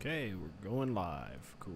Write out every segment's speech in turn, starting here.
Okay, we're going live. Cool.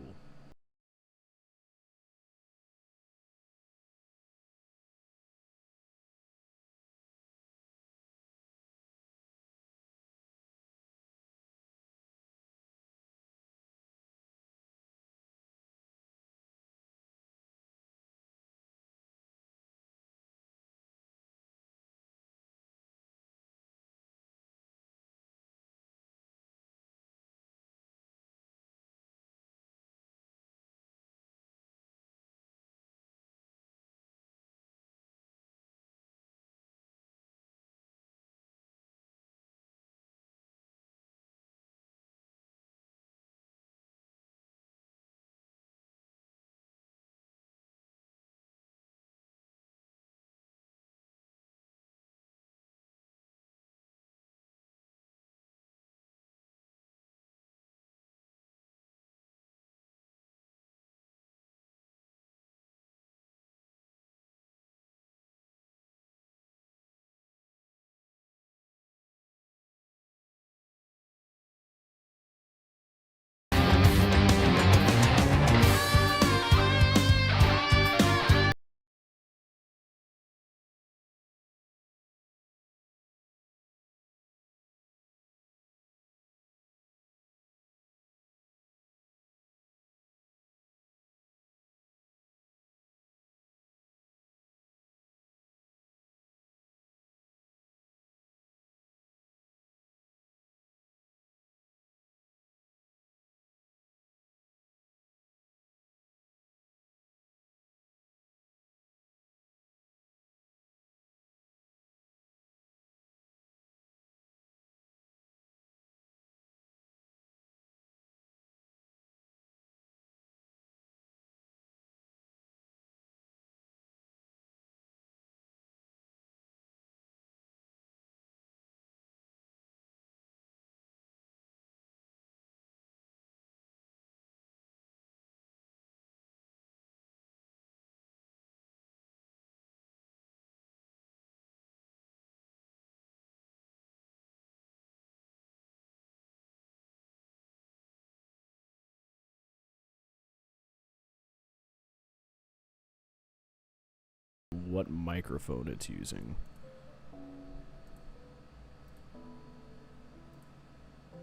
What microphone it's using.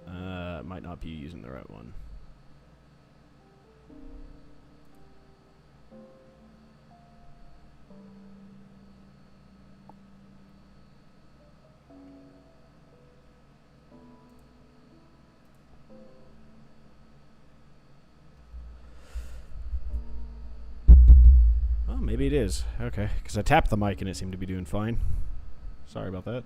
It might not be using the right one. Oh, maybe it is. Okay, because I tapped the mic and it seemed to be doing fine. Sorry about that.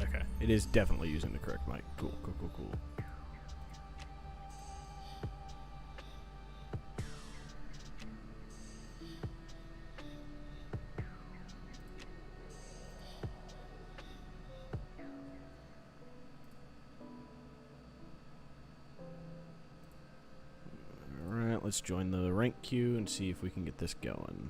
Okay, it is definitely using the correct mic. Cool, cool, cool, cool. Alright, let's join the rank queue and see if we can get this going.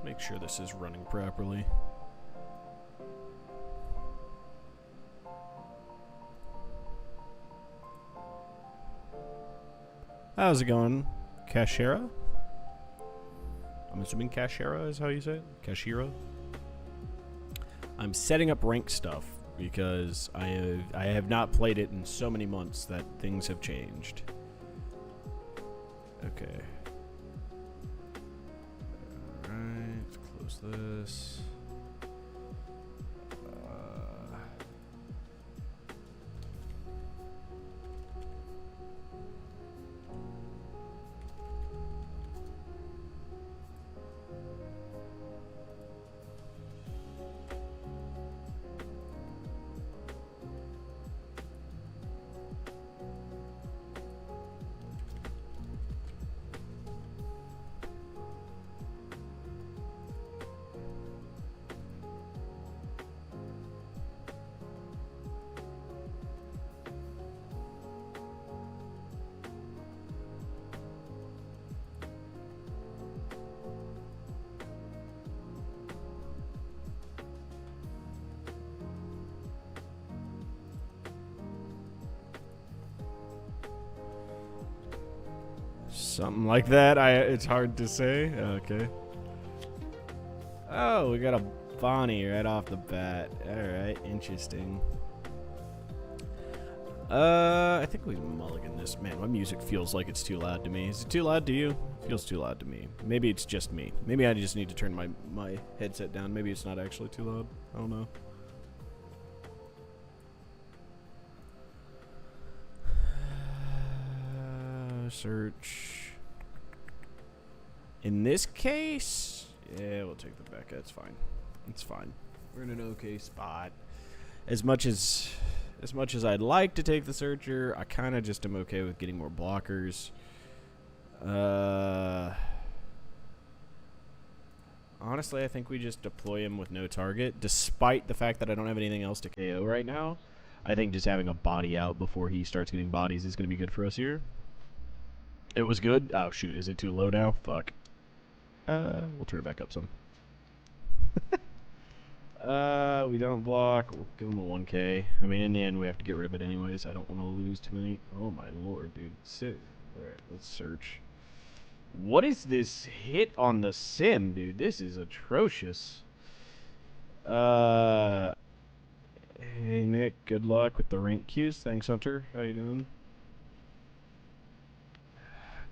Make sure this is running properly. How's it going, Kashira? I'm assuming Kashira is how you say it? Kashira? I'm setting up rank stuff because I have not played it in so many months that things have changed. Okay. Alright, let's close this. Something like that. It's hard to say. Okay. Oh, we got a Bonnie right off the bat. Alright, interesting. I think we mulligan this. Man, my music feels like it's too loud to me. Is it too loud to you? It feels too loud to me. Maybe it's just me. Maybe I just need to turn my headset down. Maybe it's not actually too loud. I don't know. Search. In this case, yeah, we'll take the Becca. It's fine. It's fine. We're in an okay spot. As much as I'd like to take the Searcher, I kind of just am okay with getting more blockers. Honestly, I think we just deploy him with no target, despite the fact that I don't have anything else to KO right now. I think just having a body out before he starts getting bodies is going to be good for us here. It was good. Oh, shoot. Is it too low now? Fuck. We'll turn it back up some. We don't block. We'll give him a 1K. I mean, in the end, we have to get rid of it anyways. I don't want to lose too many. Oh, my lord, dude. Sit. Alright, let's search. What is this hit on the sim, dude? This is atrocious. Hey, Nick. Good luck with the rank queues. Thanks, Hunter. How you doing?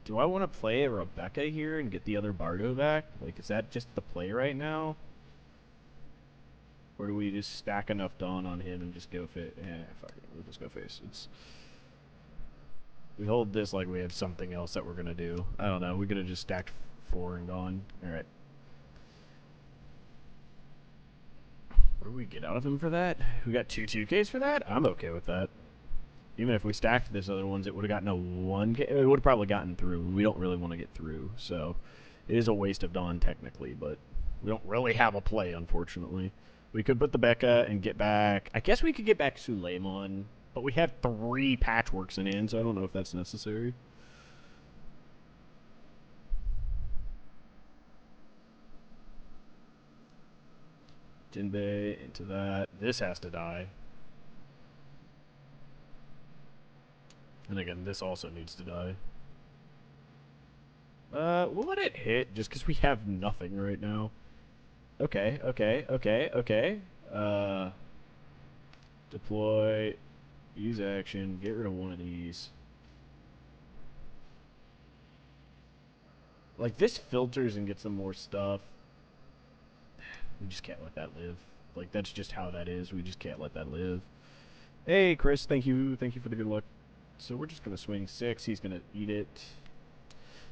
Do I want to play a Rebecca here and get the other Bardo back? Like, is that just the play right now? Or do we just stack enough Dawn on him and just go fit? Yeah, fuck it. We'll just go face. We hold this like we have something else that we're going to do. I don't know. We could have just stacked 4 and gone. Alright. What do we get out of him for that? We got 2 2Ks for that? I'm okay with that. Even if we stacked this other ones, it would have gotten a 1K. It would have probably gotten through. We don't really want to get through, so it is a waste of Dawn technically, but we don't really have a play, unfortunately. We could put the Becca and get back. I guess we could get back Suleiman, but we have 3 patchworks in hand, so I don't know if that's necessary. Jinbei into that. This has to die. And again, this also needs to die. We'll let it hit just because we have nothing right now. Okay. Deploy, use action, get rid of one of these. Like, this filters and gets some more stuff. We just can't let that live. Like, that's just how that is. We just can't let that live. Hey, Chris, thank you for the good luck. So we're just going to swing 6. He's going to eat it.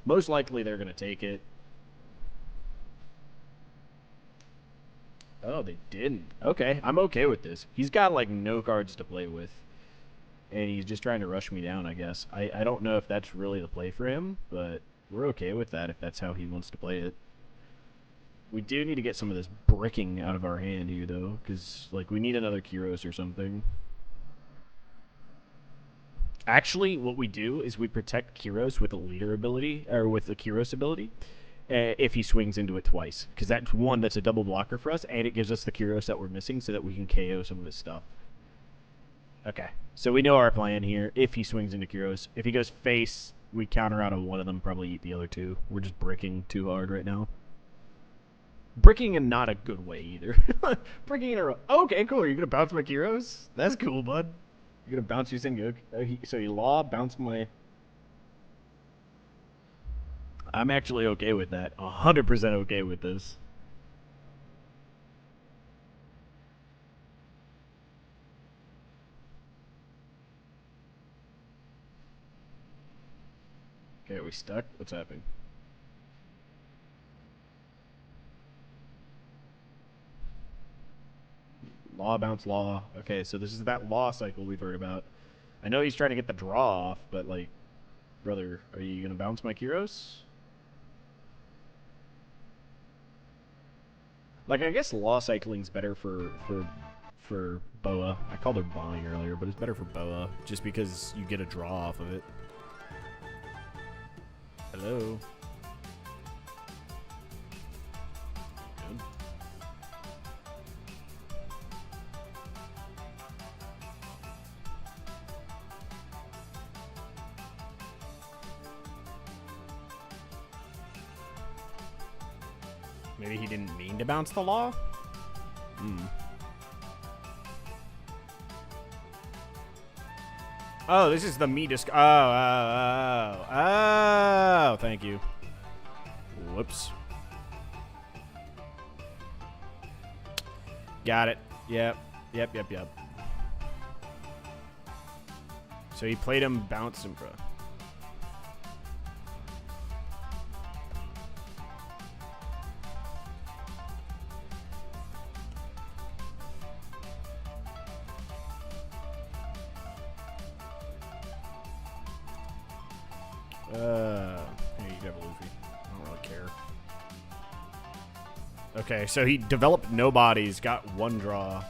Most likely they're going to take it. Oh, they didn't. Okay, I'm okay with this. He's got, like, no cards to play with. And he's just trying to rush me down, I guess. I don't know if that's really the play for him, but we're okay with that if that's how he wants to play it. We do need to get some of this bricking out of our hand here, though, because, like, we need another Kyros or something. Actually, what we do is we protect Kyros with a leader ability, or with the Kyros ability, if he swings into it twice. Because that's one that's a double blocker for us, and it gives us the Kyros that we're missing so that we can KO some of his stuff. Okay. So we know our plan here. If he swings into Kyros, if he goes face, we counter out on one of them, probably eat the other 2. We're just bricking too hard right now. Bricking in not a good way either. Bricking in a... Okay, cool. Are you going to bounce my Kyros? That's cool, bud. You're going to bounce your Sengoku. So you law, bounce my... I'm actually okay with that. 100% okay with this. Okay, are we stuck? What's happening? Law, bounce, law. Okay, so this is that law cycle we've heard about. I know he's trying to get the draw off, but, like, brother, are you going to bounce my Kyros? Like, I guess law cycling's better for Boa. I called her Bonnie earlier, but it's better for Boa, just because you get a draw off of it. Hello? Good. Maybe he didn't mean to bounce the law? Hmm. Oh, this is the me disc. Oh, thank you. Whoops. Got it. Yep. So he played him, bounced him, bro. Here, you have a Luffy. I don't really care. Okay, so he developed no bodies, got one draw.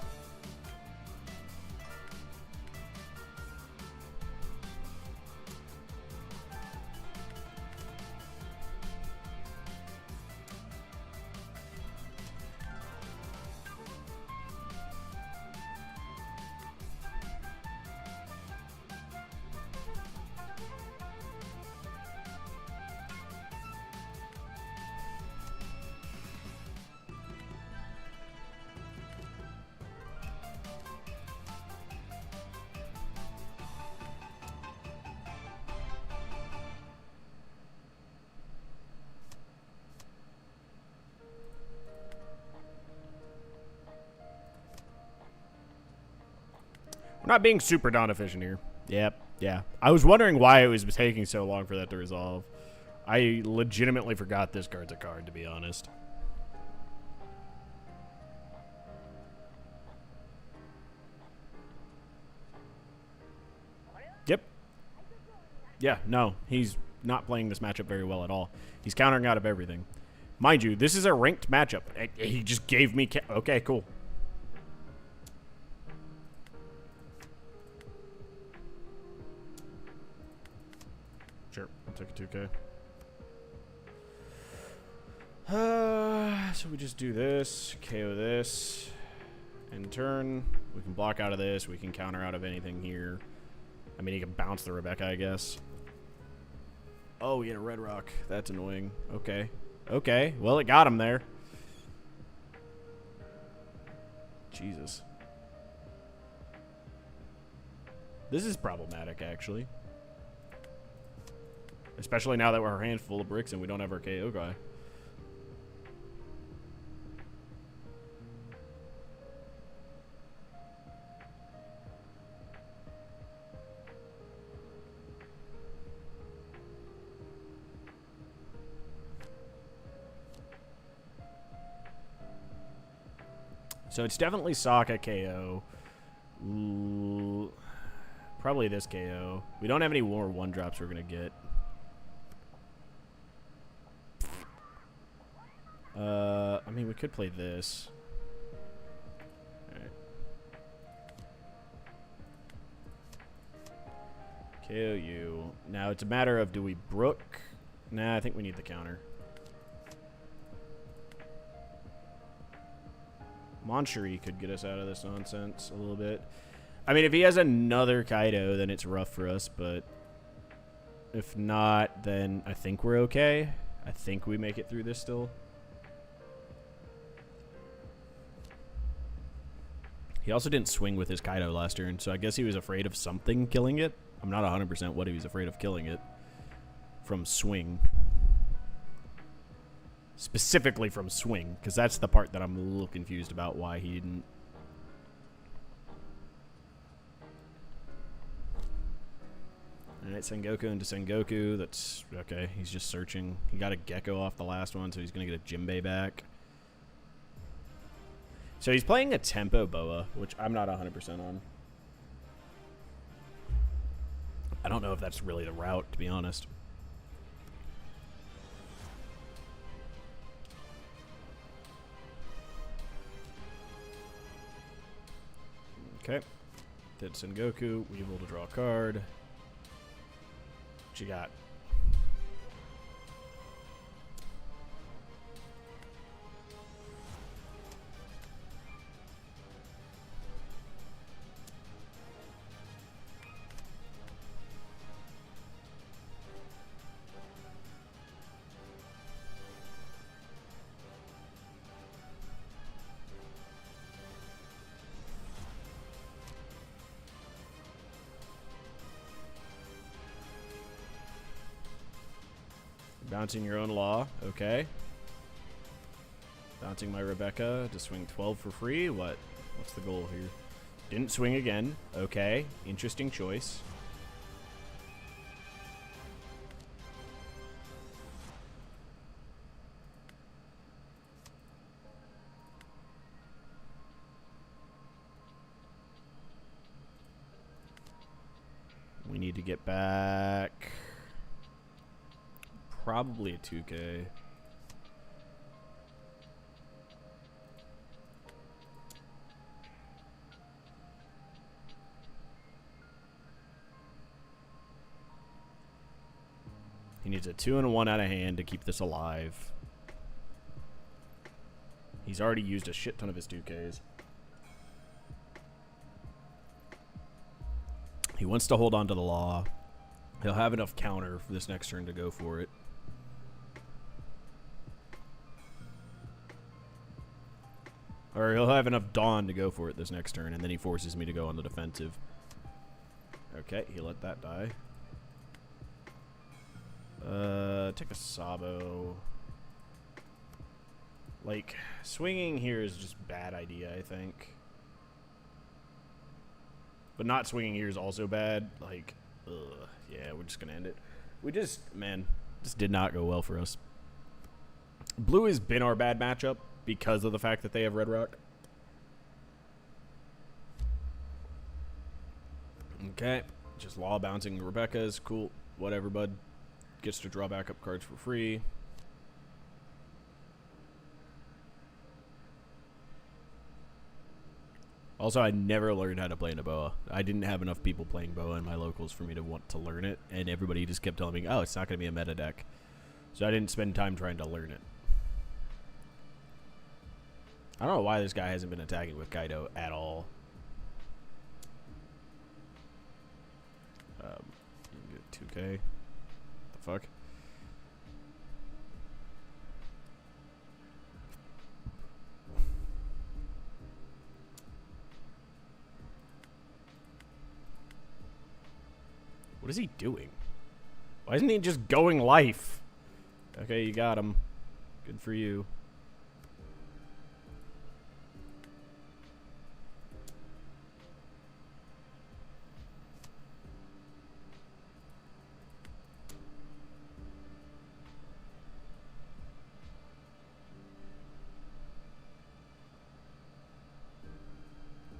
We're not being super non-efficient here. Yep, yeah. I was wondering why it was taking so long for that to resolve. I legitimately forgot this card's a card, to be honest. Yep. Yeah, no, he's not playing this matchup very well at all. He's countering out of everything. Mind you, this is a ranked matchup. He just gave me... Okay, cool. Sure, I'll take a 2K. So we just do this, KO this, end turn. We can block out of this. We can counter out of anything here. I mean, he can bounce the Rebecca, I guess. Oh, he had a red rock. That's annoying. Okay. Okay. Well, it got him there. Jesus. This is problematic, actually. Especially now that our hand's full of bricks and we don't have our KO guy. So it's definitely Sokka KO. Ooh, probably this KO. We don't have any more 1-drops we're going to get. I mean, we could play this. Alright. KO you. Now it's a matter of, do we brook? Nah, I think we need the counter. Moncherie could get us out of this nonsense a little bit. I mean, if he has another Kaido, then it's rough for us, but if not, then I think we're okay. I think we make it through this still. He also didn't swing with his Kaido last turn, so I guess he was afraid of something killing it. I'm not 100% what he was afraid of killing it from swing. Specifically from swing, because that's the part that I'm a little confused about why he didn't. Alright, Sengoku into Sengoku. That's okay. He's just searching. He got a Gecko off the last one, so he's going to get a Jinbei back. So he's playing a tempo boa, which I'm not 100% on. I don't know if that's really the route, to be honest. Okay. Did Sengoku. Weevil to draw a card. What you got? Bouncing your own law, okay. Bouncing my Rebecca to swing 12 for free. What's the goal here? Didn't swing again. Okay, interesting choice. We need to get back. Probably a 2K. He needs a 2 and a 1 out of hand to keep this alive. He's already used a shit ton of his 2Ks. He wants to hold on to the law. He'll have enough counter for this next turn to go for it. Or he'll have enough Dawn to go for it this next turn, and then he forces me to go on the defensive. Okay, he let that die. Take a Sabo. Like, swinging here is just a bad idea, I think. But not swinging here is also bad. Like, yeah, we're just gonna end it. We just, man, this did not go well for us. Blue has been our bad matchup because of the fact that they have Red Rock. Okay, just law bouncing Rebecca's. Cool, whatever, bud. Gets to draw backup cards for free. Also, I never learned how to play in a boa. I didn't have enough people playing boa in my locals for me to want to learn it, and everybody just kept telling me, oh, it's not going to be a meta deck. So I didn't spend time trying to learn it. I don't know why this guy hasn't been attacking with Kaido at all. 2K. The fuck? What is he doing? Why isn't he just going life? Okay, you got him. Good for you.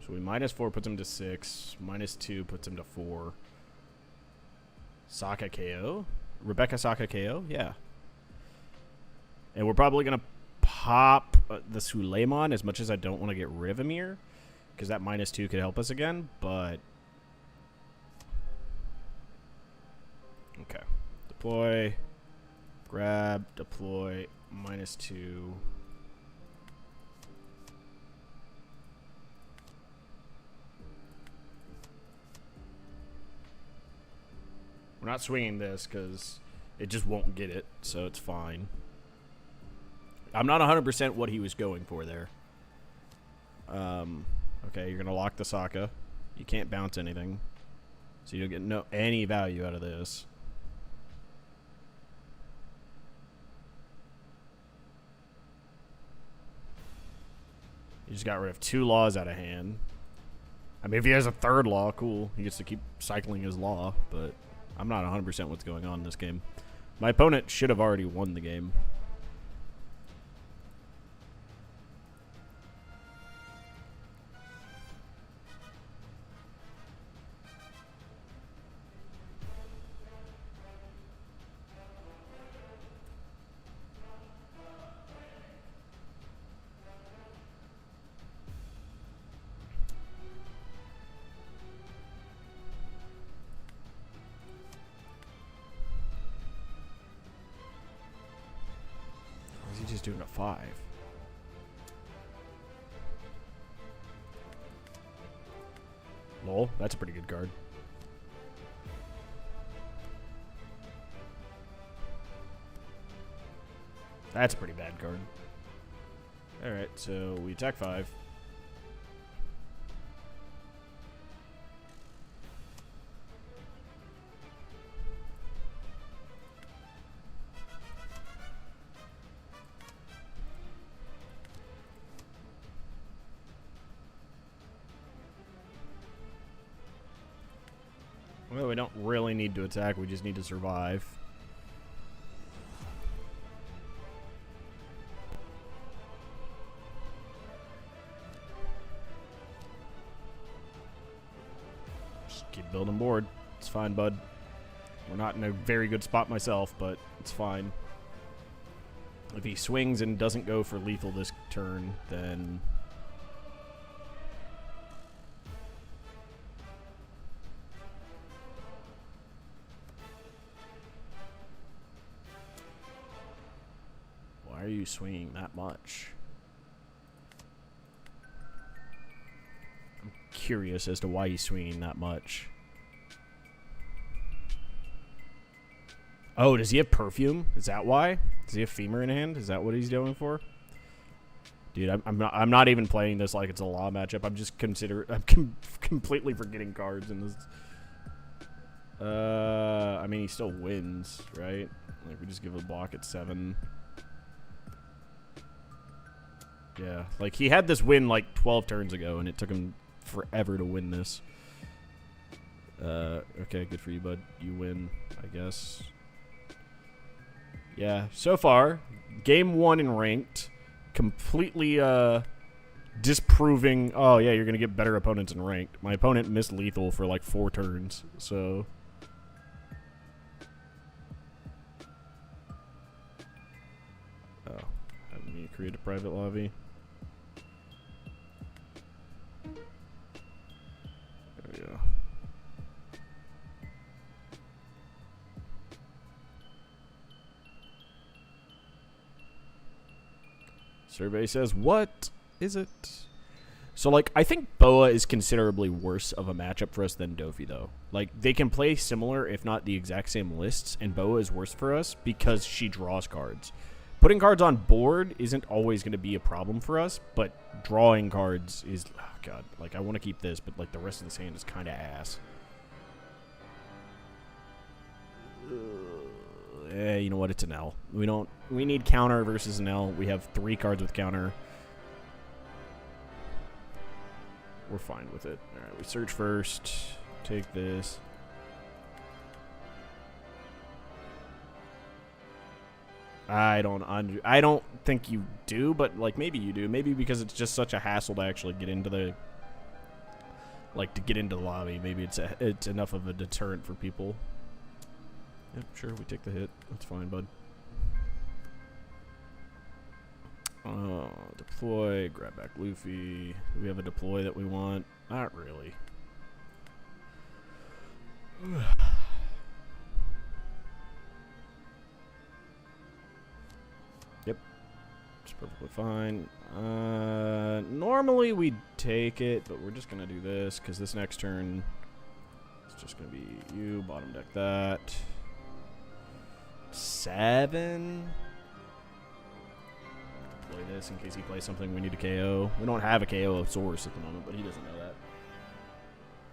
So we -4 puts him to 6. -2 puts him to 4. Sokka KO? Rebecca Sokka KO? Yeah. And we're probably going to pop the Suleiman as much as I don't want to get rid of Amir. Because that -2 could help us again, but... Okay. Deploy. Grab. Deploy. -2. We're not swinging this because it just won't get it, so it's fine. I'm not 100% what he was going for there. Okay, you're going to lock the Sokka. You can't bounce anything. So you don't get any value out of this. He just got rid of 2 laws out of hand. I mean, if he has a 3rd law, cool. He gets to keep cycling his law, but I'm not 100% what's going on in this game. My opponent should have already won the game. Just doing a 5. Lol, that's a pretty good card. That's a pretty bad card. Alright, so we attack 5. Well, we don't really need to attack, we just need to survive. Just keep building board. It's fine, bud. We're not in a very good spot myself, but it's fine. If he swings and doesn't go for lethal this turn, then... Why are you swinging that much? I'm curious as to why he's swinging that much. Oh, does he have perfume? Is that why? Does he have femur in hand? Is that what he's going for? Dude, I'm not even playing this like it's a law matchup. I'm just completely forgetting cards in this. I mean, he still wins, right? Like, we just give a block at 7. Yeah, like, he had this win, like, 12 turns ago, and it took him forever to win this. Okay, good for you, bud. You win, I guess. Yeah, so far, game 1 in ranked, completely, disproving, oh, yeah, you're gonna get better opponents in ranked. My opponent missed lethal for, like, 4 turns, so... Oh, having me create a private lobby. Yeah. Survey says, what is it? So, like, I think Boa is considerably worse of a matchup for us than Dofi, though. Like, they can play similar, if not the exact same lists, and Boa is worse for us because she draws cards. Putting cards on board isn't always going to be a problem for us, but drawing cards is... Oh, God. Like, I want to keep this, but, like, the rest of this hand is kind of ass. You know what? It's an L. We need counter versus an L. We have 3 cards with counter. We're fine with it. All right, we search first. Take this. I don't think you do, but like maybe you do. Maybe because it's just such a hassle to actually get into the the lobby. Maybe it's enough of a deterrent for people. Yep, sure, we take the hit. That's fine, bud. Deploy, grab back Luffy. Do we have a deploy that we want? Not really. Yep. It's perfectly fine. Normally we'd take it, but we're just going to do this, because this next turn it's just going to be you, bottom deck that. 7. Play this in case he plays something we need to KO. We don't have a KO source at the moment, but he doesn't know that.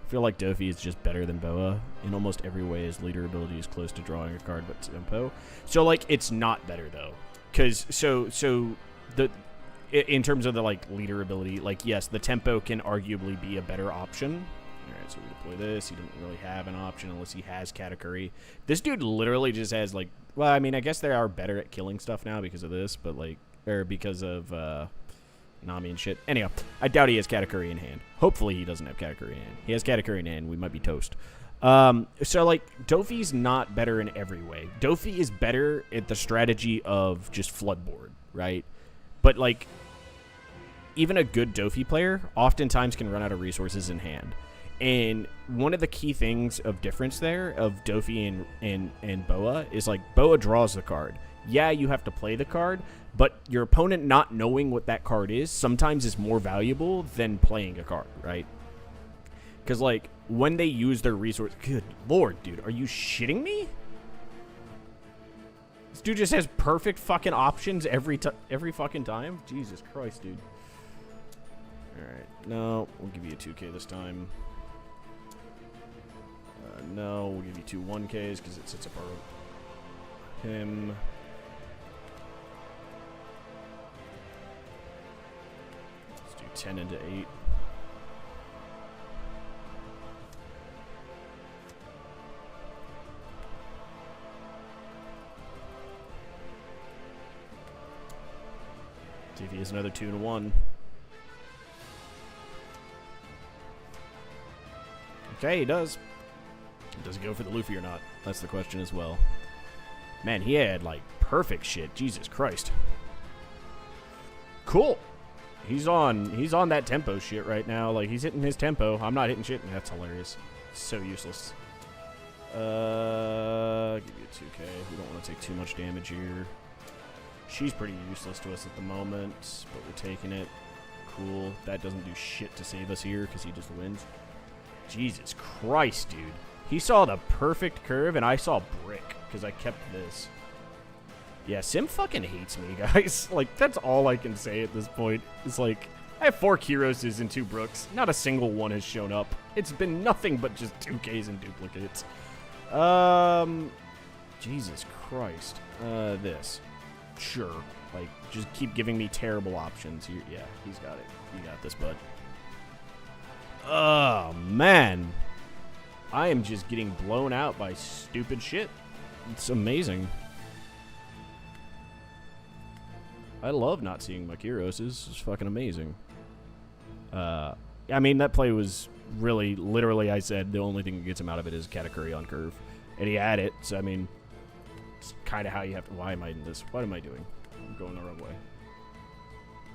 I feel like Dofi is just better than Boa in almost every way. His leader ability is close to drawing a card, but tempo. So like it's not better though, because so the in terms of the, like, leader ability, like, yes, the tempo can arguably be a better option. All right, so we deploy this. He doesn't really have an option unless he has Katakuri. This dude literally just has, like, well, I mean, I guess they are better at killing stuff now because of this, but, like, or because of Nami and shit. Anyhow, I doubt he has Katakuri in hand. Hopefully he doesn't have Katakuri in hand. He has Katakuri in hand. We might be toast. So, like, Dofi's not better in every way. Dofi is better at the strategy of just floodboard, right? But, like, even a good Dofi player oftentimes can run out of resources in hand. And one of the key things of difference there of Dofi and Boa is, like, Boa draws the card. Yeah, you have to play the card, but your opponent not knowing what that card is sometimes is more valuable than playing a card, right? Because, like, when they use their resource... Good lord, dude. Are you shitting me? This dude just has perfect fucking options every fucking time? Jesus Christ, dude. Alright. No, we'll give you a 2K this time. No, we'll give you two 1Ks because it sits apart him. Let's do 10 into 8. See if he has another 2 and 1. Okay, he does. Does he go for the Luffy or not? That's the question as well. Man, he had, like, perfect shit. Jesus Christ. Cool. He's on that tempo shit right now. Like, he's hitting his tempo. I'm not hitting shit. That's hilarious. So useless. Give you a 2K. We don't want to take too much damage here. She's pretty useless to us at the moment, but we're taking it. Cool. That doesn't do shit to save us here because he just wins. Jesus Christ, dude. He saw the perfect curve, and I saw brick because I kept this. Yeah, Sim fucking hates me, guys. Like, that's all I can say at this point. It's like, I have 4 Kiroses and 2 Brooks. Not a single one has shown up. It's been nothing but just 2Ks and duplicates. Jesus Christ. This. Sure. Like, just keep giving me terrible options. Yeah, he's got it. You got this, bud. Oh, man. I am just getting blown out by stupid shit. It's amazing. I love not seeing my Kiroses. It's fucking amazing. I mean, that play was really, literally, I said the only thing that gets him out of it is Katakuri on curve. And he had it, so I mean, it's kind of how you have to... Why am I in this? What am I doing? I'm going the wrong way.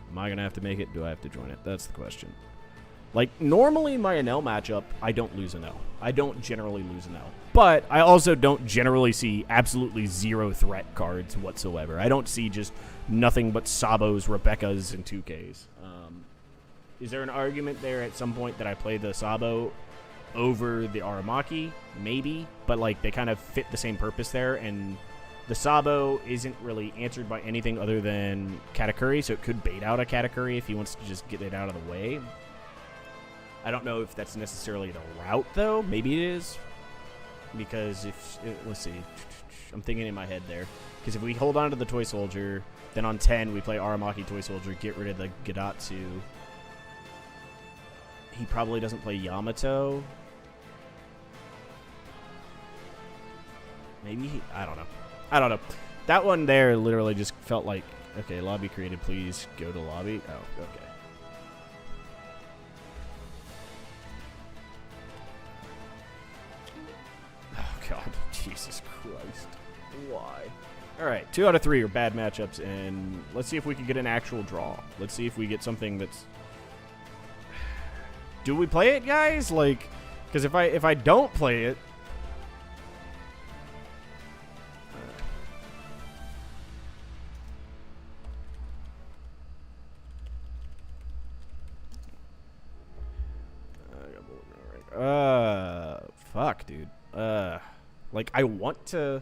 Am I going to have to make it? Do I have to join it? That's the question. Like, normally in my Enel matchup, I don't lose Enel. I don't generally lose Enel. But I also don't generally see absolutely zero threat cards whatsoever. I don't see just nothing but Sabos, Rebekahs, and 2Ks. Is there an argument there at some point that I play the Sabo over the Aramaki? Maybe. But, like, they kind of fit the same purpose there, and the Sabo isn't really answered by anything other than Katakuri, so it could bait out a Katakuri if he wants to just get it out of the way. I don't know if that's necessarily the route, though. Maybe it is. Because if... let's see. I'm thinking in my head there. Because if we hold on to the Toy Soldier, then on 10 we play Aramaki Toy Soldier, get rid of the Gadatsu. He probably doesn't play Yamato. Maybe he... I don't know. I don't know. That one there literally just felt like, okay, lobby created, please go to lobby. Oh, okay. God, Jesus Christ. Why? Alright, 2 out of 3 are bad matchups, and let's see if we can get an actual draw. Let's see if we get something that's... Do we play it, guys? Like, because if I don't play it... fuck, dude. Like, I want to...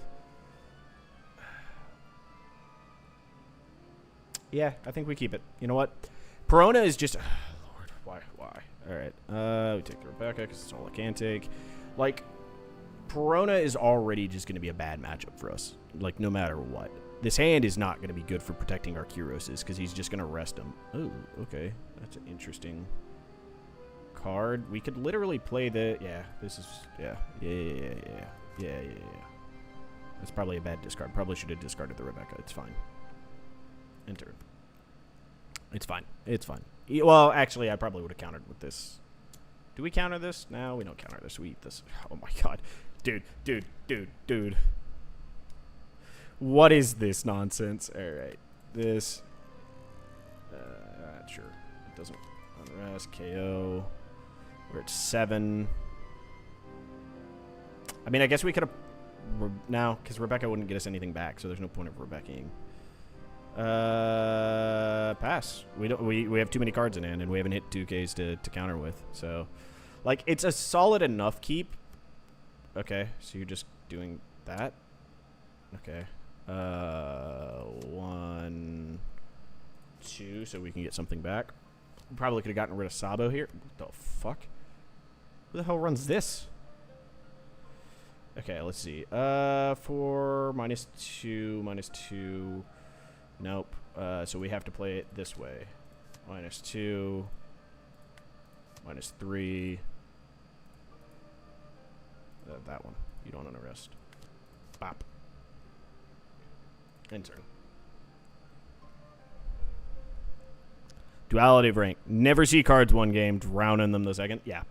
Yeah, I think we keep it. You know what? Perona is just... Lord, why? Alright, we take the Rebecca, because it's all I can take. Like, Perona is already just going to be a bad matchup for us, like, no matter what. This hand is not going to be good for protecting our Kiroses, because he's just going to rest them. Oh, okay. That's an interesting card. We could literally play the... Yeah, this is... Yeah. That's probably a bad discard. Probably should have discarded the Rebecca. It's fine. Enter. It's fine. It's fine. Well, actually, I probably would have countered with this. Do we counter this? No, we don't counter this. We eat this. Oh, my God. Dude. What is this nonsense? All right. This. Sure. It doesn't unrest. KO. We're at 7. I mean, I guess we could have... now, because Rebecca wouldn't get us anything back, so there's no point of Rebeccaing. Pass. We have too many cards in hand, and we haven't hit 2Ks to counter with. So, like, it's a solid enough keep. Okay, so you're just doing that. Okay. 1, 2, so we can get something back. Probably could have gotten rid of Sabo here. What the fuck? Who the hell runs this? Okay, let's see. For -2. Nope. So we have to play it this way. -2. -3. That one. You don't unrest. Bop. Enter. Duality of rank. Never see cards one game, drown in them the second. Yeah.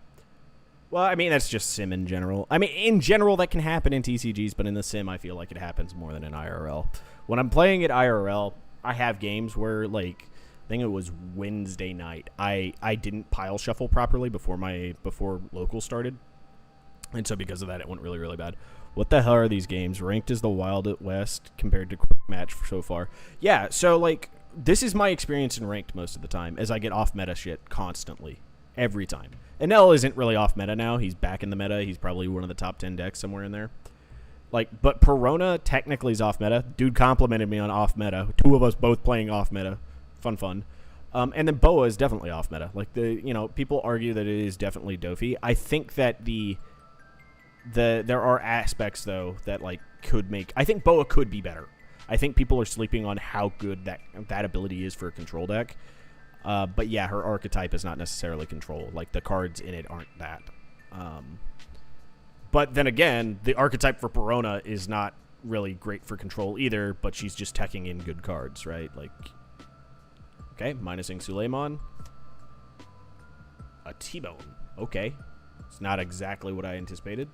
Well, I mean, that's just sim in general. I mean, in general, that can happen in TCGs, but in the sim, I feel like it happens more than in IRL. When I'm playing at IRL, I have games where, like, I think it was Wednesday night, I didn't pile shuffle properly before local started. And so because of that, it went really, really bad. What the hell are these games? Ranked is the Wild at West compared to quick match so far. Yeah, so, like, this is my experience in ranked most of the time, as I get off-meta shit constantly. Every time. Enel isn't really off-meta now. He's back in the meta. He's probably one of the top 10 decks somewhere in there. Like, but Perona technically is off-meta. Dude complimented me on off-meta. 2 of us both playing off-meta. Fun. And then Boa is definitely off-meta. Like, people argue that it is definitely Dofi. I think that there are aspects, though, that, like, could make... I think Boa could be better. I think people are sleeping on how good that ability is for a control deck. But yeah, her archetype is not necessarily control. Like, the cards in it aren't that. But then again, the archetype for Perona is not really great for control either, but she's just teching in good cards, right? Like, okay, minusing Suleiman. A T-Bone. Okay. It's not exactly what I anticipated.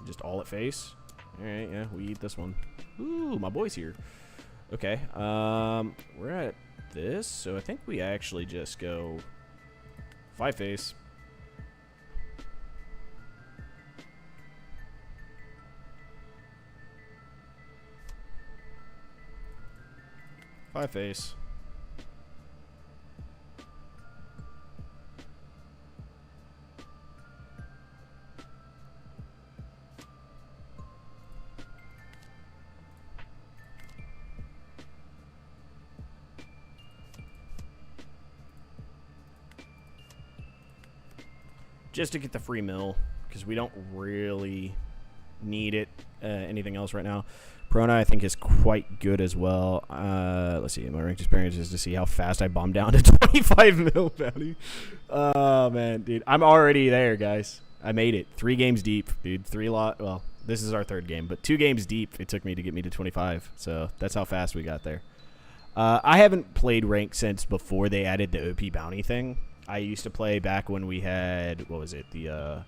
Just all at face. Alright, yeah, we eat this one. Ooh, my boy's here. Okay, we're at this, so I think we actually just go 5 face. Just to get the free mill, because we don't really need it. Anything else right now? Perona, I think, is quite good as well. Let's see. My ranked experience is to see how fast I bomb down to 25 mil bounty. Oh, man, dude. I'm already there, guys. I made it. 3 games deep, dude. Well, this is our 3rd game, but 2 games deep it took me to get me to 25. So that's how fast we got there. I haven't played ranked since before they added the OP bounty thing. I used to play back when we had, what was it, I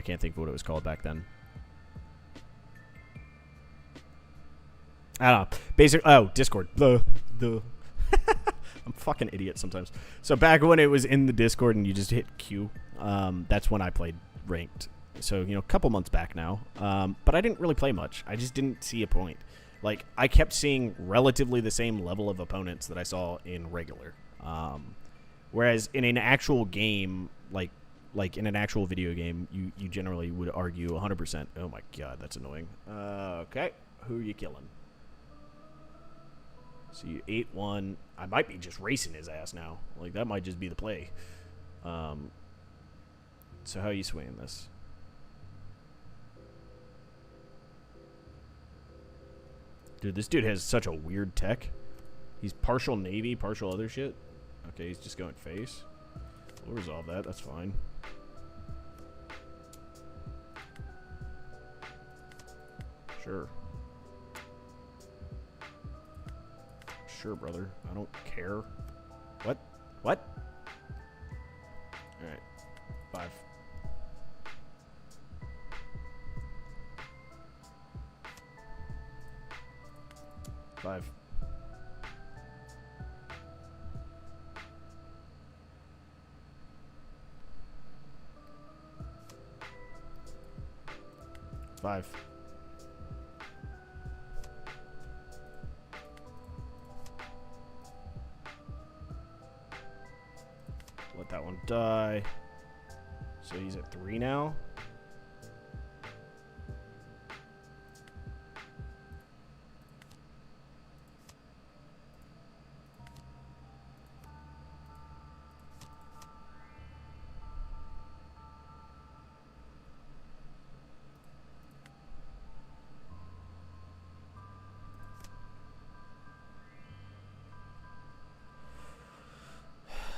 can't think of what it was called back then. I don't know. Discord. I'm a fucking idiot sometimes. So back when it was in the Discord and you just hit Q, that's when I played ranked. So, a couple months back now. But I didn't really play much. I just didn't see a point. Like, I kept seeing relatively the same level of opponents that I saw in regular. Whereas in an actual game, like in an actual video game, you generally would argue 100%. Oh my god, that's annoying. Okay, who are you killing? So you 8-1. I might be just racing his ass now. Like, that might just be the play. So how are you swinging this? Dude, this dude has such a weird tech. He's partial navy, partial other shit. Okay, he's just going face. We'll resolve that. That's fine. Sure. Sure, brother. I don't care. What? What? Alright. 5. Five. Five. Let that one die. So he's at 3 now.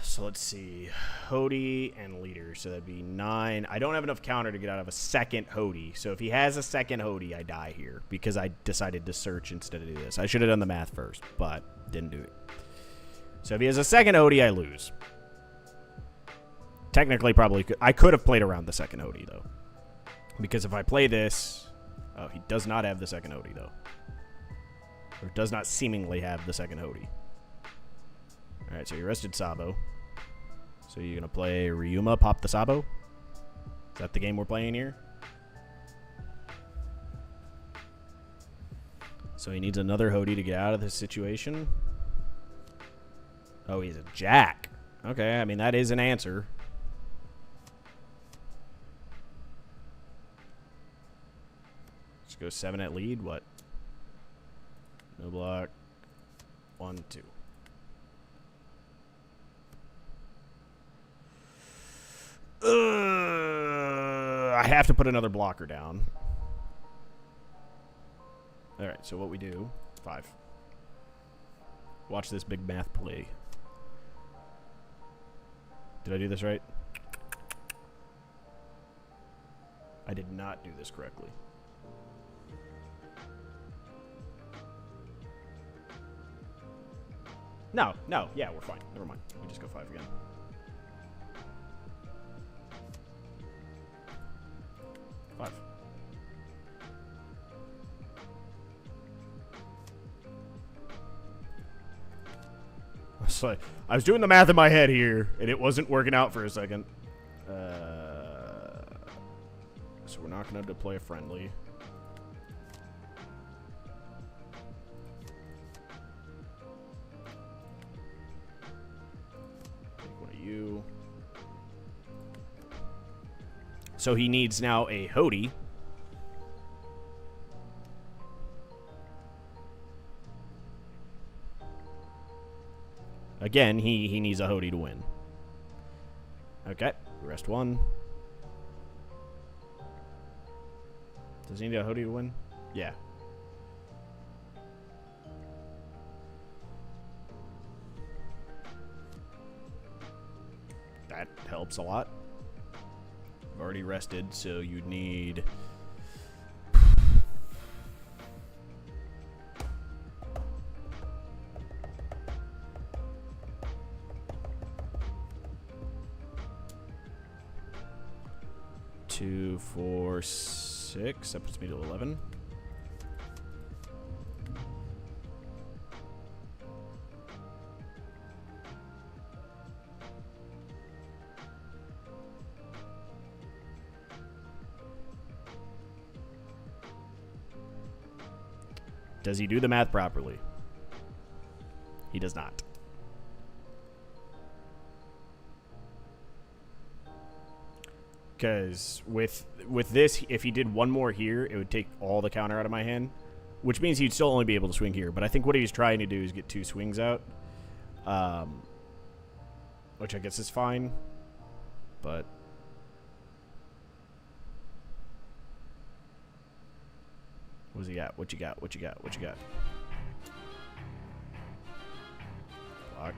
So let's see. Hody and leader. So that'd be 9. I don't have enough counter to get out of a second Hody. So if he has a second Hody, I die here because I decided to search instead of do this. I should have done the math first, but didn't do it. So if he has a second Hody, I lose. Technically, probably could. I could have played around the second Hody, though. Because if I play this... Oh, he does not have the second Hody, though. Or does not seemingly have the second Hody. Alright, so you rested Sabo. So you're going to play Ryuma, pop the Sabo? Is that the game we're playing here? So he needs another Hody to get out of this situation. Oh, he's a Jack. Okay, I mean, that is an answer. Let's go 7 at lead. What? No block. 1, 2. I have to put another blocker down. Alright, so what we do... 5. Watch this big math play. Did I do this right? I did not do this correctly. No, yeah, we're fine. Never mind. We just go 5 again. Five. So I was doing the math in my head here, and it wasn't working out for a second. So we're not going to deploy a friendly. Take one of you. So he needs now a Hody. Again, he needs a Hody to win. Okay, rest 1. Does he need a Hody to win? Yeah. That helps a lot. I've already rested, so you'd need... Two, 4, 6. That puts me to 11. Does he do the math properly? He does not. Because with this, if he did one more here, it would take all the counter out of my hand, which means he'd still only be able to swing here. But I think what he's trying to do is get 2 swings out, which I guess is fine. But What's he got? What you got? What you got? What you got? Block.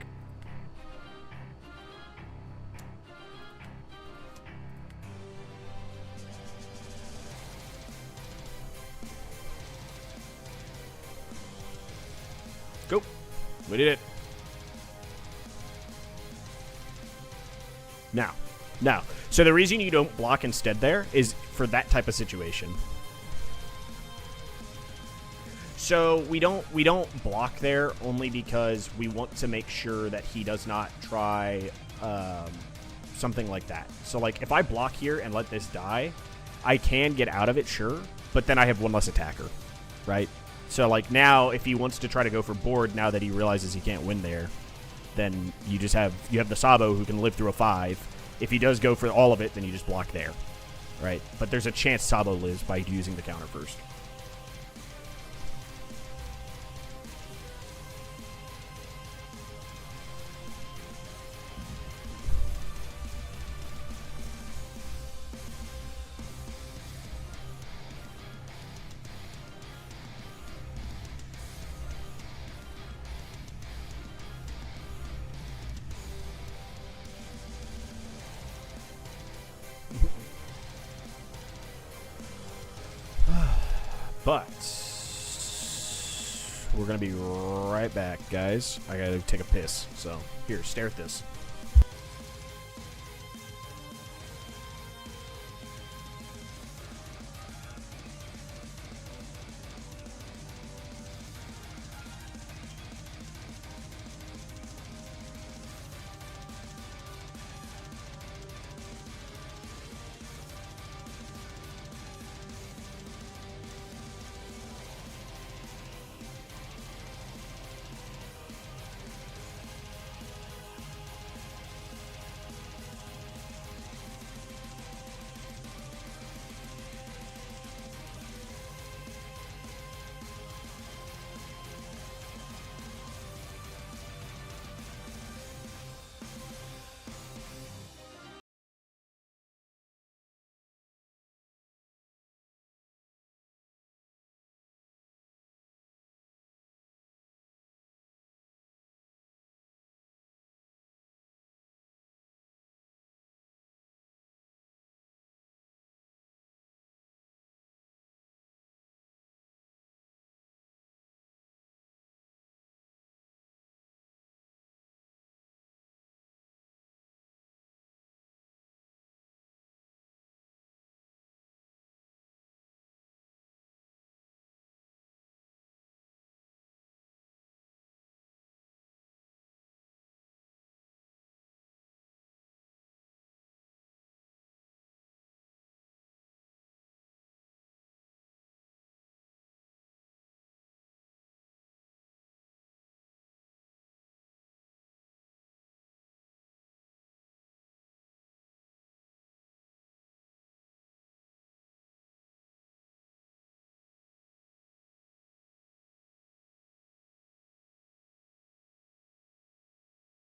Go. We did it. Now. So the reason you don't block instead there is for that type of situation. So we don't block there only because we want to make sure that he does not try something like that. So like if I block here and let this die, I can get out of it, sure, but then I have one less attacker, right? So like now if he wants to try to go for board now that he realizes he can't win there, then you have the Sabo who can live through a 5. If he does go for all of it, then you just block there, right? But there's a chance Sabo lives by using the counter first. But we're going to be right back, guys. I got to take a piss. So here, stare at this.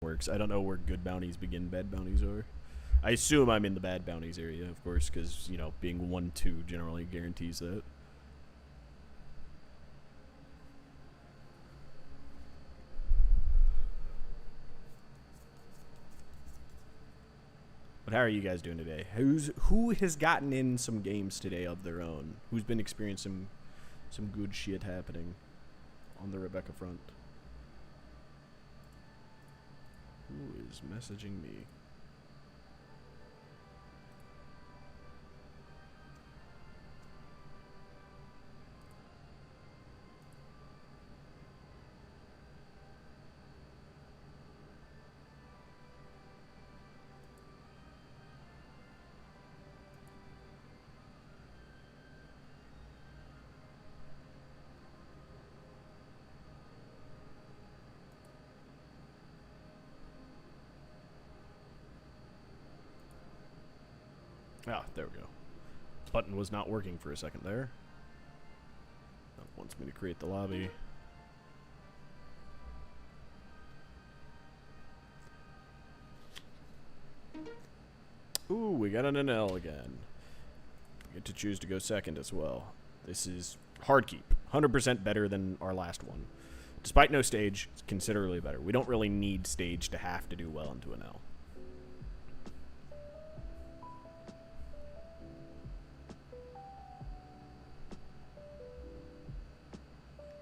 Works. I don't know where good bounties begin, bad bounties are. I assume I'm in the bad bounties area, of course, because, you know, being 1-2 generally guarantees that. But how are you guys doing today? Who has gotten in some games today of their own? Who's been experiencing some good shit happening on the Rebecca front? Who is messaging me? Ah, there we go. Button was not working for a second there. It wants me to create the lobby. Ooh, we got an Enel again. We get to choose to go second as well. This is Hard keep. 100% better than our last one. Despite no stage, it's considerably better. We don't really need stage to have to do well into an L.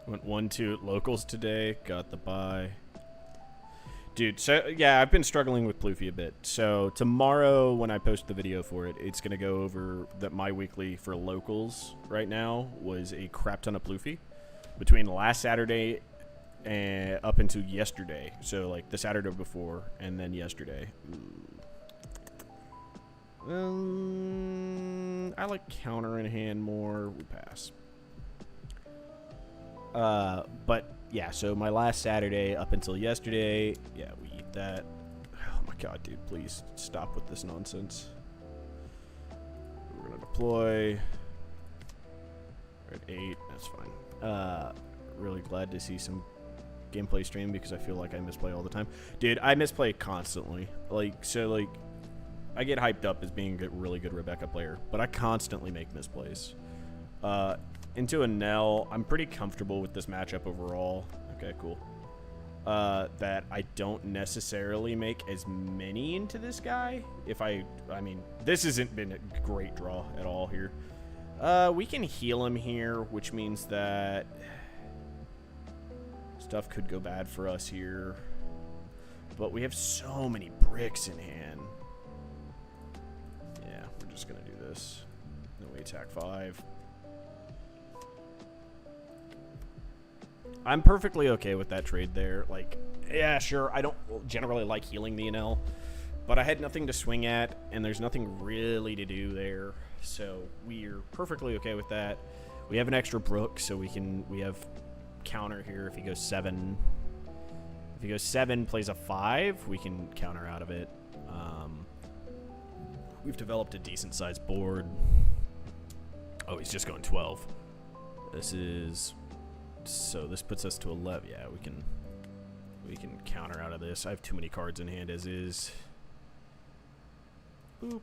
Went 1-2 at locals today. Got the bye. Dude, so yeah, I've been struggling with Ploofy a bit. So tomorrow when I post the video for it, it's going to go over that my weekly for locals right now was a crap ton of Ploofy. Between last Saturday and up until yesterday. So like the Saturday before and then yesterday. I like counter in hand more. We pass. But yeah, so my last Saturday up until yesterday, yeah, we eat that. Oh my god, dude, please stop with this nonsense. We're gonna deploy. We're at 8, that's fine. Really glad to see some gameplay stream because I feel like I misplay all the time. Dude, I misplay constantly. Like, so like, I get hyped up as being a really good Rebecca player, but I constantly make misplays. Into Enel, I'm pretty comfortable with this matchup overall. Okay, cool. That I don't necessarily make as many into this guy. I mean, this hasn't been a great draw at all here. We can heal him here, which means that stuff could go bad for us here. But we have so many bricks in hand. Yeah, we're just going to do this. No, we attack 5. I'm perfectly okay with that trade there. Like, yeah, sure, I don't generally like healing the Enel, but I had nothing to swing at, and there's nothing really to do there, so we're perfectly okay with that. We have an extra brook, so we have counter here if he goes 7. If he goes 7, plays a 5, we can counter out of it. We've developed a decent-sized board. Oh, he's just going 12. This is... So this puts us to 11. Yeah, we can counter out of this. I have too many cards in hand as is. Boop.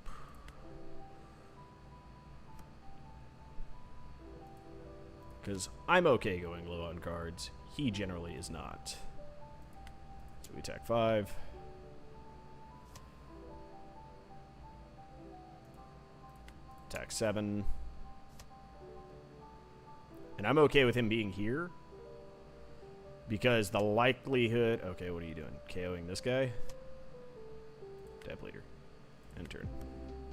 Because I'm okay going low on cards. He generally is not. So we attack 5. Attack 7. And I'm okay with him being here. Because the likelihood... Okay, what are you doing? KOing this guy? Dep leader. End turn.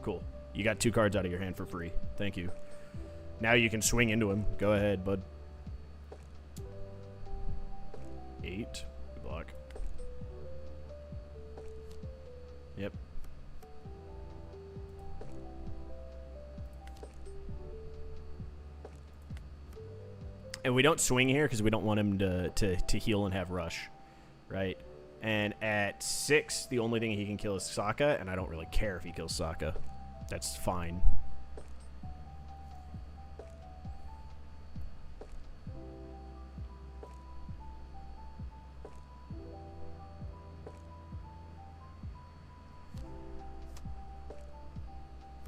Cool. You got 2 cards out of your hand for free. Thank you. Now you can swing into him. Go ahead, bud. 8. Block. Yep. And we don't swing here because we don't want him to heal and have rush, right? And at 6, the only thing he can kill is Sokka, and I don't really care if he kills Sokka. That's fine.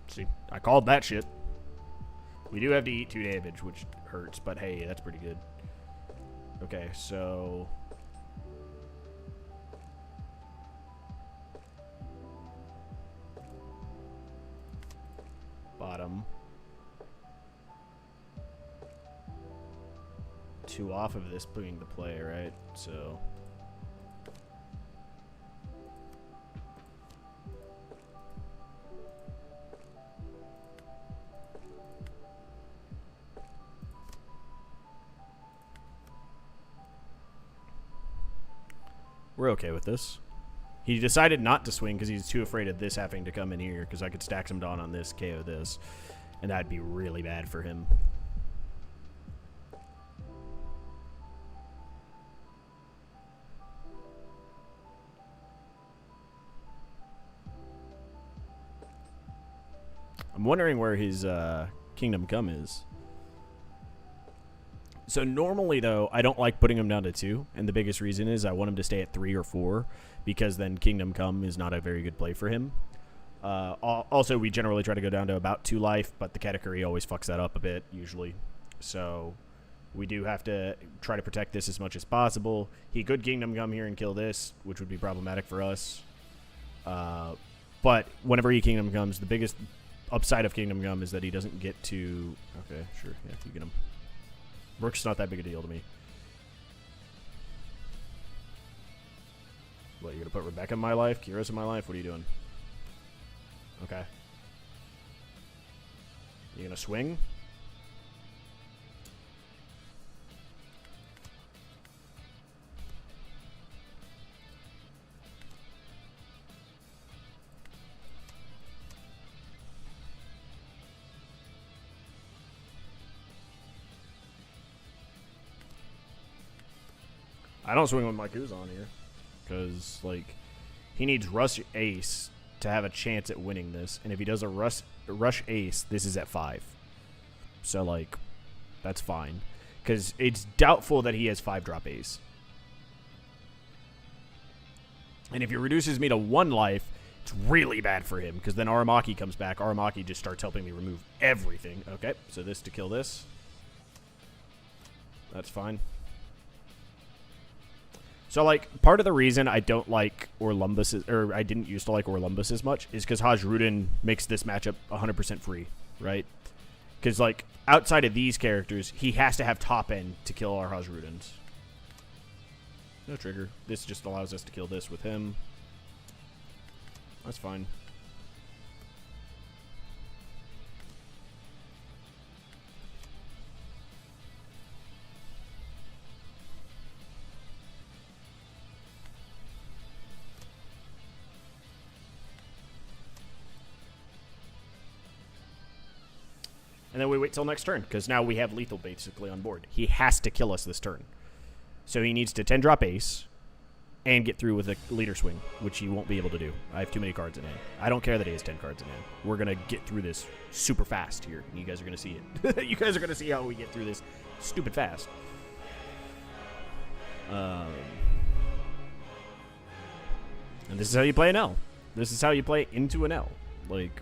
See, I called that shit. We do have to eat 2 damage, which hurts, but hey, that's pretty good. Okay, so... Bottom. 2 off of this, putting the play, right? So... We're okay with this. He decided not to swing because he's too afraid of this having to come in here because I could stack some Dawn on this, KO this, and that'd be really bad for him. I'm wondering where his Kingdom Come is. So normally, though, I don't like putting him down to 2, and the biggest reason is I want him to stay at 3 or 4, because then Kingdom Come is not a very good play for him. Also, we generally try to go down to about 2 life, but the Katakuri always fucks that up a bit, usually. So We do have to try to protect this as much as possible. He could Kingdom Come here and kill this, which would be problematic for us. But whenever he Kingdom Comes, the biggest upside of Kingdom Come is that he doesn't get to... Okay, sure. Yeah, you get him. Rook's not that big a deal to me. What, you're going to put Rebecca in my life? Kira's in my life? What are you doing? Okay. You going to swing? I don't swing with my Kuzan here. Because, like, he needs Rush Ace to have a chance at winning this. And if he does a Rush Ace, this is at 5. So, like, that's fine. Because it's doubtful that he has 5-drop Ace. And if he reduces me to 1 life, it's really bad for him. Because then Aramaki comes back. Aramaki just starts helping me remove everything. Okay, so this to kill this. That's fine. So, like, part of the reason I don't like Orlumbus, or I didn't used to like Orlumbus as much, is because Hajrudin makes this matchup 100% free, right? Because, like, outside of these characters, he has to have top end to kill our Hajrudins. No trigger. This just allows us to kill this with him. That's fine. And then we wait till next turn, because now we have lethal basically on board. He has to kill us this turn. So he needs to 10-drop Ace and get through with a leader swing, which he won't be able to do. I have too many cards in hand. I don't care that he has 10 cards in hand. We're going to get through this super fast here. You guys are going to see it. You guys are going to see how we get through this stupid fast. And this is how you play an L. This is how you play into an L. Like...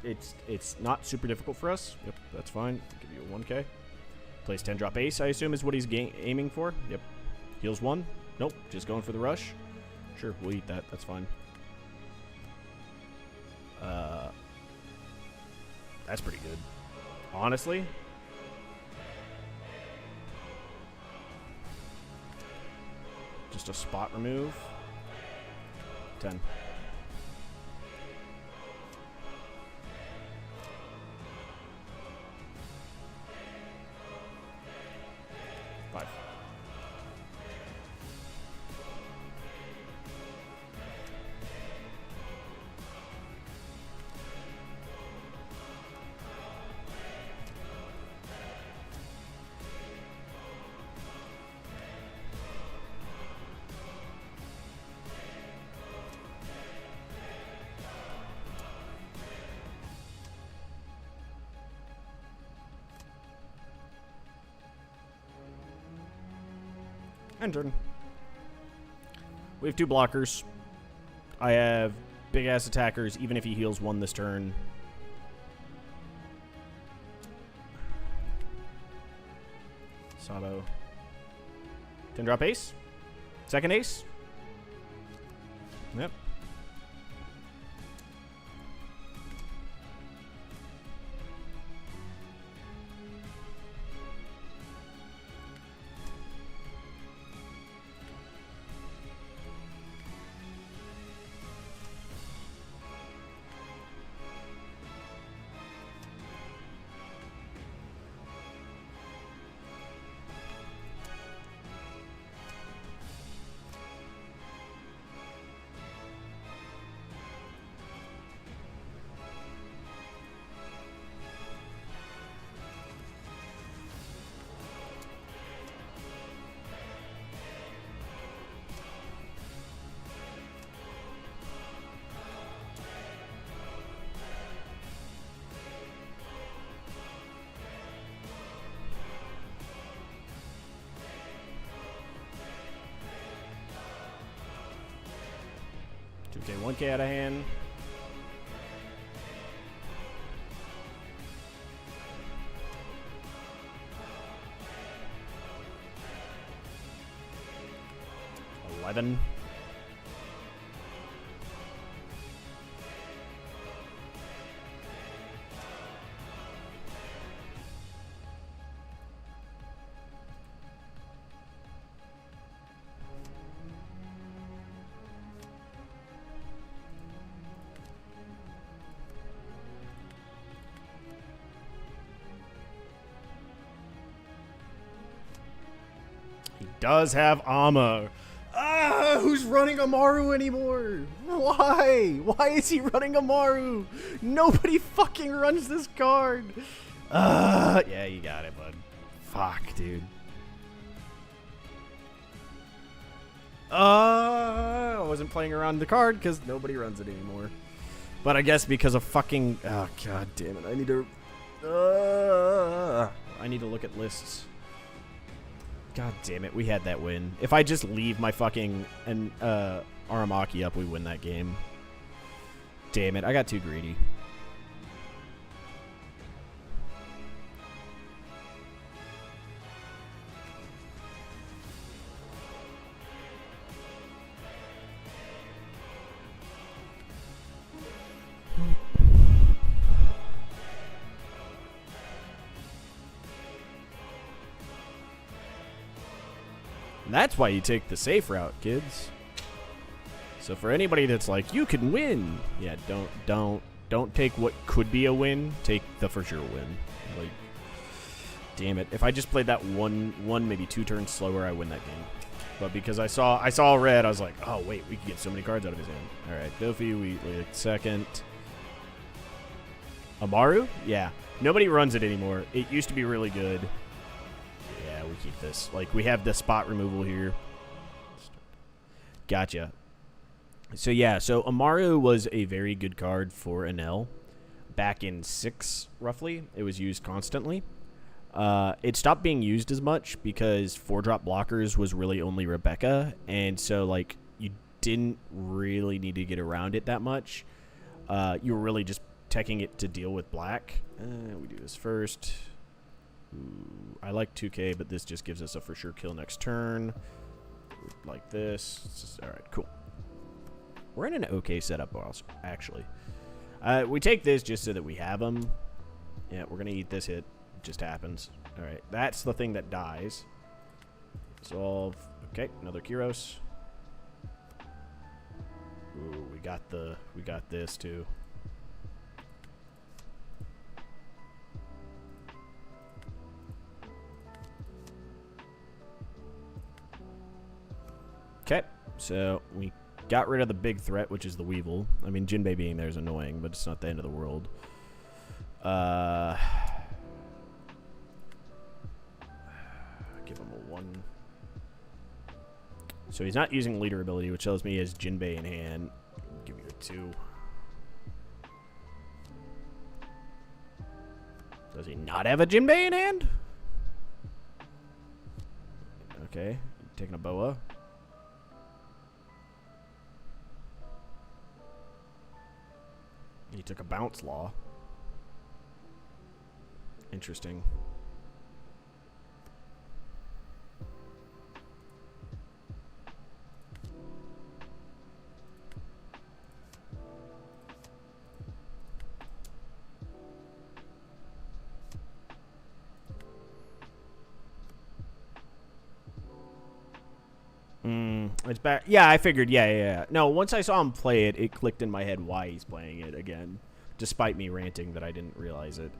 It's not super difficult for us. Yep, that's fine. I'll give you a 1K. Plays 10-drop Ace, I assume, is what he's aiming for. Yep. Heals 1. Nope, just going for the rush. Sure, we'll eat that. That's fine. That's pretty good. Honestly. Just a spot remove. 10. And turn. We have 2 blockers. I have big-ass attackers, even if he heals 1 this turn. Sabo. 10-drop Ace. Second Ace. Yep. Okay, 1K out of hand. 11. He does have ammo. Ah, who's running Amaru anymore? Why? Why is he running Amaru? Nobody fucking runs this card. Yeah, you got it, bud. Fuck, dude. I wasn't playing around the card because nobody runs it anymore. But I guess because of fucking... Oh, god damn it. I need to... I need to look at lists. God damn it, we had that win. If I just leave my fucking Aramaki up, we win that game. Damn it, I got too greedy. That's why you take the safe route, kids. So for anybody that's like, you can win, yeah, don't take what could be a win. Take the for sure win. Like, damn it! If I just played that one maybe 2 turns slower, I win that game. But because I saw red, I was like, oh wait, we could get so many cards out of his hand. All right, Dofi, we second. Amaru, yeah, nobody runs it anymore. It used to be really good. We keep this. Like, we have the spot removal here. Gotcha. So, yeah. So, Amaru was a very good card for Enel. Back in 6, roughly. It was used constantly. It stopped being used as much because 4-drop blockers was really only Rebecca. And so, like, you didn't really need to get around it that much. You were really just teching it to deal with black. We do this first. Ooh, I like 2K, but this just gives us a for sure kill next turn. Like this. All right, cool. We're in an okay setup, also, actually. We take this just so that we have them. Yeah, we're going to eat this hit. It just happens. All right, that's the thing that dies. Solve. Okay, another Kyros. Ooh, we got this too. Okay, so we got rid of the big threat, which is the Weevil. I mean, Jinbei being there is annoying, but it's not the end of the world. Give him a 1. So he's not using leader ability, which tells me he has Jinbei in hand. Give you a 2. Does he not have a Jinbei in hand? Okay, taking a Boa. He took a bounce law. Interesting. It's back. Yeah, I figured. Yeah. No, once I saw him play it, it clicked in my head why he's playing it again. Despite me ranting that I didn't realize it.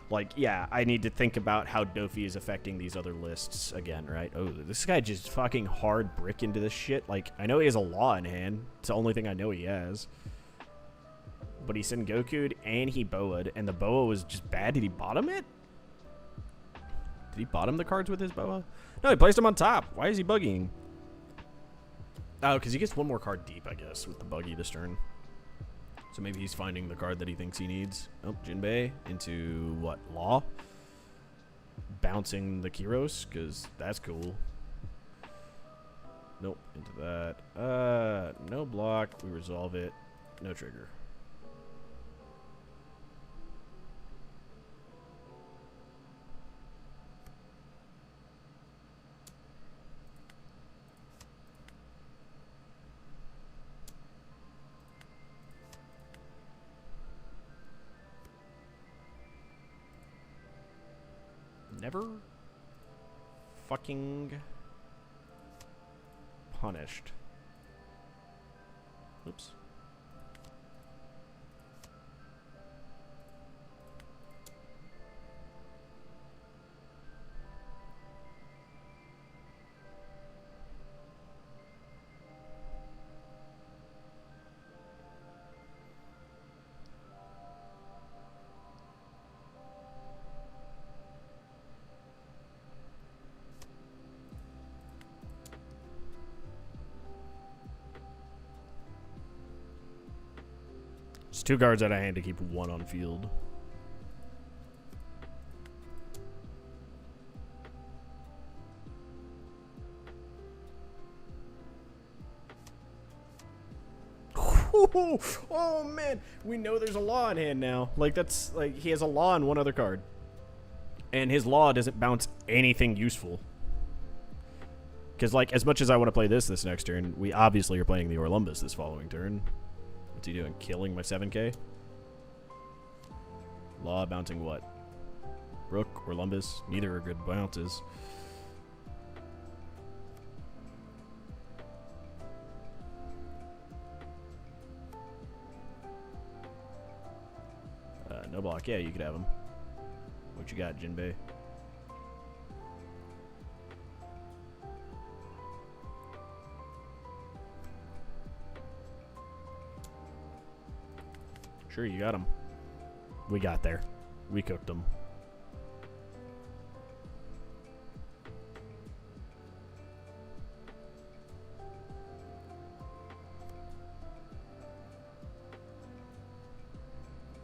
Like, yeah, I need to think about how Dofi is affecting these other lists again, right? Oh, this guy just fucking hard brick into this shit. Like, I know he has a law in hand. It's the only thing I know he has. But he Sengoku'd and he Boa'd, and the Boa was just bad. Did he bottom it? Did he bottom the cards with his Boa? No, he placed them on top. Why is he buggying? Oh, because he gets 1 more card deep, I guess, with the buggy this turn. So maybe he's finding the card that he thinks he needs. Oh, Jinbei into what? Law? Bouncing the Kyros, because that's cool. Nope, into that. No block. We resolve it. No trigger. never fucking punished. Oops. It's 2 guards out of hand to keep 1 on field. Oh man, we know there's a law in hand now. Like that's like he has a law on 1 other card, and his law doesn't bounce anything useful. Because like as much as I want to play this next turn, we obviously are playing the Orlumbus this following turn. What's he doing? Killing my 7K? Law bouncing what? Rook or Lumbus? Neither are good bounces. No block. Yeah, you could have him. What you got, Jinbei? Sure, you got him. We got there. We cooked him.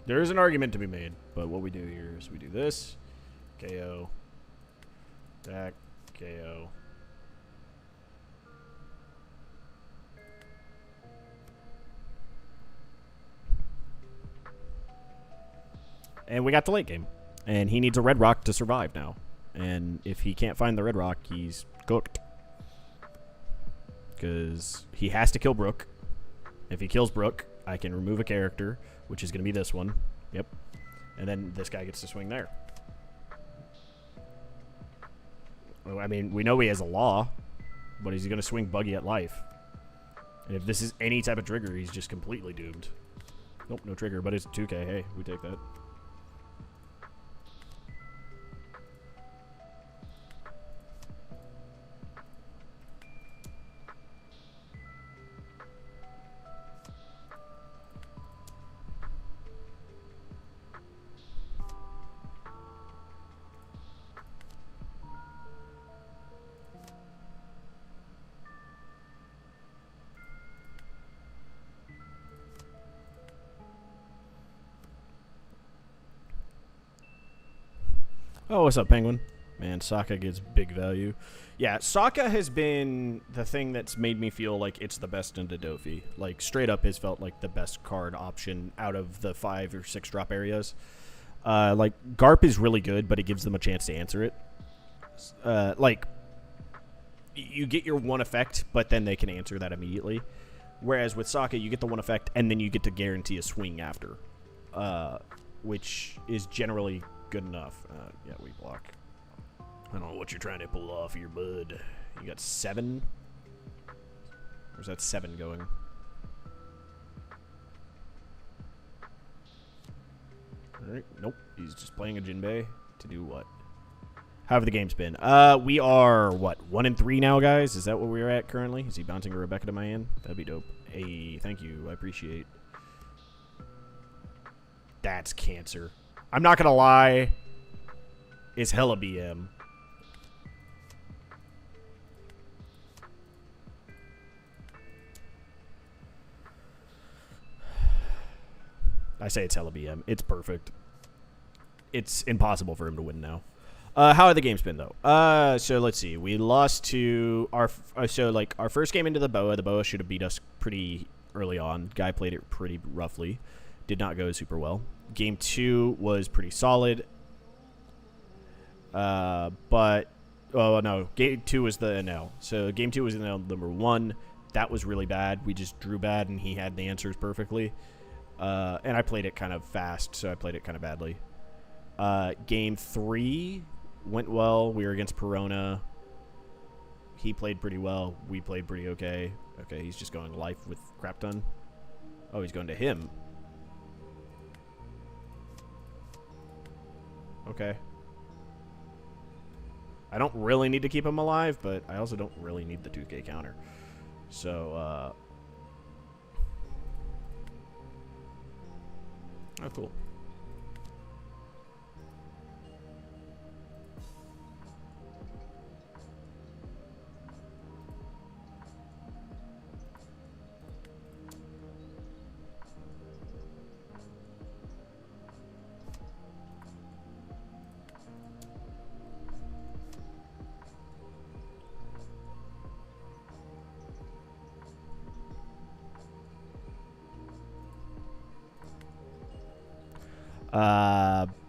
There is an argument to be made, but what we do here is we do this. KO. Attack. KO. And we got the late game. And he needs a red rock to survive now. And if he can't find the red rock, he's cooked. Because he has to kill Brook. If he kills Brook, I can remove a character, which is going to be this one. Yep. And then this guy gets to swing there. Well, I mean, we know he has a law, but he's going to swing Buggy at life. And if this is any type of trigger, he's just completely doomed. Nope, no trigger, but it's 2K. Hey, we take that. Oh, what's up, Penguin? Man, Sokka gets big value. Yeah, Sokka has been the thing that's made me feel like it's the best into Dofi. Like, straight up has felt like the best card option out of the 5 or 6 drop areas. Like, Garp is really good, but it gives them a chance to answer it. Like, you get your 1 effect, but then they can answer that immediately. Whereas with Sokka, you get the 1 effect, and then you get to guarantee a swing after. Which is generally good enough. Yeah, we block. I don't know what you're trying to pull off here, bud. You got 7? Where's that 7 going? Alright, nope. He's just playing a Jinbei to do what? How have the games been? We are, what, 1-3 now, guys? Is that what we're at currently? Is he bouncing a Rebecca to my hand? That'd be dope. Hey, thank you. I appreciate. That's cancer. I'm not gonna lie. It's hella BM. I say it's hella BM. It's perfect. It's impossible for him to win now. How have the games been, though? So let's see. We lost to our... so, like, our first game into the Boa. The Boa should have beat us pretty early on. Guy played it pretty roughly. Did not go super well. Game 2 was pretty solid. But... oh, no. Game 2 was the Enel. So, Game 2 was Enel number 1. That was really bad. We just drew bad, and he had the answers perfectly. And I played it kind of fast, so I played it kind of badly. Game 3 Went well. We were against Perona. He played pretty well. We played pretty okay. Okay, he's just going life with crap ton. Oh, he's going to him. Okay. I don't really need to keep him alive, but I also don't really need the 2k counter. So, oh, cool.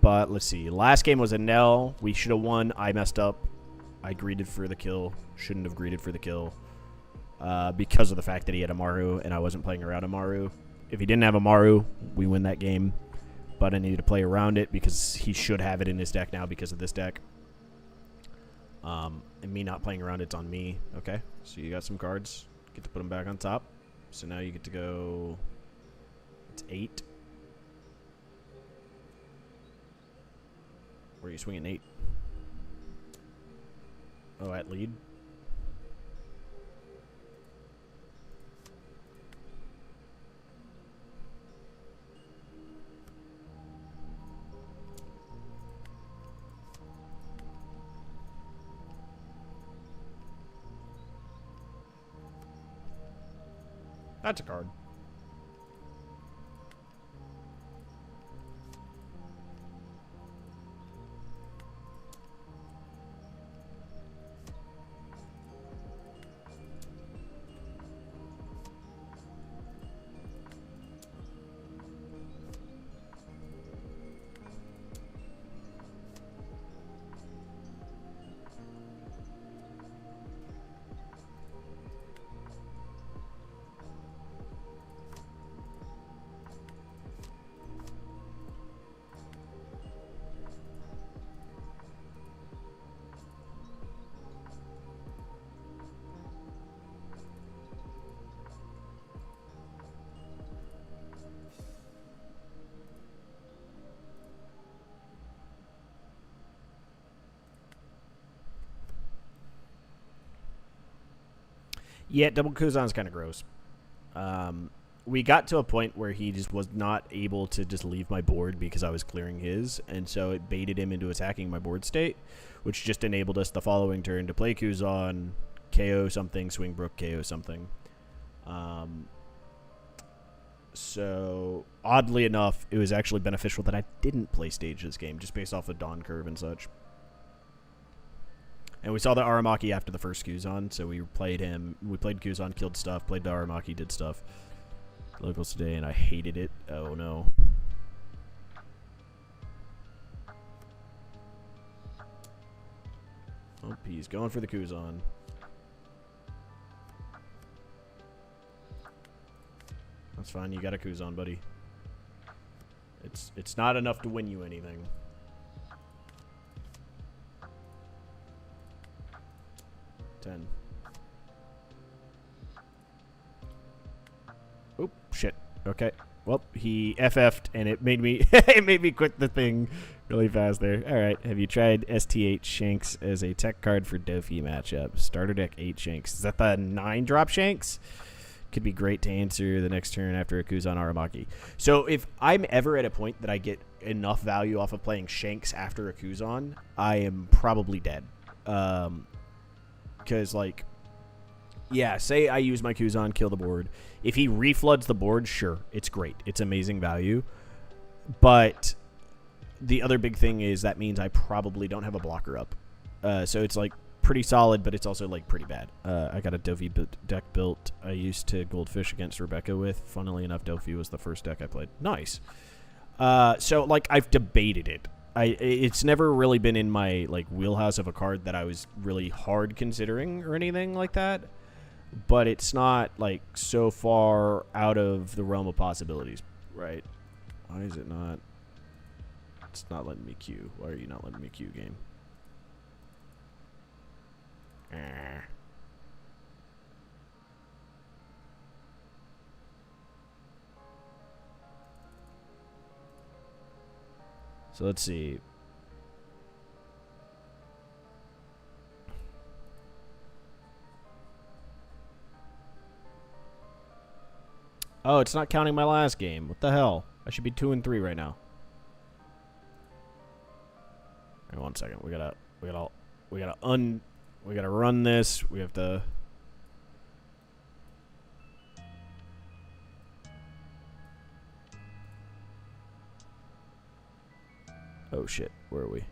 But let's see. Last game was Enel. We should have won. I messed up. I greeted for the kill. Shouldn't have greeted for the kill. Because of the fact that he had Amaru and I wasn't playing around Amaru. If he didn't have Amaru, we win that game. But I needed to play around it because he should have it in his deck now because of this deck. And me not playing around it's on me. Okay, so you got some cards. Get to put them back on top. So now you get to go... It's 8. Where are you swinging 8? Oh, at lead? That's a card. Yeah, double Kuzan's kind of gross. We got to a point where he just was not able to just leave my board because I was clearing his, and so it baited him into attacking my board state, which just enabled us the following turn to play Kuzan, KO something, swing Brook, KO something. So, oddly enough, it was actually beneficial that I didn't play stage this game, just based off of Dawn Curve and such. And we saw the Aramaki after the first Kuzan, so we played him. We played Kuzan, killed stuff, played the Aramaki, did stuff. Locals today, and I hated it. Oh, no. Oh, he's going for the Kuzan. That's fine. You got a Kuzan, buddy. It's not enough to win you anything. Ten. Oop, shit. Okay. Well, he FF'd and it made me it made me quit the thing really fast there. Alright, have you tried ST8 Shanks as a tech card for Dofi matchup? Starter deck 8 Shanks. Is that the 9-drop Shanks? Could be great to answer the next turn after a Kuzan Aramaki. So if I'm ever at a point that I get enough value off of playing Shanks after a Kuzan, I am probably dead. Because, like, yeah, say I use my Kuzan, kill the board. If he refloods the board, sure, it's great. It's amazing value. But the other big thing is that means I probably don't have a blocker up. So it's, like, pretty solid, but it's also, like, pretty bad. I got a Dofi deck built I used to Goldfish against Rebecca with. Funnily enough, Dofi was the first deck I played. Nice. So, like, I've debated it. It's never really been in my, like, wheelhouse of a card that I was really hard considering or anything like that. But it's not, like, so far out of the realm of possibilities, right? Why is it not? It's not letting me queue. Why are you not letting me queue, game? So let's see. Oh, it's not counting my last game. What the hell? I should be 2-3 right now. All right, 1 second. We gotta run this. We have to. Oh shit, where are we?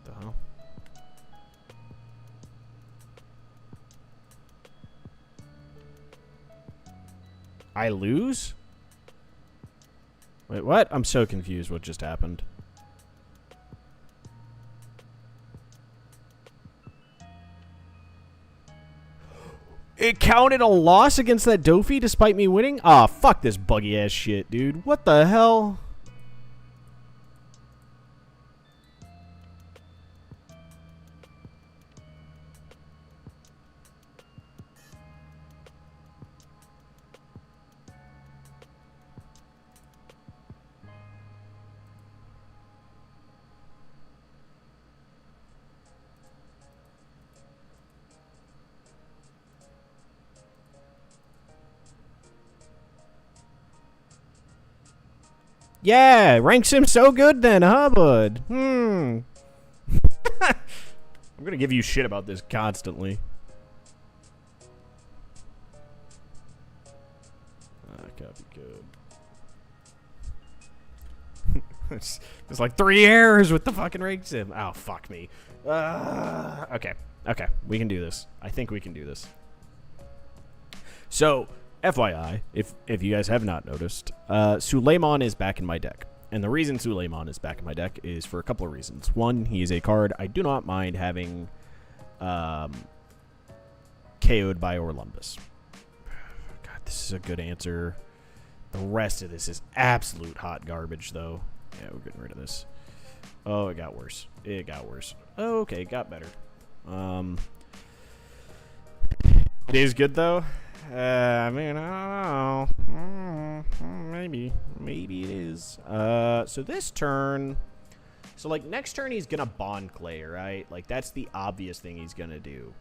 The hell? I lose? Wait, what? I'm so confused what just happened. It counted a loss against that Dofi despite me winning? Ah, fuck this buggy ass shit, dude. What the hell? Yeah, ranks him so good then, huh, bud? I'm gonna give you shit about this constantly. Copy code. There's like 3 errors with the fucking rank sim. Oh, fuck me. Okay, we can do this. I think we can do this. So, FYI, if you guys have not noticed, Suleiman is back in my deck. And the reason Suleiman is back in my deck is for a couple of reasons. One, he is a card I do not mind having KO'd by Orlumbus. God, this is a good answer. The rest of this is absolute hot garbage, though. Yeah, we're getting rid of this. Oh, it got worse. It got worse. Oh, okay, it got better. It is good, though. I mean, I don't know. Maybe it is. So this turn, so like next turn he's gonna Bond Clay, right? Like that's the obvious thing he's gonna do.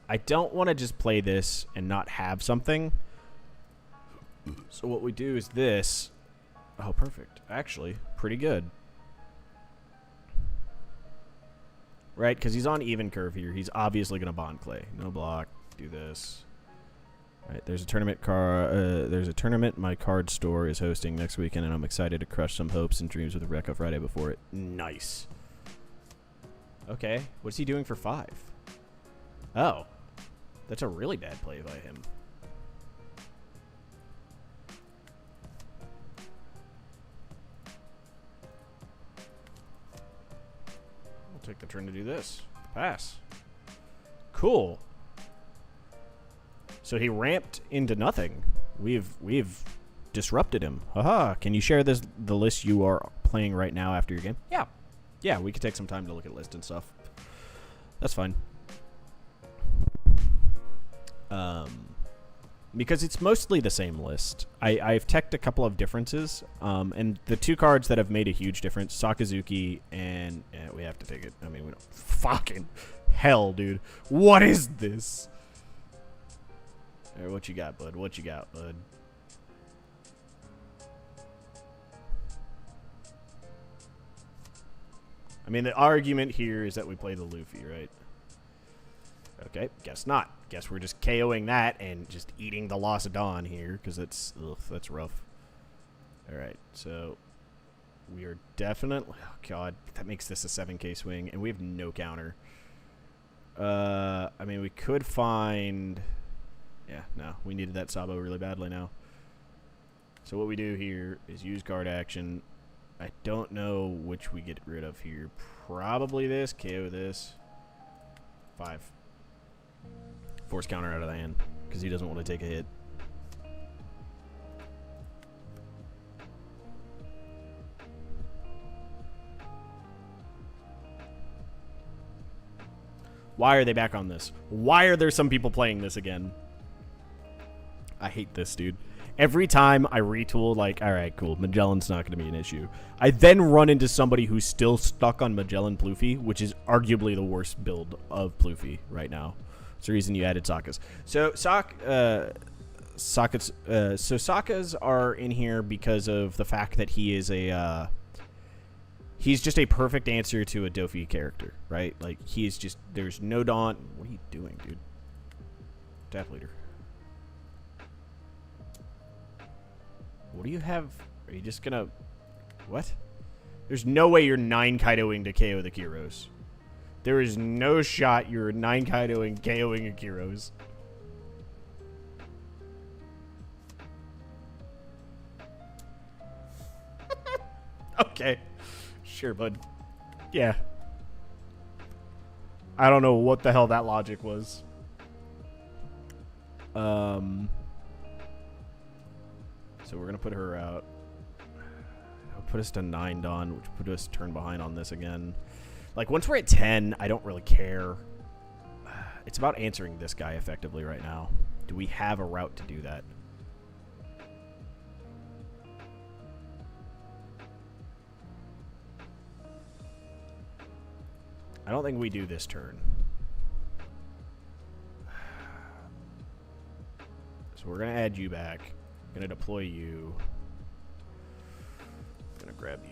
I don't want to just play this and not have something. So what we do is this. Oh, perfect. Actually, pretty good. Right, because he's on even curve here. He's obviously gonna Bond Clay. No block. Do this. Right, there's a tournament there's a tournament my card store is hosting next weekend, and I'm excited to crush some hopes and dreams with a Recco Friday before it. Nice. Okay, what's he doing for 5? Oh, that's a really bad play by him. We'll take the turn to do this. Pass. Cool. So he ramped into nothing. We've disrupted him. Haha. Can you share the list you are playing right now after your game? Yeah. Yeah, we could take some time to look at list and stuff. That's fine. Because it's mostly the same list. I've teched a couple of differences. And the 2 cards that have made a huge difference, Sakazuki and we have to take it. I mean, we don't fucking hell, dude. What is this? All right, what you got, bud? What you got, bud? I mean, the argument here is that we play the Luffy, right? Okay, guess not. Guess we're just KOing that and just eating the Lost of Dawn here, because that's rough. All right, so we are definitely... Oh, God, that makes this a 7K swing, and we have no counter. I mean, we could find... Yeah, no, we needed that Sabo really badly now. So what we do here is use card action. I don't know which we get rid of here. Probably this. KO this. 5. Force counter out of the hand because he doesn't want to take a hit. Why are they back on this? Why are there some people playing this again? I hate this, dude. Every time I retool, like, all right, cool, Magellan's not going to be an issue. I then run into somebody who's still stuck on Magellan Plouffe, which is arguably the worst build of Plouffe right now. It's the reason you added Sokkas. So Sokkas are in here because of the fact that he is a he's just a perfect answer to a Dofy character, right? Like, he is just, there's no daunt. What are you doing, dude? Staff leader. What do you have? Are you just gonna... What? There's no way you're 9 Kaidoing to KO the Kyros. There is no shot you're 9 Kaidoing KOing a Kyros. Okay. Sure, bud. Yeah. I don't know what the hell that logic was. So we're going to put her out. That'll put us to 9 Dawn, which put us turn behind on this again. Like, once we're at 10, I don't really care. It's about answering this guy effectively right now. Do we have a route to do that? I don't think we do this turn. So we're going to add you back. Going to deploy you. Going to grab you.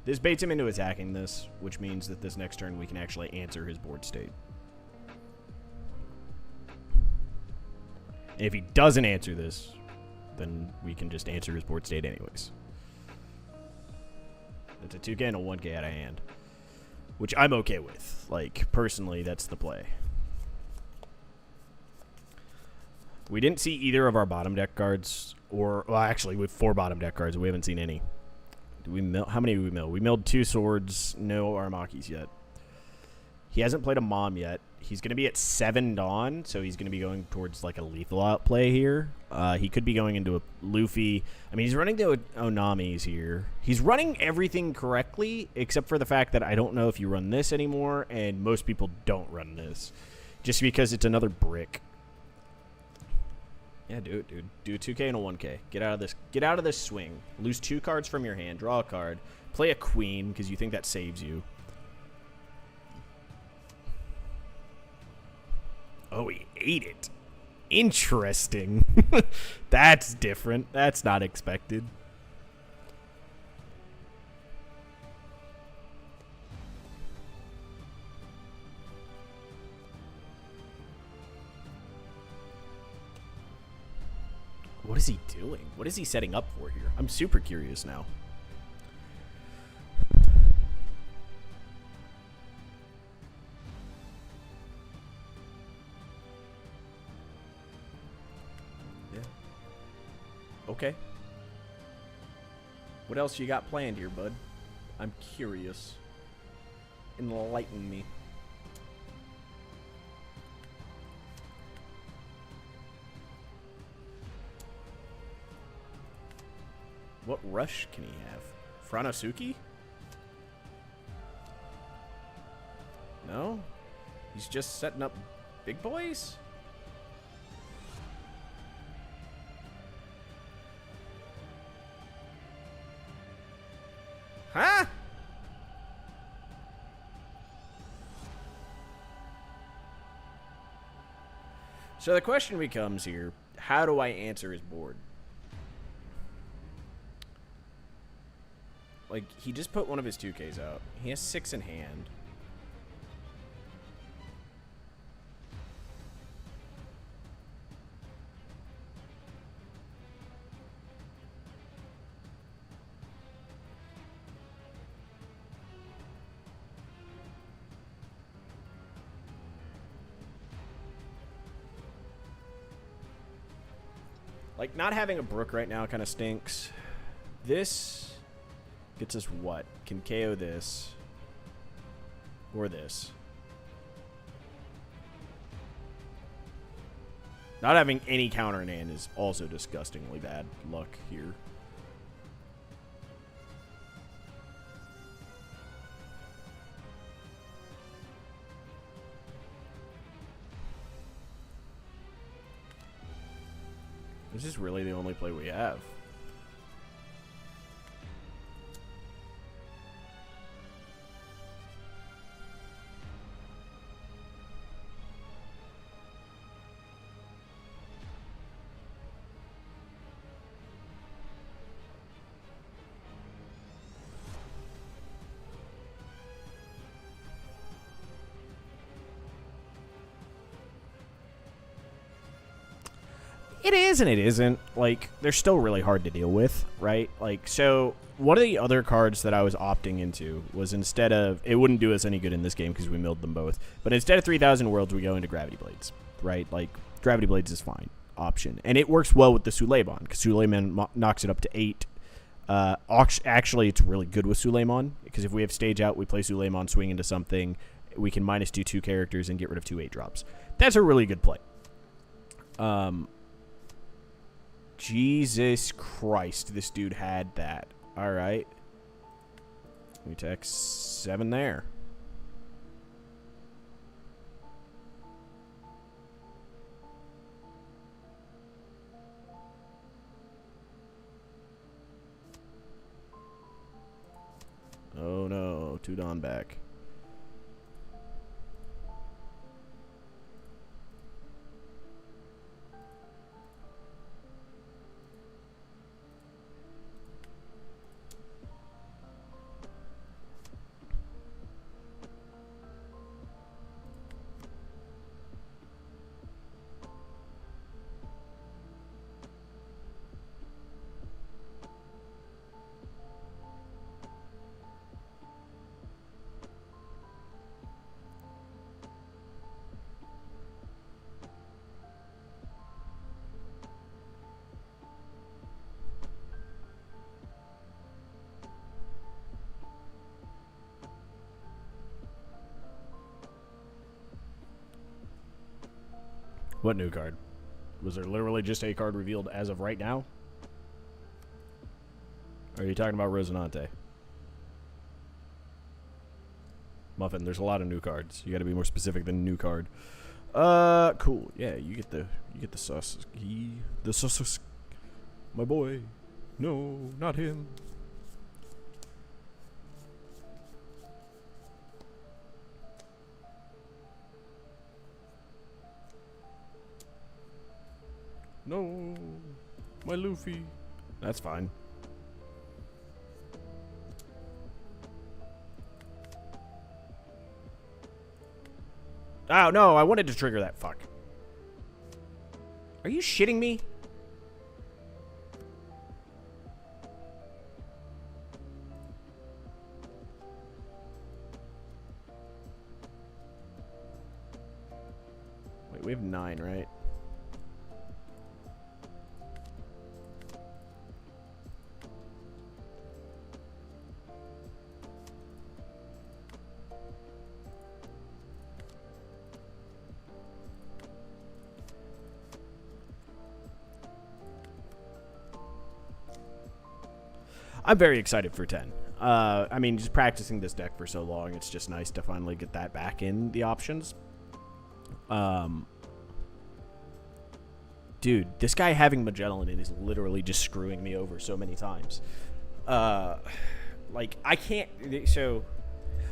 This baits him into attacking this, which means that this next turn we can actually answer his board state. And if he doesn't answer this, then we can just answer his board state anyways. It's a 2K and a 1K out of hand, which I'm okay with. Like, personally, that's the play. We didn't see either of our bottom deck cards, or, well, actually, we have 4 bottom deck cards. We haven't seen any. Do we mill? How many did we mill? We milled 2 swords, no Aramakis yet. He hasn't played a mom yet. He's going to be at 7 Dawn, so he's going to be going towards like a lethal outplay here. He could be going into a Luffy. I mean, he's running the Onamis here. He's running everything correctly, except for the fact that I don't know if you run this anymore, and most people don't run this. Just because it's another brick. Yeah, do it, dude. Do a 2K and a 1K. Get out of this. Get out of this swing. Lose 2 cards from your hand. Draw a card. Play a queen because you think that saves you. Oh, he ate it. Interesting. That's different. That's not expected. What is he doing? What is he setting up for here? I'm super curious now. Yeah. Okay. What else you got planned here, bud? I'm curious. Enlighten me. What rush can he have? Franosuke? No? He's just setting up big boys? Huh? So the question becomes here, how do I answer his board? Like, he just put one of his 2Ks out. He has 6 in hand. Like, not having a Brook right now kind of stinks. This gets us what? Can KO this. Or this. Not having any counter in hand is also disgustingly bad luck here. This is really the only play we have. It is and it isn't. Like, they're still really hard to deal with, right? Like, so one of the other cards that I was opting into was instead of, it wouldn't do us any good in this game because we milled them both, but instead of 3,000 Worlds, we go into Gravity Blades, right? Like, Gravity Blades is fine option. And it works well with the Suleiman because Suleiman knocks it up to 8. Actually, it's really good with Suleiman because if we have stage out, we play Suleiman, swing into something, we can minus do 2 characters and get rid of 2 8-drops. That's a really good play. Jesus Christ, this dude had that. All right. We text 7 there. Oh no, 2 Dawn back. What new card? Was there literally just a card revealed as of right now? Or are you talking about Rosinante? Muffin, there's a lot of new cards. You gotta be more specific than new card. Cool. Yeah, you get the sus. The sus. My boy. No, not him. No, my Luffy. That's fine. Oh, no, I wanted to trigger that. Fuck. Are you shitting me? Wait, we have 9, right? I'm very excited for 10. I mean, just practicing this deck for so long, it's just nice to finally get that back in the options. Dude, this guy having Magellan is literally just screwing me over so many times. Like, I can't... So,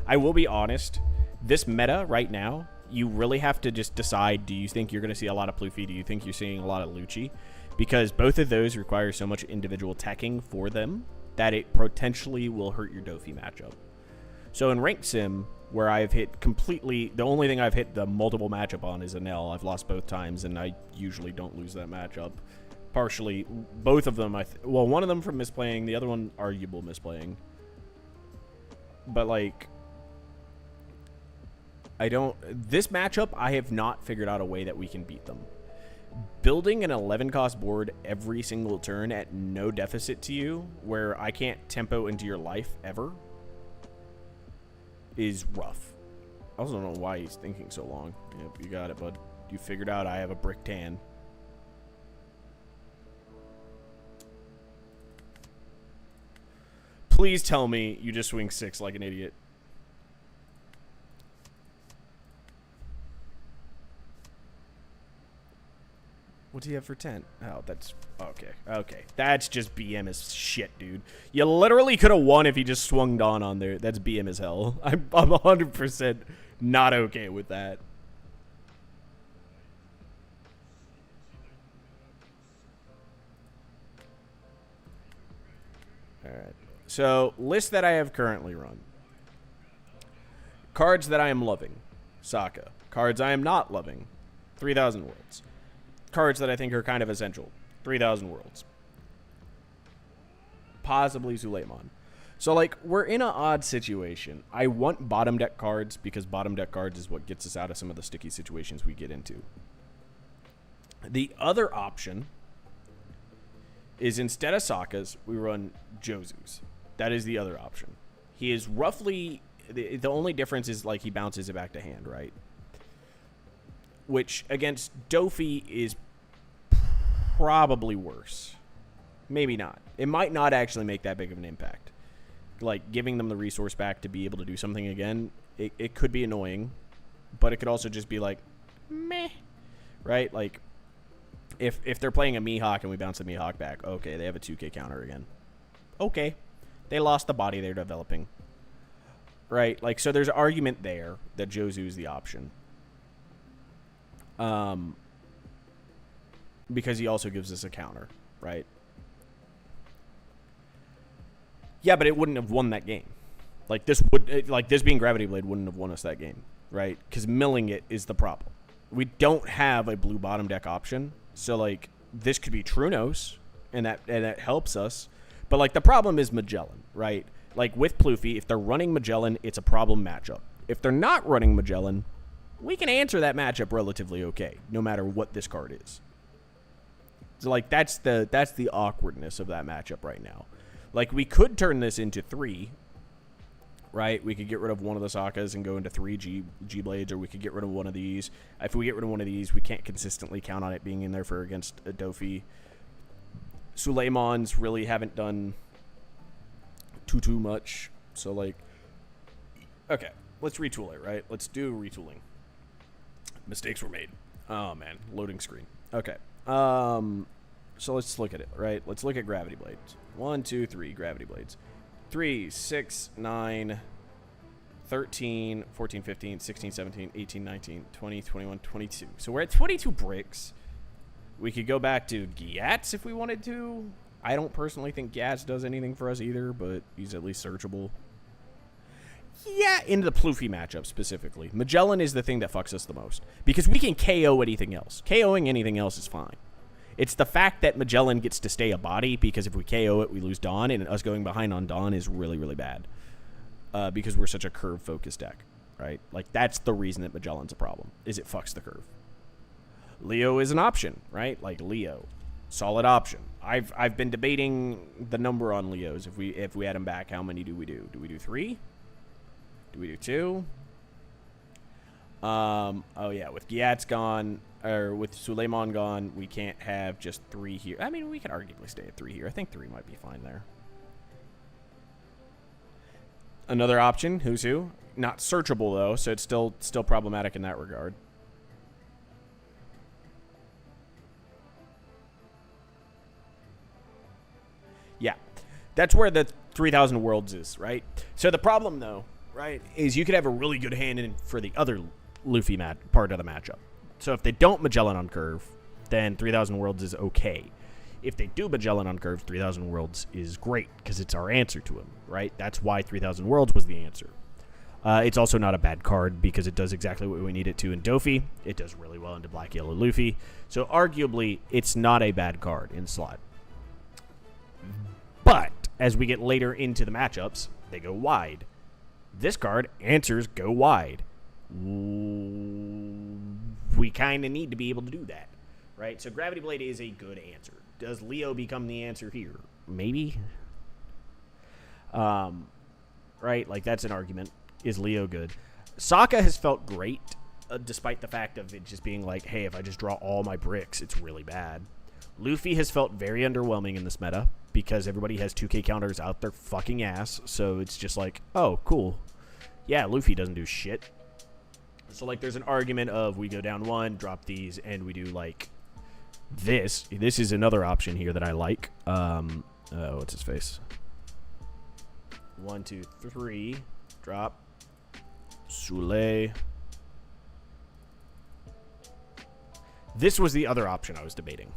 I will be honest. This meta right now, you really have to just decide, do you think you're going to see a lot of Plouffe? Do you think you're seeing a lot of Lucci? Because both of those require so much individual teching for them that it potentially will hurt your Dofi matchup. So in Ranked Sim, where I've hit completely... The only thing I've hit the multiple matchup on is Enel. I've lost both times, and I usually don't lose that matchup. Partially, both of them, well, one of them from misplaying, the other one arguable misplaying. But, like... This matchup, I have not figured out a way that we can beat them. building an 11 cost board every single turn at no deficit to you, where I can't tempo into your life ever, is rough. I also don't know why he's thinking so long. Yep, you got it, bud. You figured out I have a brick tan. Please tell me you just swing 6 like an idiot. What do you have for 10? Oh, that's... Okay, okay. That's just BM as shit, dude. You literally could have won if he just swung Dawn on there. That's BM as hell. I'm 100% not okay with that. Alright. So, list that I have currently run. Cards that I am loving. Sokka. Cards I am not loving. 3,000 Worlds. Cards that I think are kind of essential. 3,000 Worlds. Possibly Suleiman. So, like, we're in an odd situation. I want bottom deck cards because bottom deck cards is what gets us out of some of the sticky situations we get into. The other option is instead of Sokka's, we run Josu's. That is the other option. He is roughly... The only difference is, like, he bounces it back to hand, right? Which, against Dofi, is probably worse. Maybe not. It might not actually make that big of an impact. Like, giving them the resource back to be able to do something again, it could be annoying. But it could also just be, like, meh. Right? Like, if they're playing a Mihawk and we bounce the Mihawk back, okay, they have a 2k counter again. Okay. They lost the body they're developing. Right? Like, so there's an argument there that Josu is the option. Because he also gives us a counter, right? Yeah, but it wouldn't have won that game. Like, this being Gravity Blade wouldn't have won us that game, right? Because milling it is the problem. We don't have a blue bottom deck option, so, like, this could be Trunos, and that helps us. But, like, the problem is Magellan, right? Like, with Plouffe, if they're running Magellan, it's a problem matchup. If they're not running Magellan, we can answer that matchup relatively okay, no matter what this card is. So, like, that's the awkwardness of that matchup right now. Like, we could turn this into 3, right? We could get rid of one of the Sokkas and go into 3 G-Blades, or we could get rid of one of these. If we get rid of one of these, we can't consistently count on it being in there for against a Dofi. Suleimans really haven't done too much. So, like, okay, let's retool it, right? Let's do retooling. Mistakes were made. Oh, man. Loading screen. Okay. So let's look at it, right? Let's look at Gravity Blades. 1, 2, 3 Gravity Blades. 3, 6, 9, 13, 14, 15, 16, 17, 18, 19, 20, 21, 22. So we're at 22 bricks. We could go back to Gyatz if we wanted to. I don't personally think Gyatz does anything for us either, but he's at least searchable. Yeah, into the Plouffe matchup specifically. Magellan is the thing that fucks us the most. Because we can KO anything else. KOing anything else is fine. It's the fact that Magellan gets to stay a body, because if we KO it, we lose Dawn, and us going behind on Dawn is really, really bad. Because we're such a curve-focused deck, right? Like, that's the reason that Magellan's a problem, is it fucks the curve. Leo is an option, right? Like, Leo. Solid option. I've been debating the number on Leos. If we add them back, how many do we do? Do we do 3? Do we do 2? Oh yeah, with Gyatz gone, or with Suleiman gone, we can't have just 3 here. I mean, we could arguably stay at 3 here. I think 3 might be fine there. Another option, who's who? Not searchable though, so it's still problematic in that regard. Yeah, that's where the 3,000 Worlds is, right? So the problem though, right, is you could have a really good hand in for the other Luffy part of the matchup. So if they don't Magellan on curve, then 3,000 Worlds is okay. If they do Magellan on curve, 3,000 Worlds is great, because it's our answer to him, right? That's why 3,000 Worlds was the answer. It's also not a bad card, because it does exactly what we need it to in Dofi. It does really well into Black Yellow Luffy. So arguably, it's not a bad card in slot. But as we get later into the matchups, they go wide. This card answers go wide. We kind of need to be able to do that. right? So Gravity Blade is a good answer. Does Leo become the answer here? Maybe. Right? Like, that's an argument. Is Leo good? Sokka has felt great, despite the fact of it just being like, hey, if I just draw all my bricks, it's really bad. Luffy has felt very underwhelming in this meta because everybody has 2K counters out their fucking ass. So it's just like, oh, cool. Yeah, Luffy doesn't do shit. So, like, there's an argument of we go down 1, drop these, and we do, like, this. This is another option here that I like. What's his face? 1, 2, 3. Drop. Sule. This was the other option I was debating.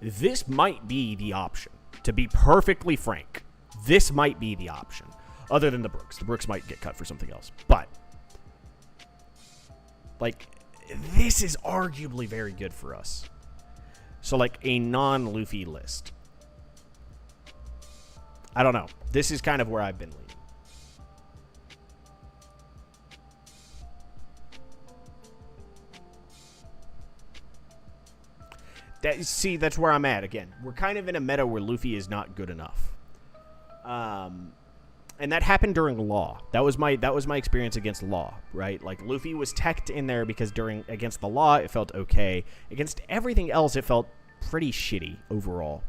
This might be the option. To be perfectly frank, this might be the option. Other than the Brooks. The Brooks might get cut for something else. But, like, this is arguably very good for us. So, like, a non-Luffy list. I don't know. This is kind of where I've been leaning. See, that's where I'm at again. We're kind of in a meta where Luffy is not good enough. And that happened during Law. That was my experience against Law, right? Like, Luffy was teched in there because against the Law, it felt okay. Against everything else, it felt pretty shitty overall.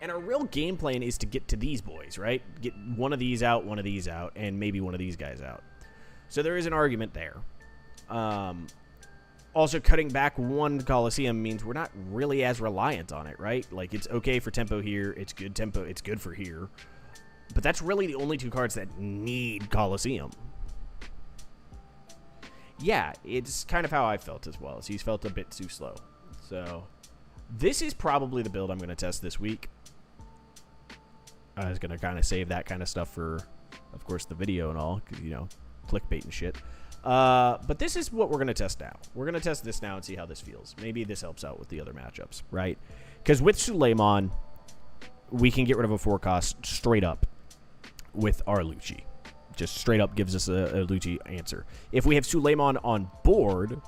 And our real game plan is to get to these boys, right? Get one of these out, and maybe one of these guys out. So there is an argument there. Also, cutting back 1 Coliseum means we're not really as reliant on it, right? Like, it's okay for tempo here. It's good tempo. It's good for here. But that's really the only 2 cards that need Coliseum. Yeah, it's kind of how I felt as well. He's felt a bit too slow. So, this is probably the build I'm going to test this week. I was going to kind of save that kind of stuff for, of course, the video and all. Because, you know, clickbait and shit. But this is what we're going to test now. We're going to test this now and see how this feels. Maybe this helps out with the other matchups, right? Because with Suleiman, we can get rid of a 4-cost straight up with our Lucci. Just straight up gives us a Lucci answer. If we have Suleiman on board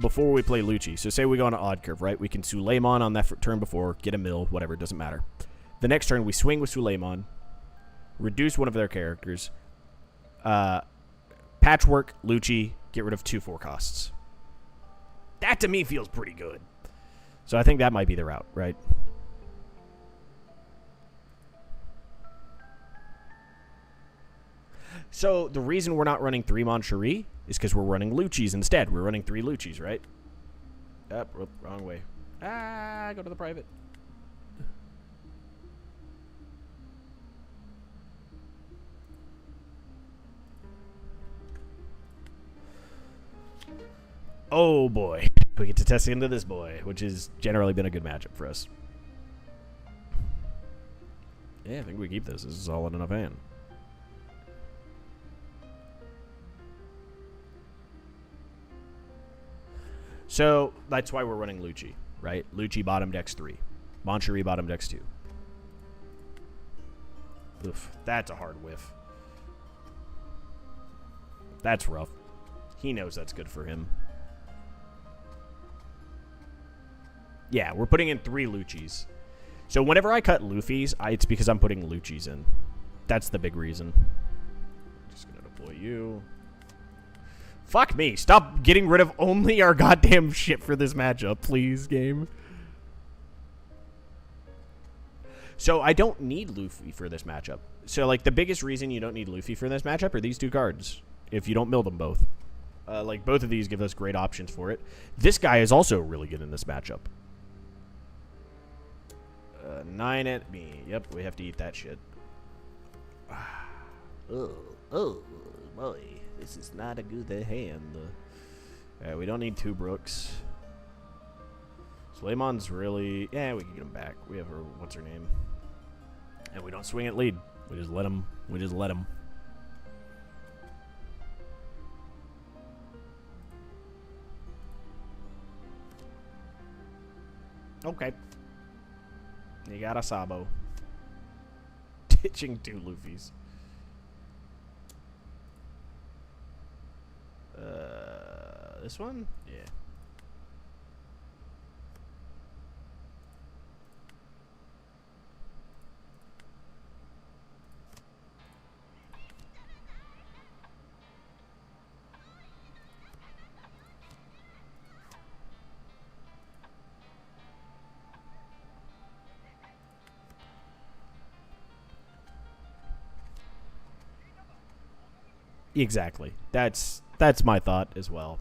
before we play Lucci, so say we go on an odd curve, right? We can Suleiman on that turn before, get a mill, whatever, doesn't matter. The next turn, we swing with Suleiman, reduce one of their characters, Patchwork, Lucci, get rid of 2 4-costs. That, to me, feels pretty good. So I think that might be the route, right? So the reason we're not running 3 Moncherie is because we're running Lucci's instead. We're running 3 Lucci's, right? Wrong way. Go to the private. Oh boy, we get to test into this boy, which has generally been a good matchup for us. Yeah, I think we keep this. This is all in enough hand. So that's why we're running Lucci, right? Lucci bottom decks 3. Moncherie bottom decks 2. Oof, that's a hard whiff. That's rough. He knows that's good for him. Yeah, we're putting in 3 Luccis. So whenever I cut Luffy's, it's because I'm putting Lucci's in. That's the big reason. Just gonna deploy you. Fuck me. Stop getting rid of only our goddamn shit for this matchup, please, game. So I don't need Luffy for this matchup. So, like, the biggest reason you don't need Luffy for this matchup are these 2 cards. If you don't mill them both. Like, both of these give us great options for it. This guy is also really good in this matchup. 9 at me. Yep, we have to eat that shit. Oh, boy. This is not a good hand. We don't need 2 Brooks. Suleiman's really... Yeah, we can get him back. We have her... What's her name? And we don't swing at lead. We just let him. We just let him. Okay. You got a Sabo. Ditching 2 Luffys. This one? Yeah. Exactly. That's my thought as well.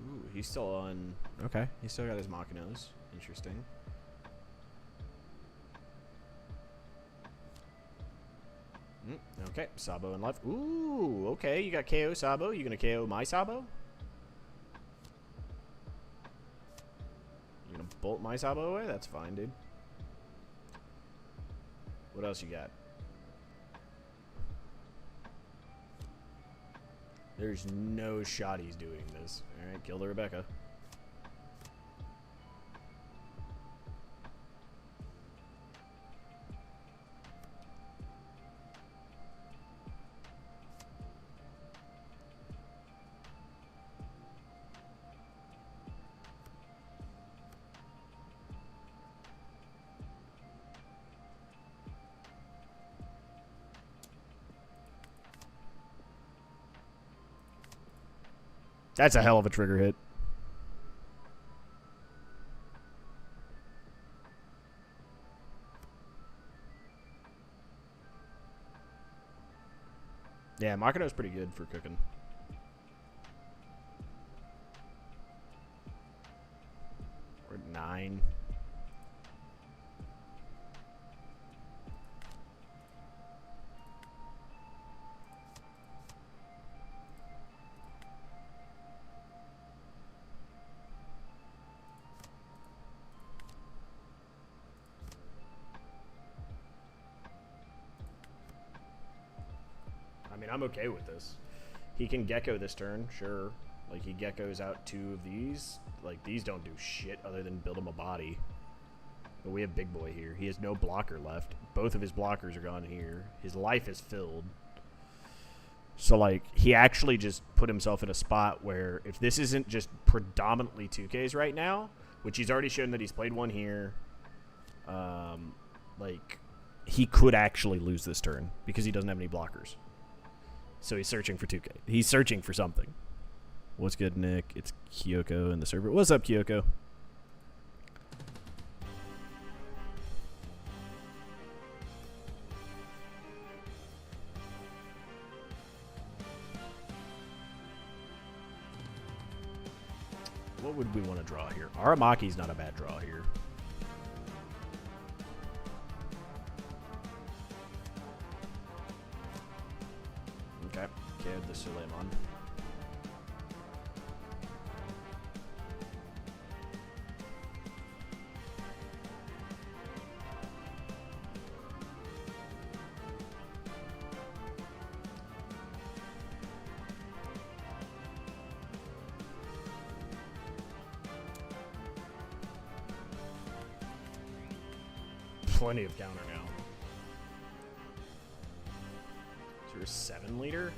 Ooh, he's still on. Okay, he's still got his Machinos. Interesting. Okay, Sabo in life. Ooh, okay, you got KO Sabo. You gonna KO my Sabo? You gonna bolt my Sabo away? That's fine, dude. What else you got? There's no shot he's doing this. Alright, kill the Rebecca. That's a hell of a trigger hit. Yeah, Makino's pretty good for cooking. We're at 9. I mean, I'm okay with this. He can Gecko this turn, sure. Like, he Geckos out 2 of these. Like, these don't do shit other than build him a body. But we have Big Boy here. He has no blocker left. Both of his blockers are gone here. His life is filled. So, like, he actually just put himself in a spot where if this isn't just predominantly 2Ks right now, which he's already shown that he's played one here, like, he could actually lose this turn because he doesn't have any blockers. So he's searching for 2K. He's searching for something. What's good, Nick? It's Kyoko in the server. What's up, Kyoko? What would we want to draw here? Aramaki's not a bad draw here. Okay, the Suleiman. Plenty of counter now. Is there a 7 leader?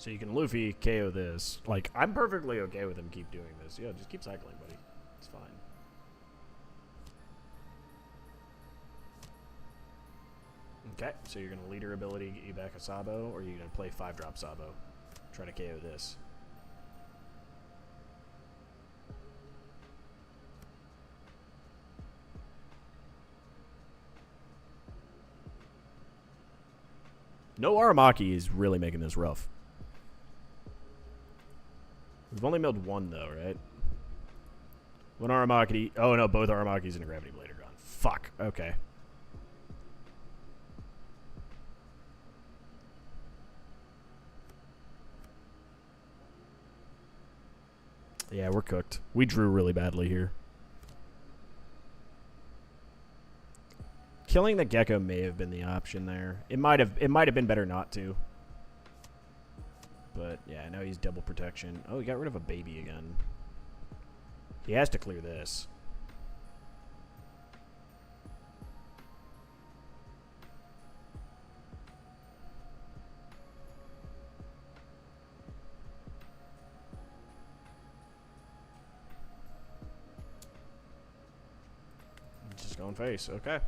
So you can Luffy KO this. Like, I'm perfectly okay with him keep doing this. Yeah, just keep cycling, buddy. It's fine. Okay, so you're going to leader ability, get you back a Sabo, or are you going to play 5-drop Sabo? Try to KO this. No Aramaki is really making this rough. We've only milled one, though, right? One Aramaki. Oh, no, both Aramakis and a Gravity Blade are gone. Fuck. Okay. Yeah, we're cooked. We drew really badly here. Killing the Gecko may have been the option there. It might have been better not to. But yeah, now he's double protection. Oh, he got rid of a baby again. He has to clear this. Just going face. Okay.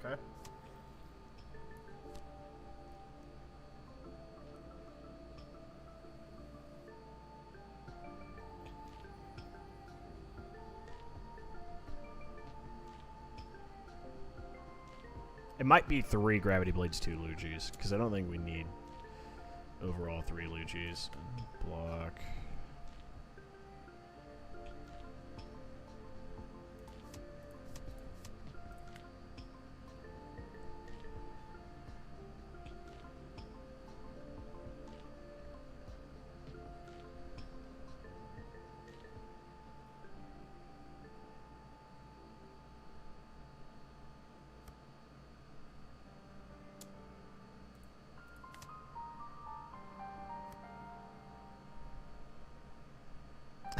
Okay. It might be 3 Gravity Blades, 2 Lucci's, because I don't think we need overall 3 Lucci's. Block.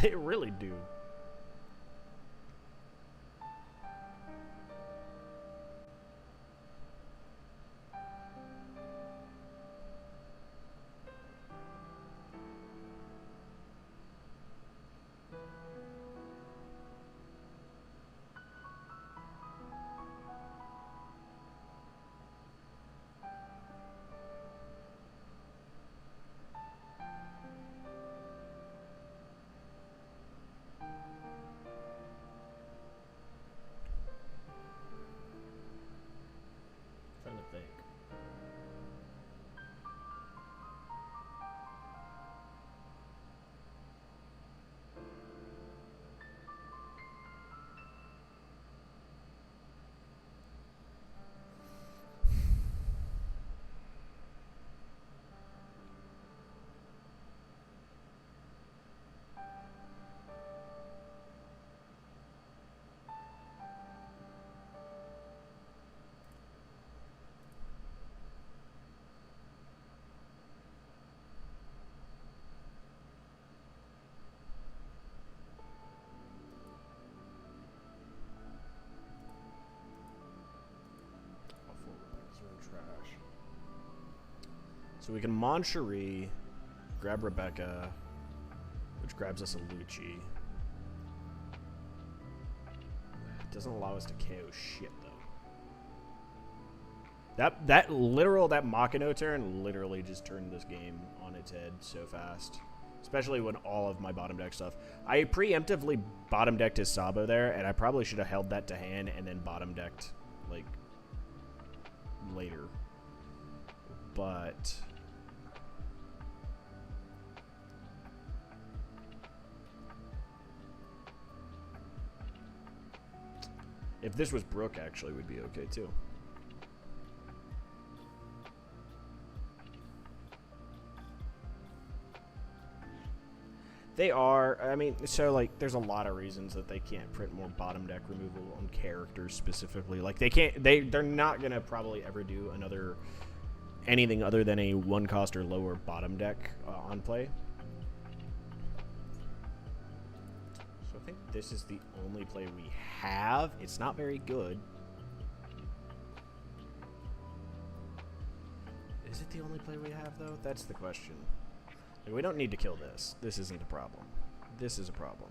They really do. So we can Moncherie, grab Rebecca, which grabs us a Lucci. It doesn't allow us to KO shit, though. That Machino turn literally just turned this game on its head so fast. Especially when all of my bottom deck stuff. I preemptively bottom decked his Sabo there, and I probably should have held that to hand and then bottom decked, like, later. But if this was Brook, actually, we'd be okay too. They are, I mean, so, like, there's a lot of reasons that they can't print more bottom deck removal on characters specifically. Like, they're not going to probably ever do anything other than a 1-cost or lower bottom deck on play. So I think this is the only play we have. It's not very good. Is it the only play we have, though? That's the question. We don't need to kill this. This isn't a problem. This is a problem.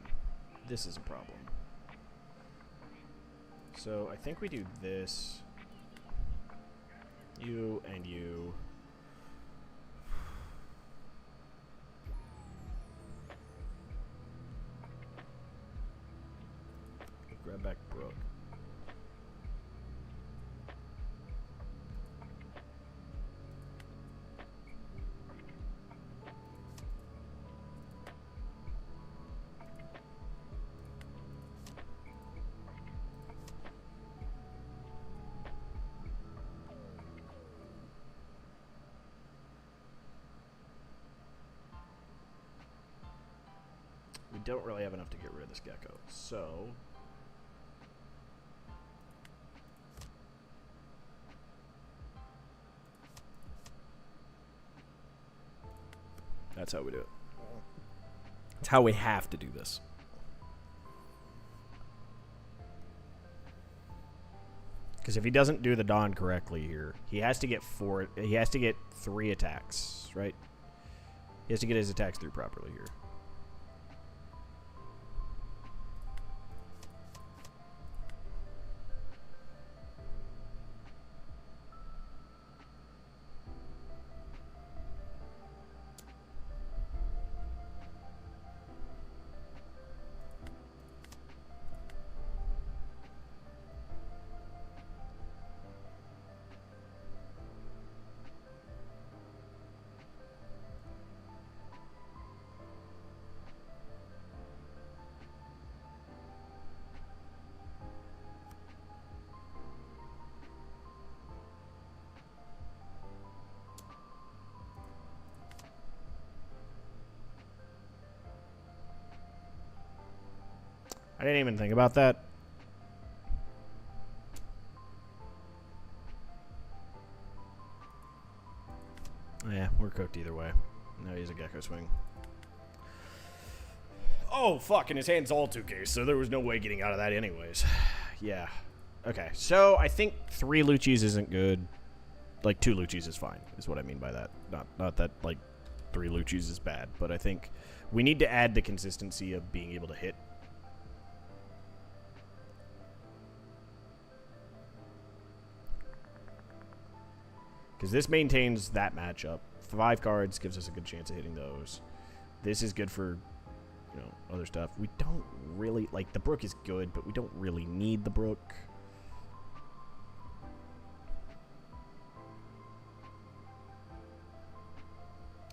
This is a problem. So I think we do this. You and you. Grab back Brook. We don't really have enough to get rid of this gecko, so that's how we do it. It's how we have to do this. Because if he doesn't do the Dawn correctly here, he has to get 3 attacks, right? He has to get his attacks through properly here. I didn't even think about that. Yeah, we're cooked either way. No, he's a gecko swing. Oh, fuck, and his hand's all 2K, so there was no way getting out of that anyways. Yeah. Okay, so I think 3 Luccis isn't good. Like, 2 Luccis is fine, is what I mean by that. Not that, like, 3 Luccis is bad, but I think we need to add the consistency of being able to hit. Because this maintains that matchup. 5 cards gives us a good chance of hitting those. This is good for, you know, other stuff. We don't really, like, the Brook is good, but we don't really need the Brook.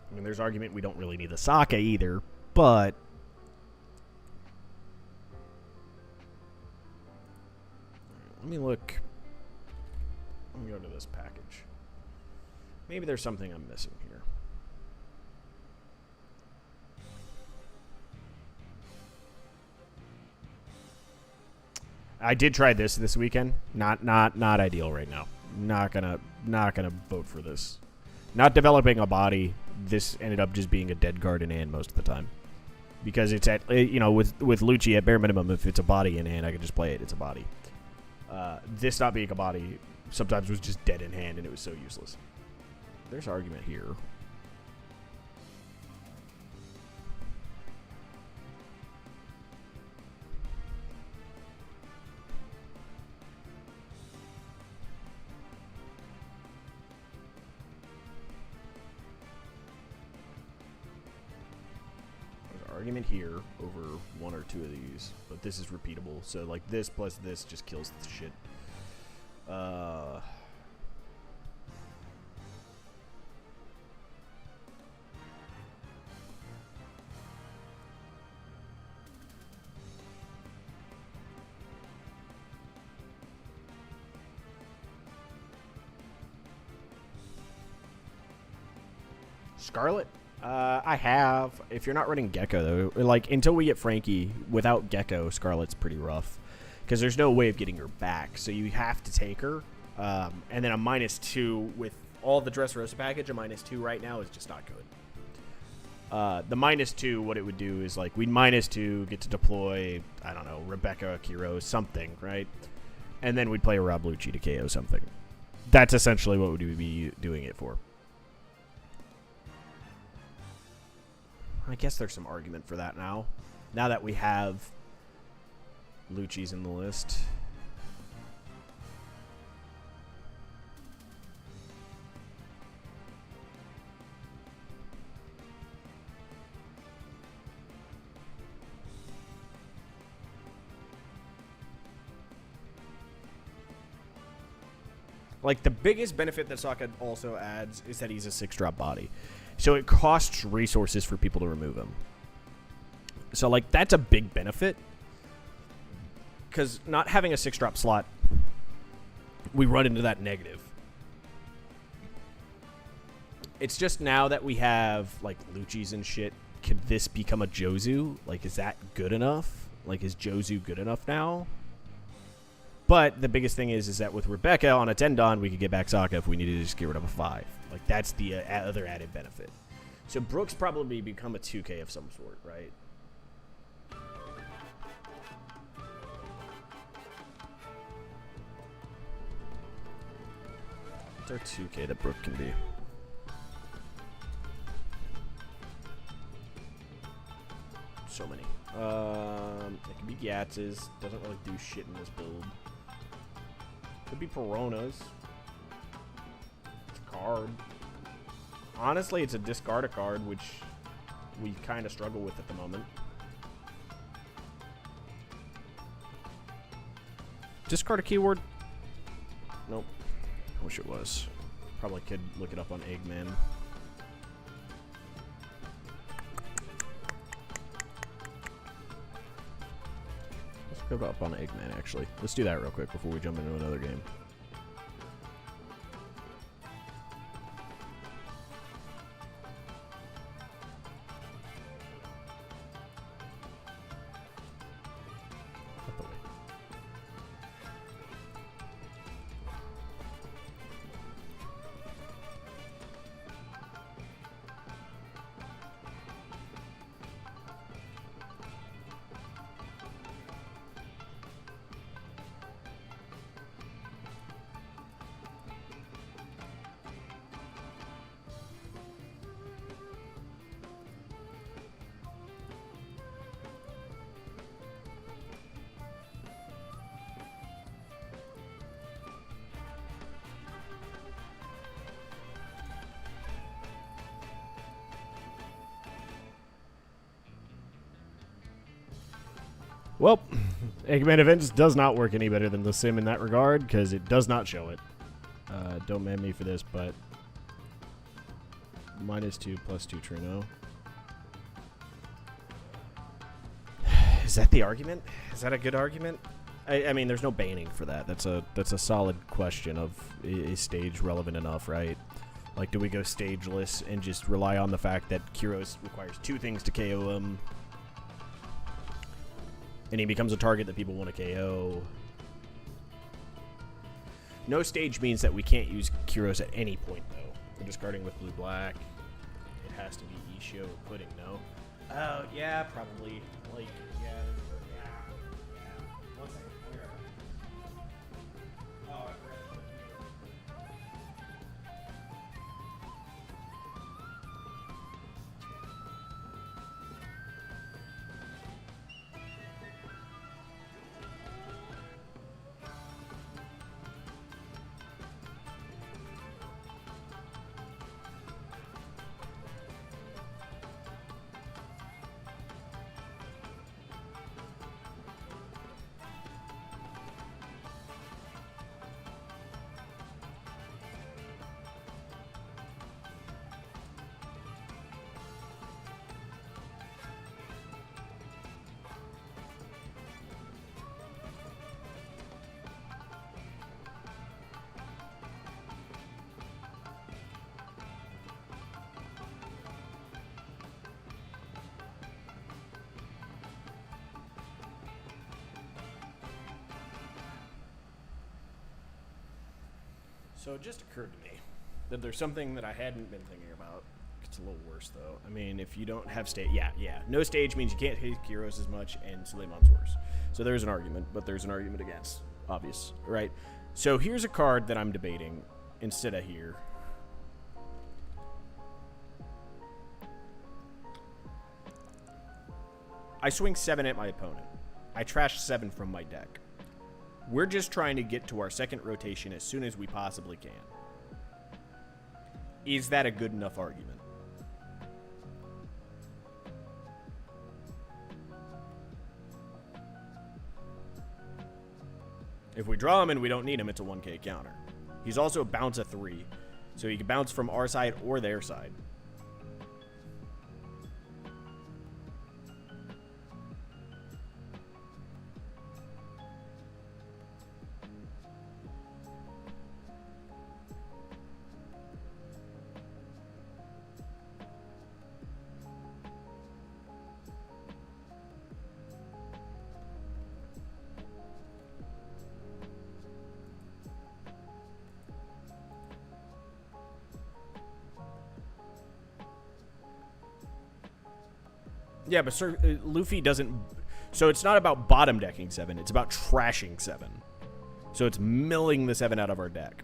I mean, there's argument we don't really need the Sake either, but let me look. Let me go to this package. Maybe there's something I'm missing here. I did try this weekend. Not ideal right now. Not gonna vote for this. Not developing a body. This ended up just being a dead card in hand most of the time. Because it's at, you know, with Lucci at bare minimum, if it's a body in hand, I can just play it. It's a body. This not being a body sometimes was just dead in hand, and it was so useless. There's argument here. argument here over one or two of these, but this is repeatable. So like this plus this just kills the shit. Scarlet? I have. If you're not running Gecko, though, like, until we get Frankie, without Gecko, Scarlet's pretty rough. Because there's no way of getting her back, so you have to take her. And then a -2 with all the Dressrosa package, a -2 right now is just not good. The -2, what it would do is, like, we'd -2, get to deploy, I don't know, Rebecca, Kiro, something, right? And then we'd play a Rob Lucci to KO something. That's essentially what we'd be doing it for. I guess there's some argument for that now. Now that we have Lucci's in the list. Like, the biggest benefit that Sokka also adds is that he's a 6-drop body. So it costs resources for people to remove him. So, like, that's a big benefit. Because not having a 6-drop slot, we run into that negative. It's just now that we have, like, Lucci's and shit, could this become a Jozu? Like, is that good enough? Like, is Jozu good enough now? But the biggest thing is that with Rebecca on a Tendon, we could get back Sokka if we needed to just get rid of a 5. Like, that's the other added benefit. So Brooks probably become a 2K of some sort, right? What's our 2K that Brooke can be? So many. It could be Gatz's. Doesn't really do shit in this build. Could be Perona's. It's a card. Honestly, it's a discard a card, which we kind of struggle with at the moment. Discard a keyword? Nope. I wish it was. Probably could look it up on Eggman. Let's go up on Eggman, actually. Let's do that real quick before we jump into another game. Well, Eggman Events does not work any better than the sim in that regard, because it does not show it. Don't man me for this, but -2 +2 Trino. Is that the argument? Is that a good argument? I mean, there's no banning for that. That's a solid question of, is stage relevant enough, right? Like, do we go stageless and just rely on the fact that Kyros requires 2 things to KO him? And he becomes a target that people want to KO. No stage means that we can't use Kyros at any point, though. We're discarding with blue-black. It has to be Ishio or Pudding, no? Oh, yeah, probably. Like, yeah. One second. I'll be right back. Oh, I forgot. So it just occurred to me that there's something that I hadn't been thinking about. It's a little worse, though. I mean, if you don't have stage... Yeah. No stage means you can't hit Kyros as much, and Suleiman's worse. So there's an argument, but there's an argument against. Obvious, right? So here's a card that I'm debating instead of here. I swing 7 at my opponent. I trash 7 from my deck. We're just trying to get to our second rotation as soon as we possibly can. Is that a good enough argument? If we draw him and we don't need him, it's a 1k counter. He's also a bounce a 3, so he can bounce from our side or their side. Yeah, but Luffy doesn't... So it's not about bottom decking 7. It's about trashing 7. So it's milling the 7 out of our deck.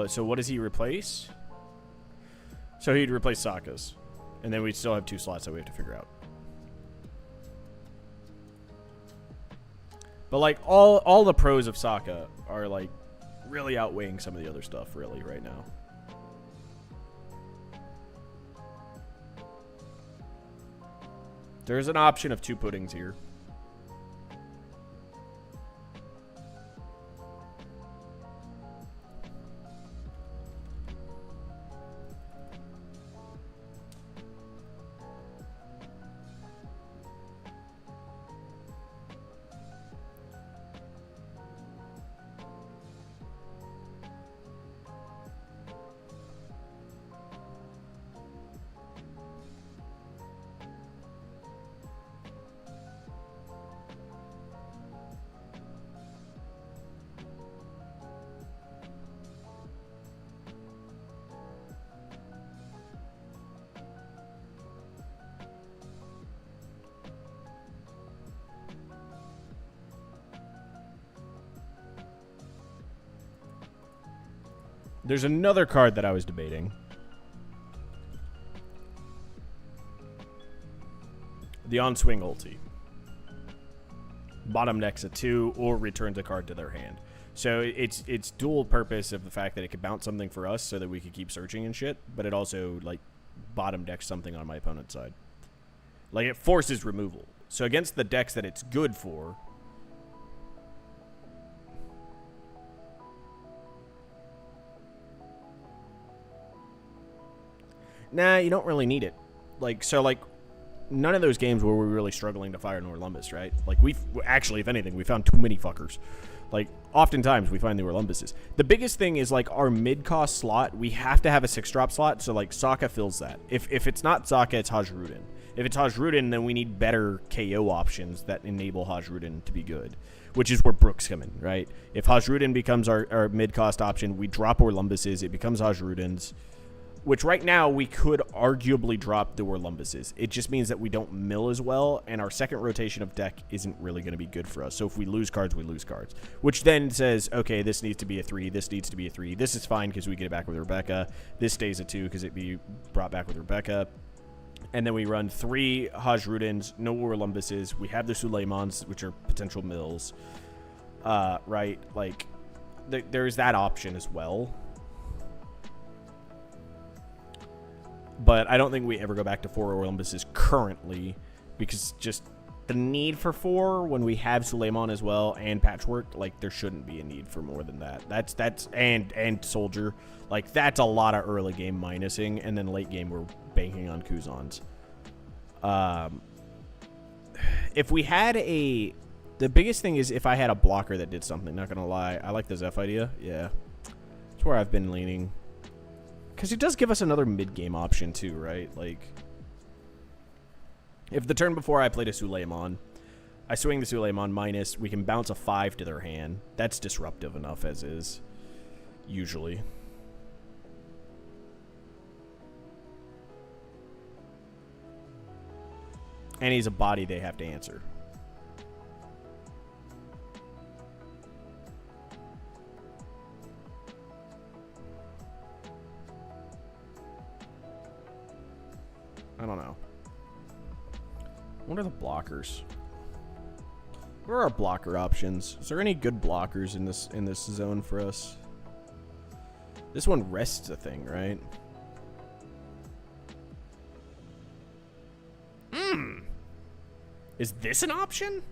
So what does he replace? So he'd replace Sokka's. And then we'd still have 2 slots that we have to figure out. But, like, all the pros of Sokka are, like, really outweighing some of the other stuff, really, right now. There's an option of 2 puddings here. There's another card that I was debating. The on-swing ulti. Bottom decks a 2 or returns a card to their hand. So it's dual purpose of the fact that it could bounce something for us so that we could keep searching and shit, but it also, like, bottom decks something on my opponent's side. Like, it forces removal. So against the decks that it's good for... Nah, you don't really need it. Like, so, like, none of those games where we're really struggling to fire Norlumbus, right? Like, we've... Actually, if anything, we found too many fuckers. Like, oftentimes we find the Orlumbuses. The biggest thing is, like, our mid-cost slot, we have to have a 6-drop slot, so, like, Sokka fills that. If it's not Sokka, it's Hajrudin. If it's Hajrudin, then we need better KO options that enable Hajrudin to be good, which is where Brook's come in, right? If Hajrudin becomes our mid-cost option, we drop Orlumbuses, it becomes Hajrudin's, which right now we could arguably drop the Orlumbuses. It just means that we don't mill as well, and our second rotation of deck isn't really going to be good for us. So if we lose cards, we lose cards. Which then says, okay, this needs to be a 3, this needs to be a 3. This is fine because we get it back with Rebecca. This stays a 2 because it be brought back with Rebecca. And then we run 3 Hajrudins, no Orlumbuses. We have the Suleimans, which are potential mills. Right? Like, there's that option as well. But I don't think we ever go back to 4 Orlumbuses currently, because just the need for 4 when we have Suleiman as well and Patchwork, like, there shouldn't be a need for more than that. That's and Soldier, like, that's a lot of early game minusing, and then late game we're banking on Kuzans. If we had the biggest thing is if I had a blocker that did something. Not gonna lie, I like the Zeph idea. Yeah, that's where I've been leaning. Because it does give us another mid-game option, too, right? Like, If the turn before I played a Suleiman, I swing the Suleiman minus, we can bounce a 5 to their hand. That's disruptive enough as is, usually. And he's a body they have to answer. I don't know. What are the blockers? What are our blocker options? Is there any good blockers in this zone for us? This one rests a thing, right? Is this an option?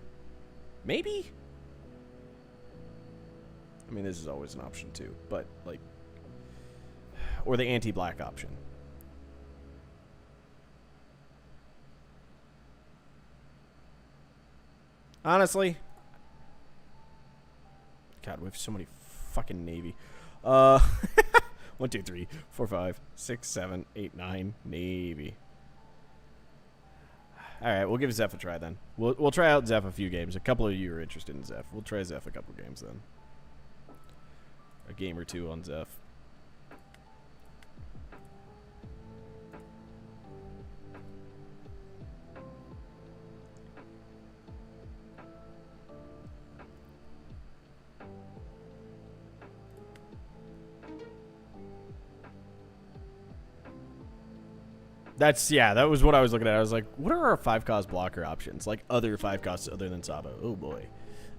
Maybe? I mean, this is always an option too, but like... Or the anti-black option. Honestly... God, we have so many fucking Navy. 1, 2, 3, 4, 5, 6, 7, 8, 9, Navy. Alright, we'll give Zeph a try then. We'll try out Zeph a few games. A couple of you are interested in Zeph. We'll try Zeph a couple games then. A game or two on Zeph. That was what I was looking at. I was like, what are our 5-cost blocker options? Like other 5 costs other than Sabo. Oh boy.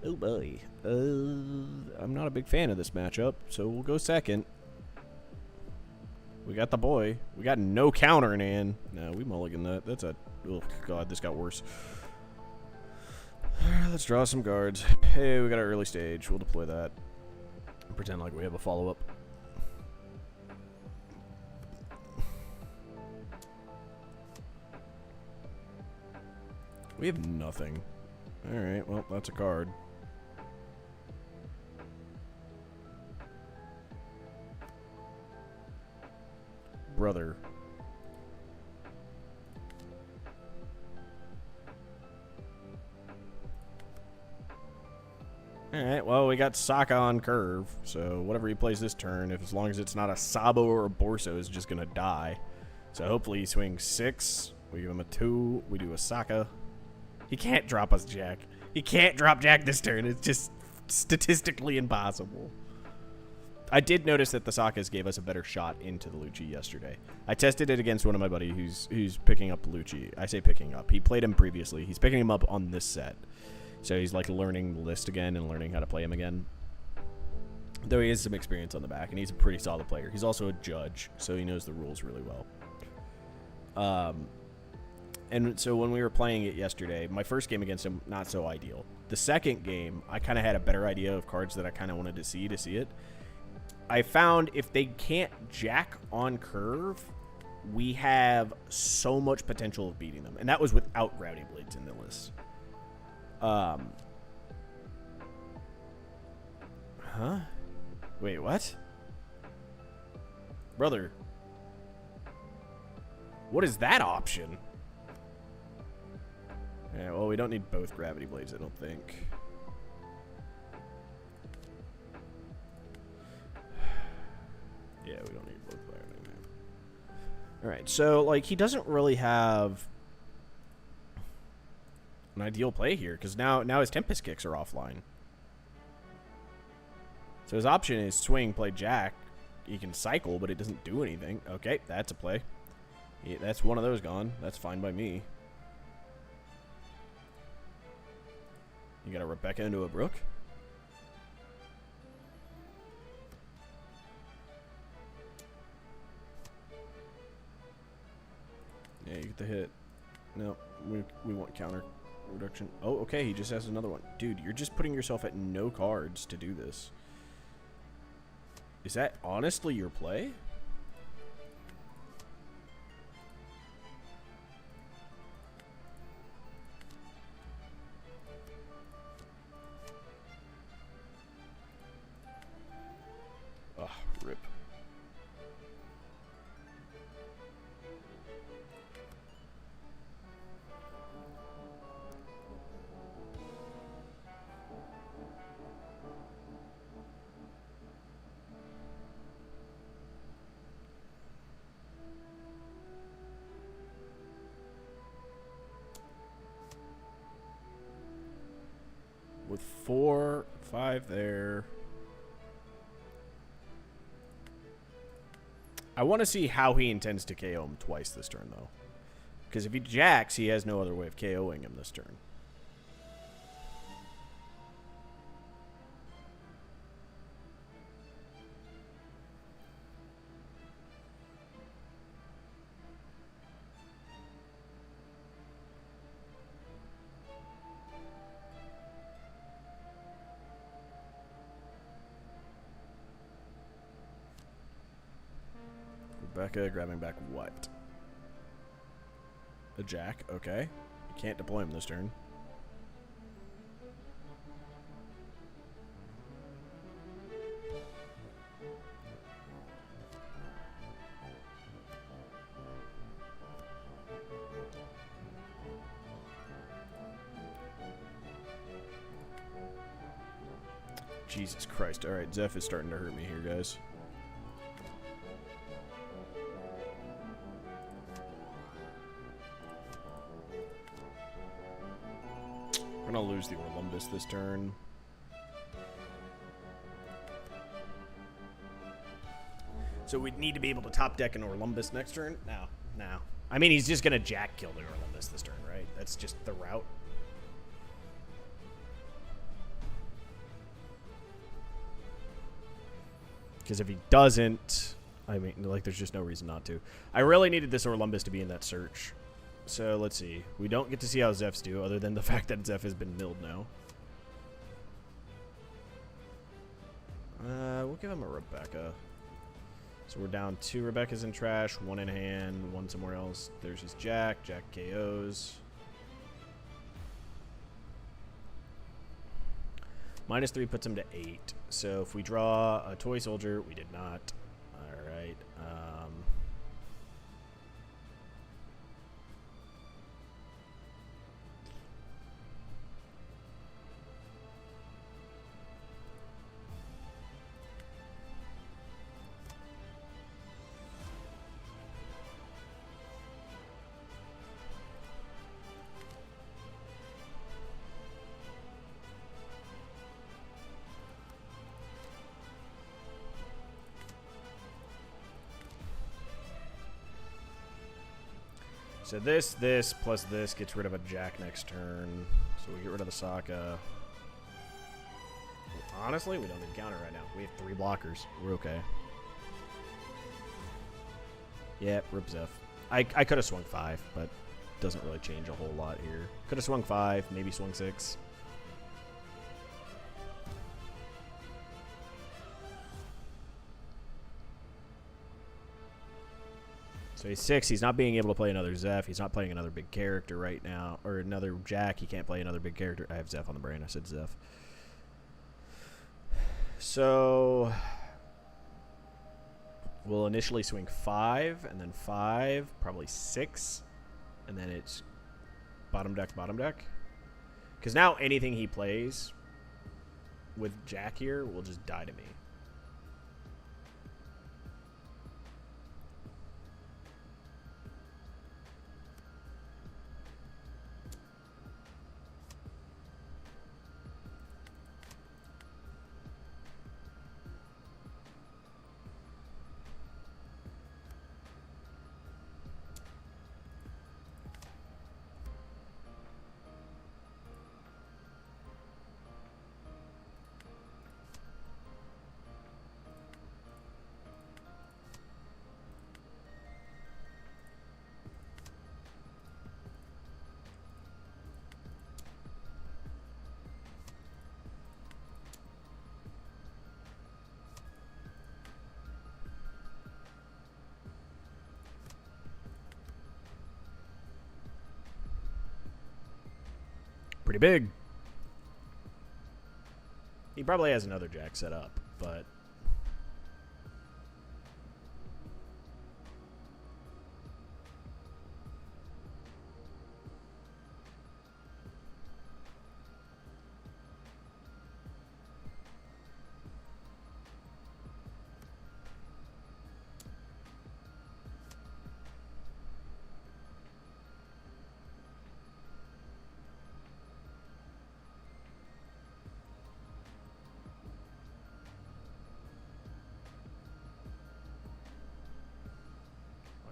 Oh boy. I'm not a big fan of this matchup, so we'll go second. We got the boy. We got no counter in. No, we mulligan that. That's a... Oh god, this got worse. Let's draw some guards. Hey, we got our early stage. We'll deploy that. Pretend like we have a follow-up. We have nothing. Alright, well, that's a card. Brother. Alright, well, we got Sokka on curve, so whatever he plays this turn, as long as it's not a Sabo or a Borso, is just gonna die. So hopefully he swings 6, we give him a 2, we do a Sokka. He can't drop us Jack. He can't drop Jack this turn. It's just statistically impossible. I did notice that the Sokkas gave us a better shot into the Lucci yesterday. I tested it against one of my buddies who's picking up Lucci. I say picking up. He played him previously. He's picking him up on this set. So he's like learning the list again and learning how to play him again. Though he has some experience on the back, and he's a pretty solid player. He's also a judge, so he knows the rules really well. And so when we were playing it yesterday, my first game against him, not so ideal. The second game, I kind of had a better idea of cards that I kind of wanted to see it. I found if they can't jack on curve, we have so much potential of beating them. And that was without Gravity Blades in the list. Huh? Wait, what? Brother. What is that option? Yeah, well, we don't need both Gravity Blades, I don't think. Yeah, we don't need both Gravity Blades. Alright, so, like, he doesn't really have an ideal play here, because now his Tempest kicks are offline. So his option is swing, play Jack. He can cycle, but it doesn't do anything. Okay, that's a play. Yeah, that's one of those gone. That's fine by me. You got a Rebecca into a Brook? Yeah, you get the hit. No, we want counter reduction. Oh, okay, he just has another one. Dude, you're just putting yourself at no cards to do this. Is that honestly your play? Rip. with 4, 5 there. I want to see how he intends to KO him twice this turn, though. Because if he jacks, he has no other way of KOing him this turn. Rebecca grabbing back what? A jack, okay. You can't deploy him this turn. Jesus Christ. Alright, Zeph is starting to hurt me here, guys. I'm going to lose the Orlumbus this turn. So we'd need to be able to top deck an Orlumbus next turn? No. I mean, he's just going to jack kill the Orlumbus this turn, right? That's just the route. Because if he doesn't, I mean, like, there's just no reason not to. I really needed this Orlumbus to be in that search. So, let's see. We don't get to see how Zephs do, other than the fact that Zeph has been milled now. We'll give him a Rebecca. So we're down 2 Rebeccas in trash, 1 in hand, 1 somewhere else. There's his Jack. Jack KOs. -3 puts him to 8. So if we draw a toy soldier, we did not. Alright. So this, plus this gets rid of a Jack next turn. So we get rid of the Sokka. Honestly, we don't need counter right now. We have 3 blockers. We're okay. Yeah, rip Zeph. I could have swung 5, but doesn't really change a whole lot here. Could have swung 5, maybe swung 6. So he's 6. He's not being able to play another Zeph. He's not playing another big character right now. Or another Jack. He can't play another big character. I have Zeph on the brain. I said Zeph. So we'll initially swing 5, and then 5, probably 6. And then it's bottom deck, bottom deck. Because now anything he plays with Jack here will just die to me. Pretty big. He probably has another Jack set up, but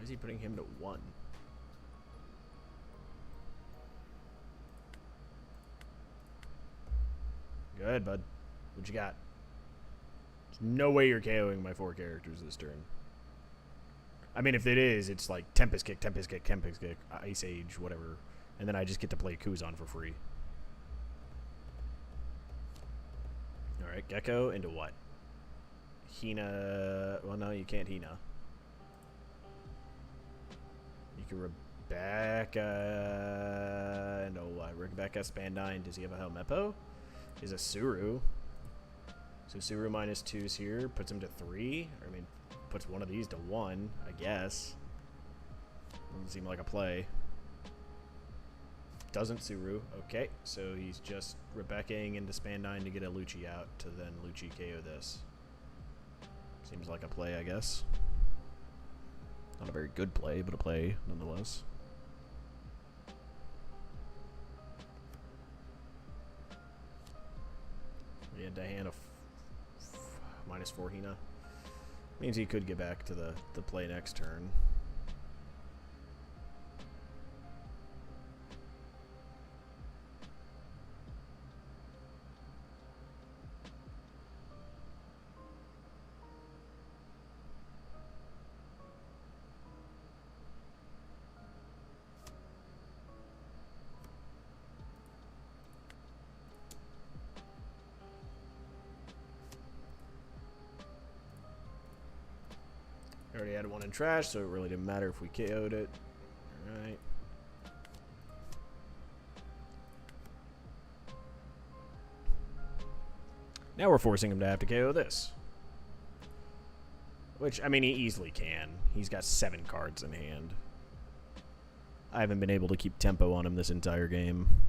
Why is he putting him to 1? Go ahead, bud. What you got? There's no way you're KOing my 4 characters this turn. I mean, if it is, it's like Tempest Kick, Ice Age, whatever. And then I just get to play Kuzan for free. Alright, Gecko into what? Hina. Well, no, you can't Hina. You can Rebecca into what? Rebecca Spandine. Does he have a Helmeppo? Is a Suru. So Suru -2's here. Puts him to 3. I mean, puts one of these to 1, I guess. Doesn't seem like a play. Doesn't Suru. Okay, so he's just Rebeccaing into Spandine to get a Lucci out to then Lucci KO this. Seems like a play, I guess. Not a very good play, but a play nonetheless. Yeah, Diana -4 Hina. Means he could get back to the play next turn. Already had one in trash, so it really didn't matter if we KO'd it. Alright. Now we're forcing him to have to KO this. Which, I mean, he easily can. He's got 7 cards in hand. I haven't been able to keep tempo on him this entire game.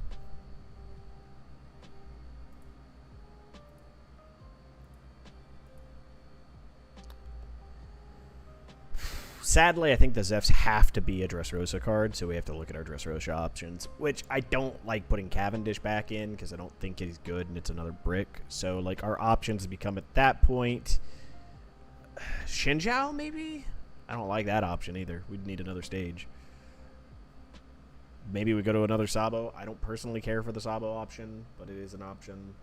Sadly, I think the Zephyrs have to be a Dressrosa card, so we have to look at our Dressrosa options, which I don't like putting Cavendish back in because I don't think he's good and it's another brick. So, like, our options become at that point Shinjao, maybe? I don't like that option either. We'd need another stage. Maybe we go to another Sabo. I don't personally care for the Sabo option, but it is an option.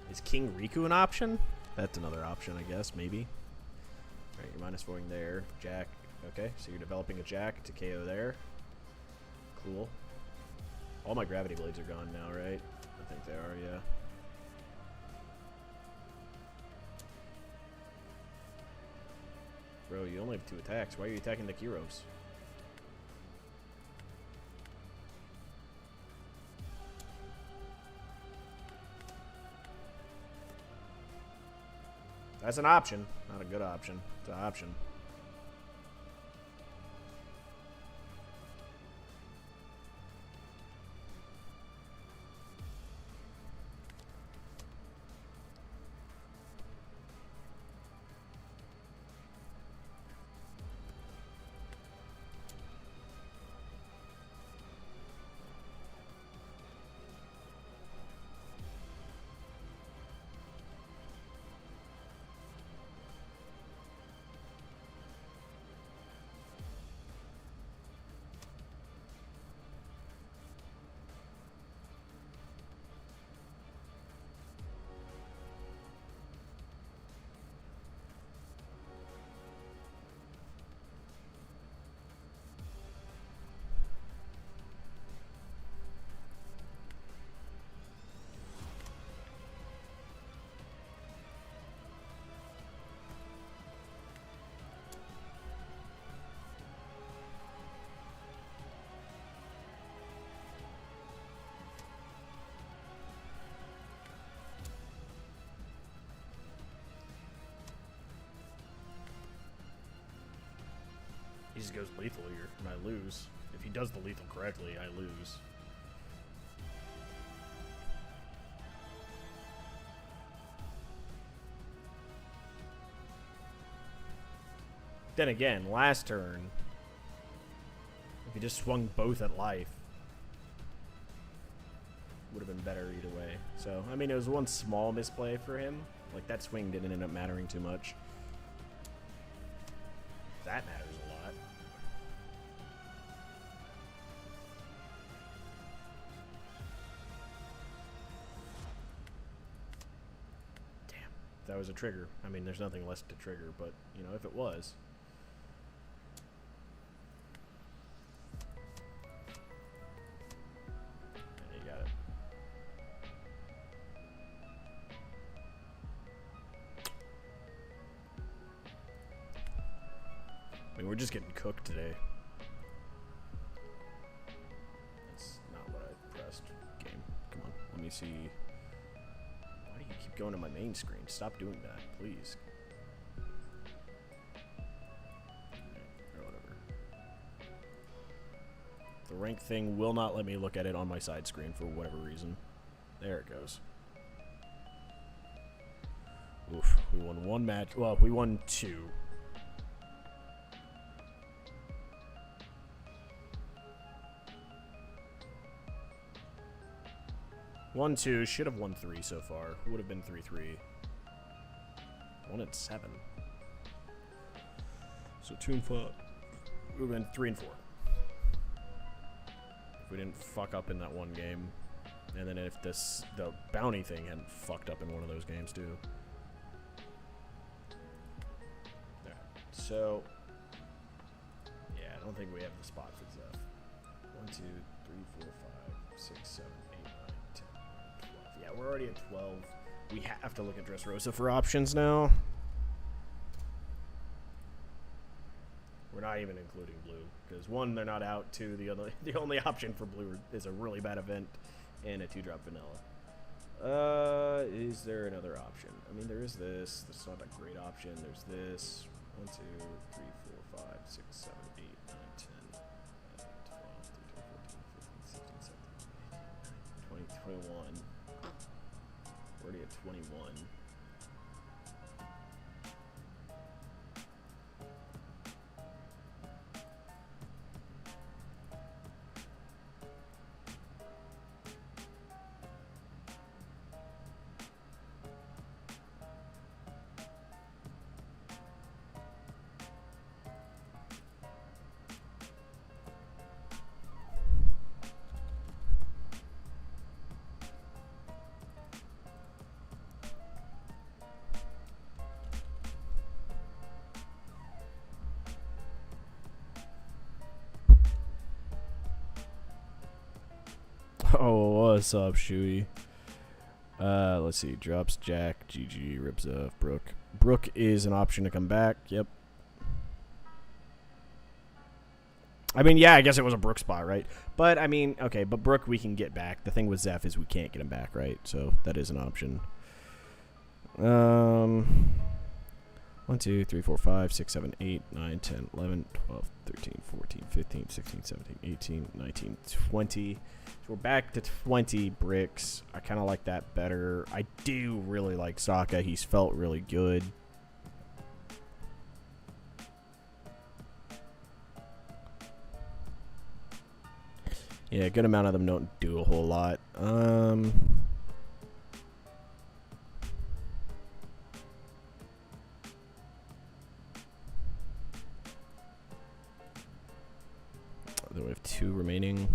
Is King Riku an option? That's another option, I guess, maybe. Alright, you're -4ing there. Jack. Okay, so you're developing a Jack to KO there. Cool. All my Gravity Blades are gone now, right? I think they are, yeah. Bro, you only have 2 attacks. Why are you attacking the Kyros? That's an option. Not a good option. It's an option. He just goes lethal here, and I lose. If he does the lethal correctly, I lose. Then again, last turn, if he just swung both at life, would have been better either way. So, I mean, it was one small misplay for him. Like, that swing didn't end up mattering too much. That matters a lot. Damn. If that was a trigger. I mean, there's nothing less to trigger, but, you know, if it was. We're just getting cooked today. That's not what I pressed. Game. Come on. Let me see. Why do you keep going to my main screen? Stop doing that, please. Or whatever. The rank thing will not let me look at it on my side screen for whatever reason. There it goes. Oof. We won one match. Well, we won two. 1-2, should have won 3 so far. Would have been 3-3. 1-7. So 2 and 4. Would have been 3 and 4. If we didn't fuck up in that one game. And then if the bounty thing hadn't fucked up in one of those games too. Alright. So yeah, I don't think we have the spot for Zeph. 1, 2, 3, 4, 5, 6, 7, 8, 9, 10, 12. Yeah, we're already at 12. We have to look at Dressrosa for options now. We're not even including blue because 1, they're not out. 2, the only option for blue is a really bad event and a 2-drop vanilla. Is there another option? I mean, there is this. That's not a great option. There's this. 1, 2, 3, 4, 5, 6, 7, 8, 9, 10, 11, 12, 13, 14, 15, 16, 17, 18, 19, 20, 21. We're already at 21. Oh, what's up, Shuey? Let's see. Drops Jack, GG, rips off Brook. Brook is an option to come back. Yep. I mean, yeah, I guess it was a Brook spot, right? But, I mean, okay, but Brook we can get back. The thing with Zeph is we can't get him back, right? So, that is an option. 1, 2, 3, 4, 5, 6, 7, 8, 9, 10, 11, 12, 13, 14, 15, 16, 17, 18, 19, 20. So we're back to 20 bricks. I kind of like that better. I do really like Sokka. He's felt really good. Yeah, a good amount of them don't do a whole lot. Then we have 2 remaining.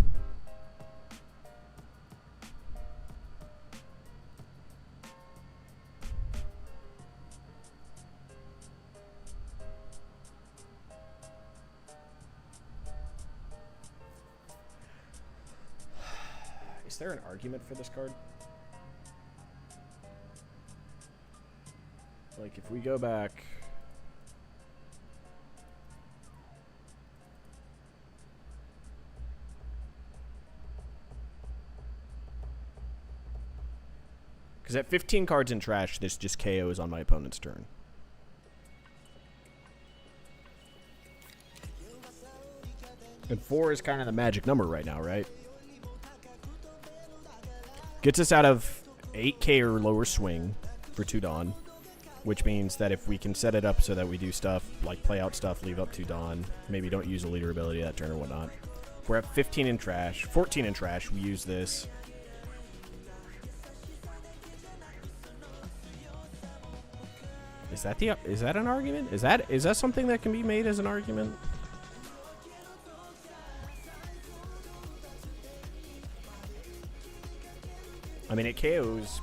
Is there an argument for this card? Like, if we go back... Because at 15 cards in trash, this just KOs on my opponent's turn. And 4 is kind of the magic number right now, right? Gets us out of 8k or lower swing for 2 Dawn. which means that if we can set it up so that we do stuff like play out stuff, leave up to dawn, maybe don't use a leader ability that turn or whatnot. If we're at 15 in trash, 14 in trash, we use this. Is that an argument? Is that something that can be made as an argument? I mean, it KOs.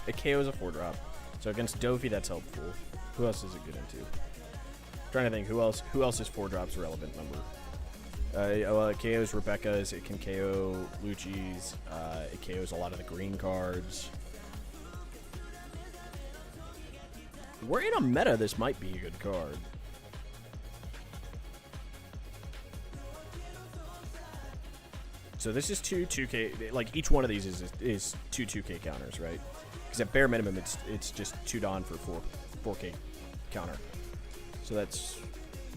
It KOs a 4-drop. So against Dofi, that's helpful. Who else is it good into? I'm trying to think who else is 4-drops relevant number. Well, it KOs Rebecca's. It can KO Lucci's. It KOs a lot of the green cards. We're in a meta. This might be a good card. So this is two 2K. Like each one of these is two 2K counters, right? Because at bare minimum, it's just 2 Dawn for 4K counter. So that's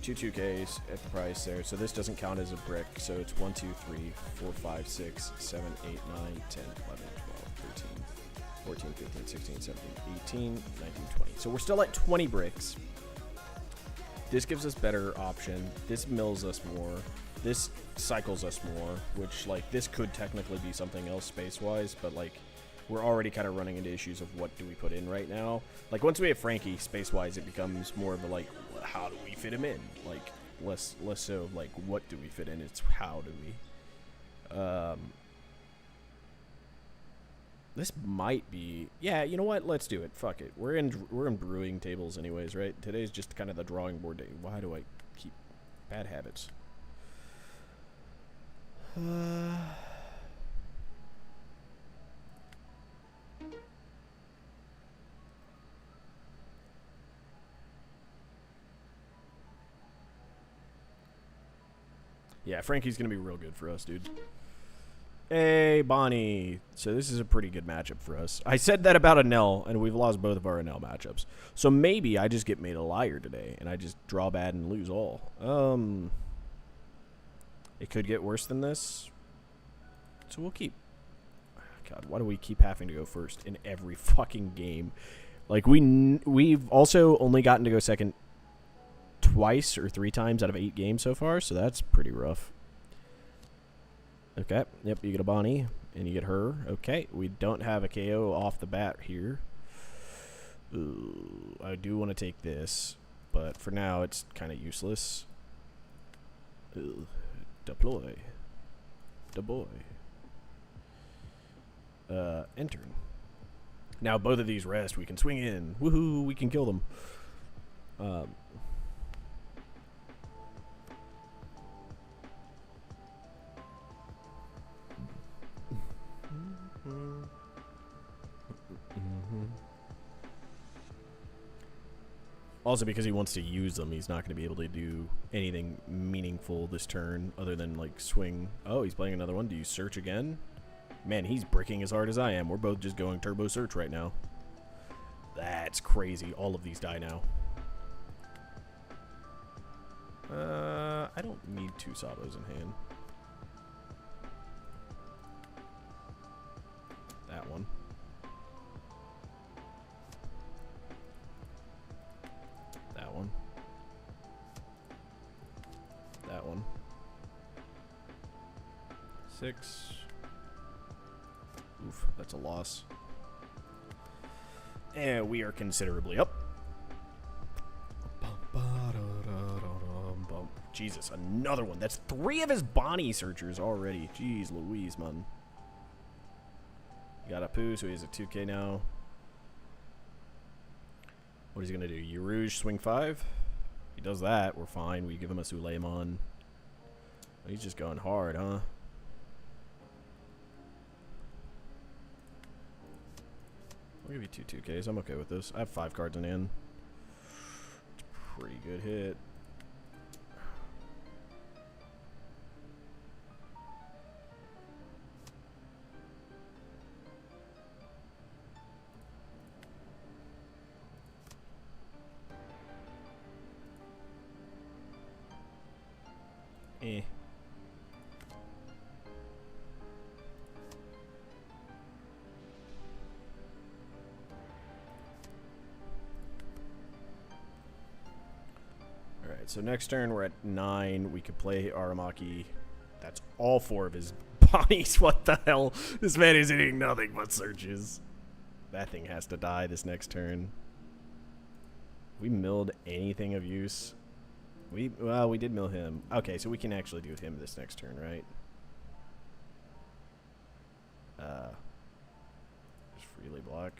two 2Ks at the price there. So this doesn't count as a brick. So it's 1, 2, 3, 4, 5, 6, 7, 8, 9, 10, 11, 12, 13, 14, 15, 16, 17, 18, 19, 20. So we're still at 20 bricks. This gives us better option. This mills us more. This cycles us more, which, like, this could technically be something else space-wise, but, like, we're already kind of running into issues of what do we put in right now. Like, once we have Frankie, space-wise, it becomes more of a, like, how do we fit him in? Like, less so, like, what do we fit in? It's how do we? This might be... Yeah, you know what? Let's do it. Fuck it. We're in brewing tables anyways, right? Today's just kind of the drawing board day. Why do I keep bad habits? Yeah, Frankie's going to be real good for us, dude. Hey, Bonnie. So this is a pretty good matchup for us. I said that about Enel, and we've lost both of our Enel matchups. So maybe I just get made a liar today, and I just draw bad and lose all. It could get worse than this. So we'll keep... God, why do we keep having to go first in every fucking game? Like, we've also only gotten to go second twice or 3 times out of 8 games so far, so that's pretty rough. Okay, yep, you get a Bonnie, and you get her. Okay, we don't have a KO off the bat here. Ooh, I do want to take this, but for now it's kind of useless. Ooh, deploy. Deploy. Enter. Now both of these rest. We can swing in. Woohoo! We can kill them. Also, because he wants to use them, he's not going to be able to do anything meaningful this turn other than, like, swing. Oh, he's playing another one. Do you search again? Man, he's bricking as hard as I am. We're both just going turbo search right now. That's crazy. All of these die now. I don't need 2 Sabos in hand. That one. That one. That one. 6. Oof, that's a loss. And we are considerably up. Jesus, another one. That's 3 of his Bonnie searchers already. Jeez Louise, man. You got a Pooh, so he has a 2K now. What is he going to do? Urouge, swing 5? He does that, we're fine. We give him a Suleiman. He's just going hard, huh? I'll give you 2 2Ks. I'm okay with this. I have 5 cards in hand. It's a pretty good hit. Eh. Alright, so next turn we're at 9. We could play Aramaki. That's all 4 of his bodies. What the hell? This man is hitting nothing but searches. That thing has to die this next turn. We milled anything of use. Well, we did mill him. Okay, so we can actually do him this next turn, right? Just freely block.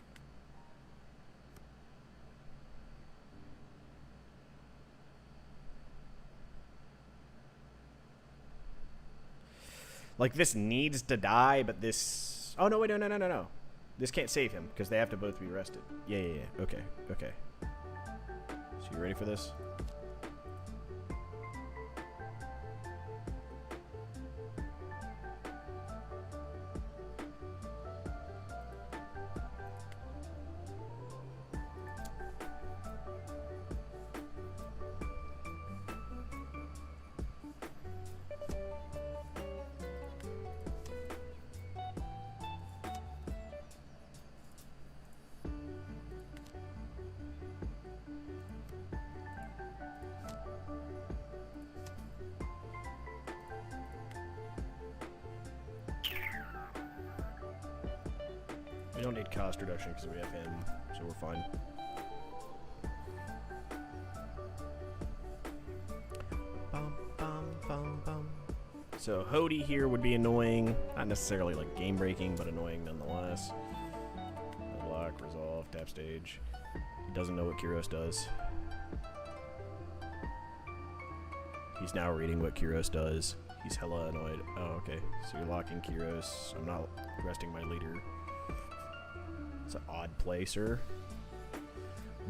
Like, this needs to die, but this... Oh, no, wait, no. This can't save him, because they have to both be rested. Yeah. Okay. So you ready for this? We don't need cost reduction because we have him, so we're fine. So Hody here would be annoying. Not necessarily like game breaking, but annoying nonetheless. No block, resolve, tap stage. He doesn't know what Kyros does. He's now reading what Kyros does. He's hella annoyed. Oh, okay. So you're locking Kyros. I'm not resting my leader. It's an odd play, sir.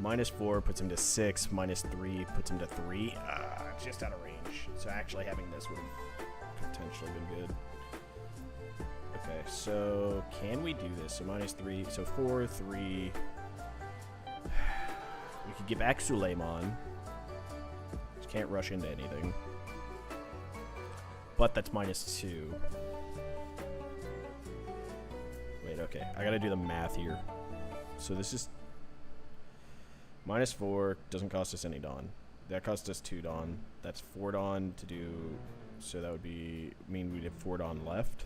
-4 puts him to 6. -3 puts him to 3. It's just out of range. So actually having this would have potentially been good. Okay, so can we do this? So -3. So 4, 3. We could get back Suleiman. Just can't rush into anything. But that's -2. Wait, okay. I gotta do the math here. So this is -4, doesn't cost us any Dawn. That cost us 2 Dawn. That's 4 Dawn to do, so that would mean we'd have 4 Dawn left.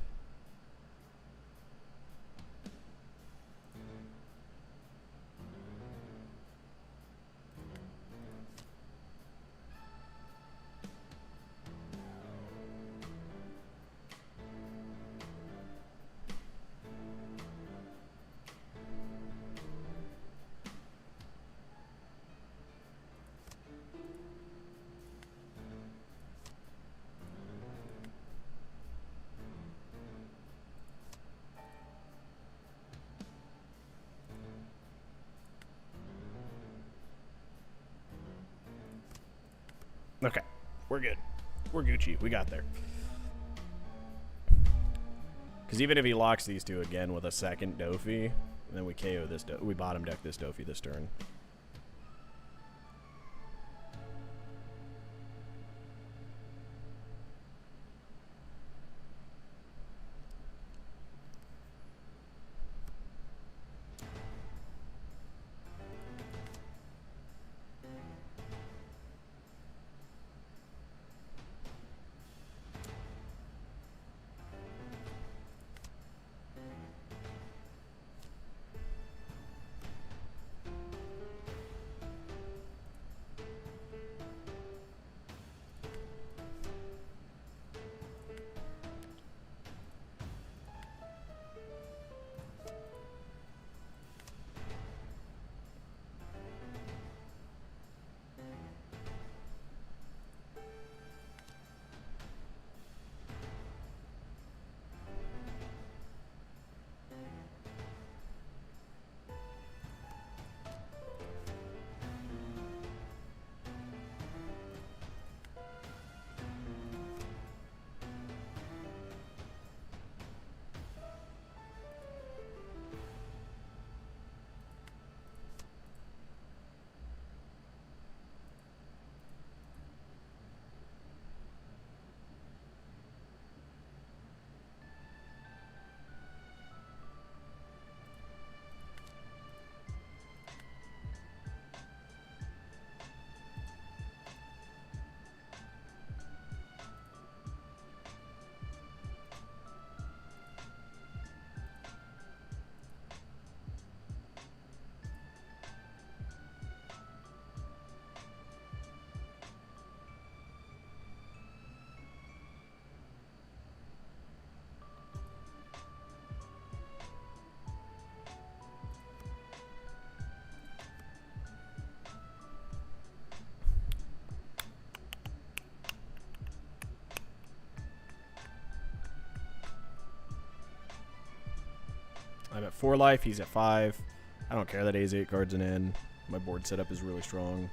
Okay, we're good. We're Gucci. We got there. Because even if he locks these two again with a second Dofi, then we KO this. We bottom deck this Dofi this turn. I'm at 4 life. He's at 5. I don't care that he has 8 cards in end. My board setup is really strong.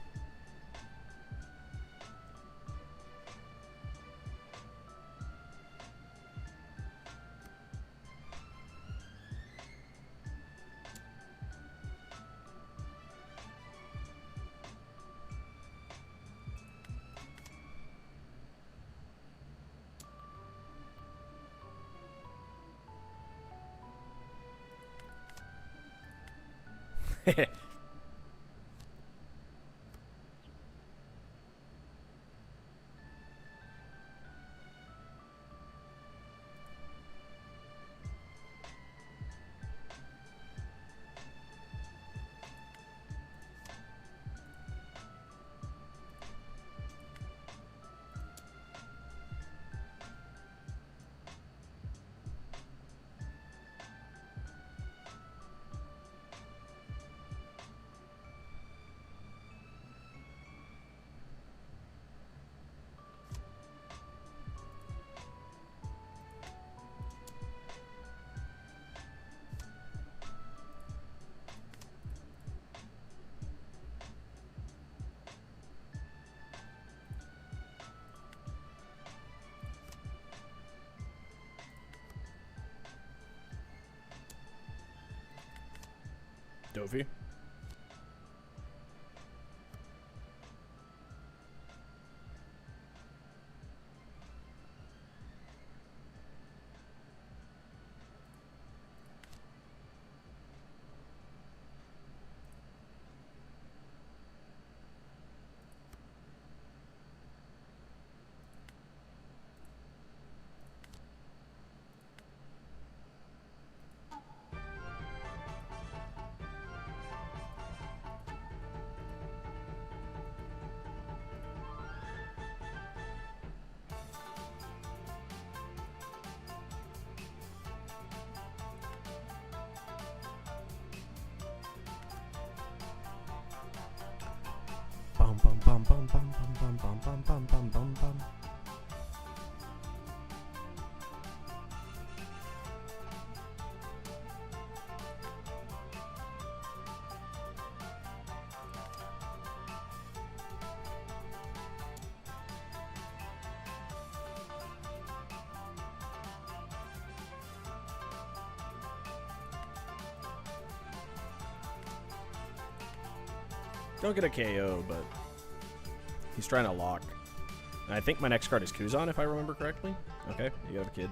Dofi. Bum bum bum bum bum bum bum bum bum bum bum bum. Don't get a KO, but he's trying to lock. And I think my next card is Kuzan, if I remember correctly. Okay, you have a kid.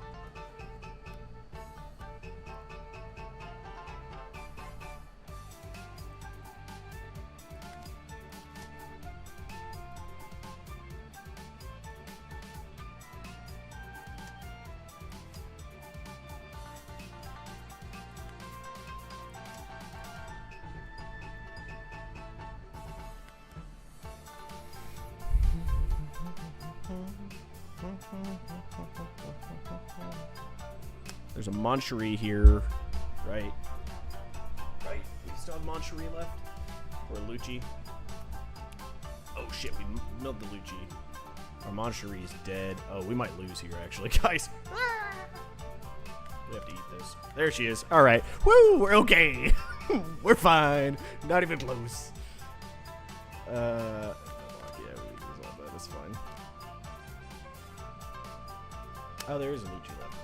There's a Moncherie here, right? Right. We still have Moncherie left? Or Lucci? Oh shit, we milled the Lucci. Our Moncherie is dead. Oh, we might lose here, actually, guys. We have to eat this. There she is. All right. Woo, we're okay. We're fine. Not even close. Yeah, we resolved that. It's fine. Oh, there is a Lucci left.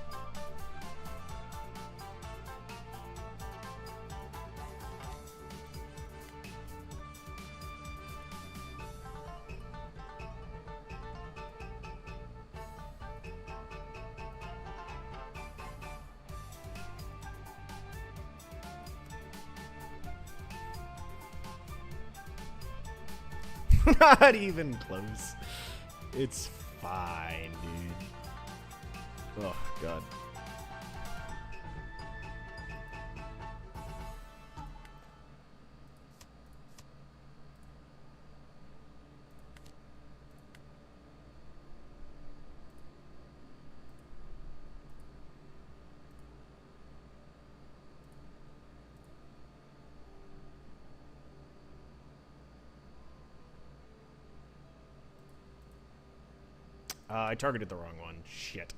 Not even close. It's fine, dude. Oh, God. I targeted the wrong one. Shit.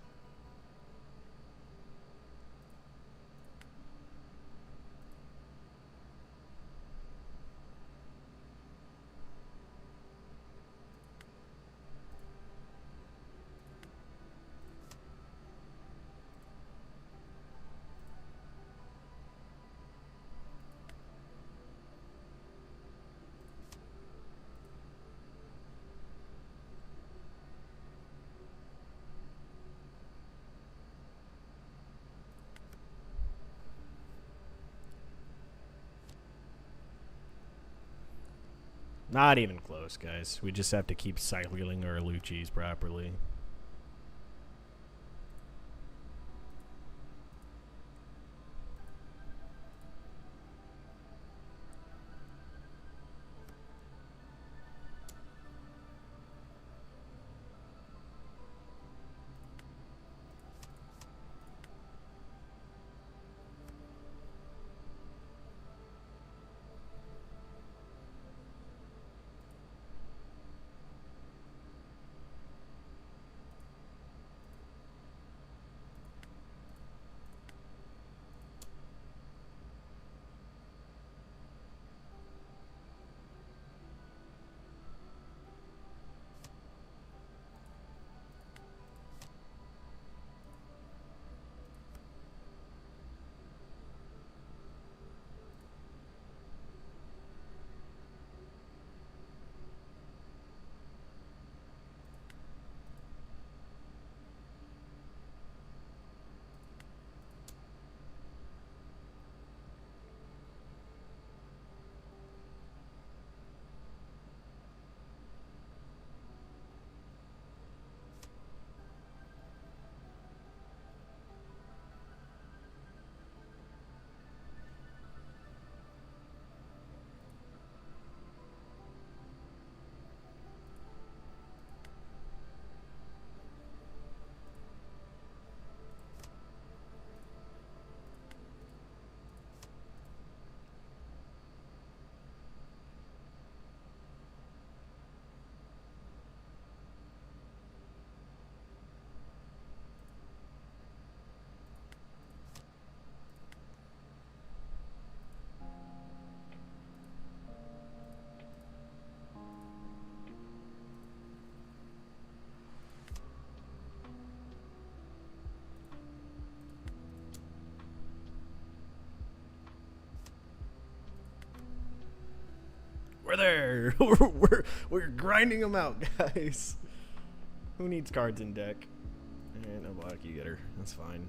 Not even close, guys. We just have to keep cycling our Luccis properly. We're there. we're grinding them out, guys. Who needs cards in deck? No block, you get her. That's fine.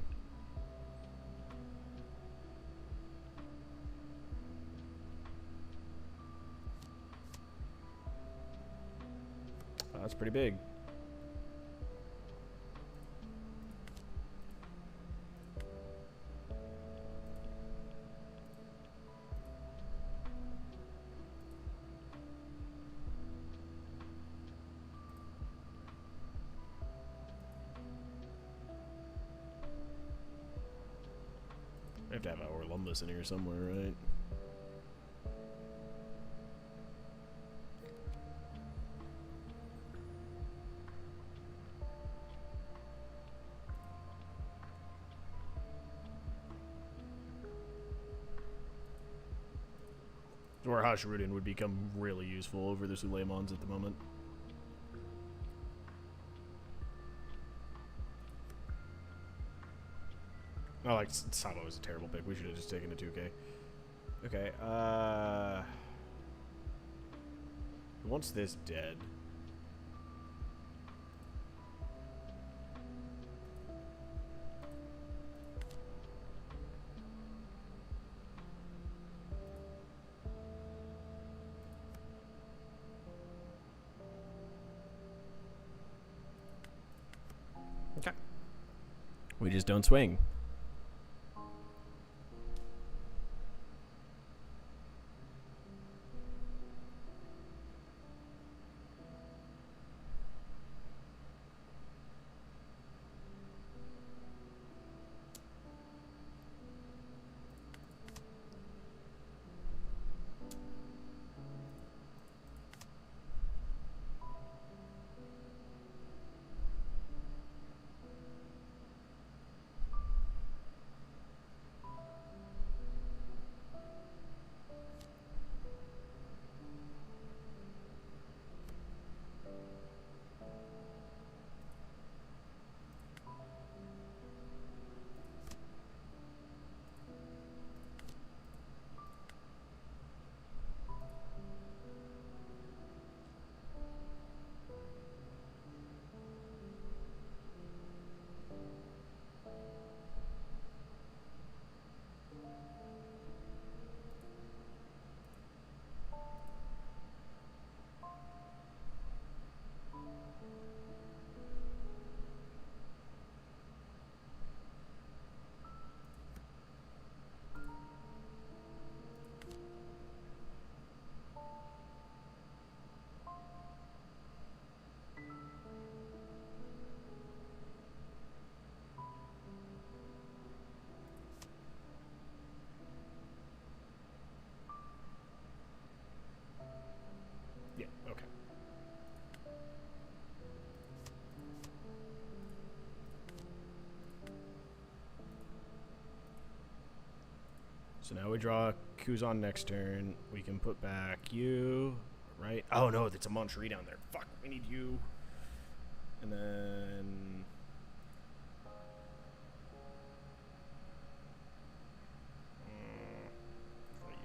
Oh, that's pretty big. I have to have our Lumbus in here somewhere, right? Or Hashrudin would become really useful over the Suleimans at the moment. Oh, like, Sabo was a terrible pick. We should have just taken a 2K. Okay, who wants this dead? Okay. We just don't swing. So now we draw Kuzan next turn. We can put back you, right? Oh no, that's a Monterey down there. Fuck, we need you. And then... for you.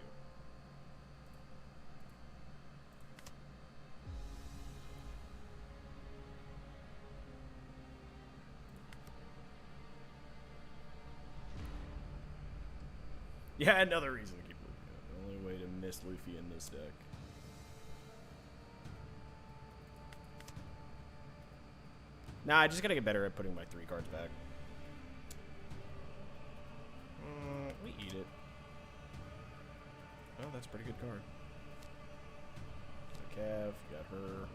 Yeah, another reason to keep Luffy. The only way to miss Luffy in this deck. Nah, I just gotta get better at putting my 3 cards back. We eat it. Oh, that's a pretty good card. Got Cav, got her.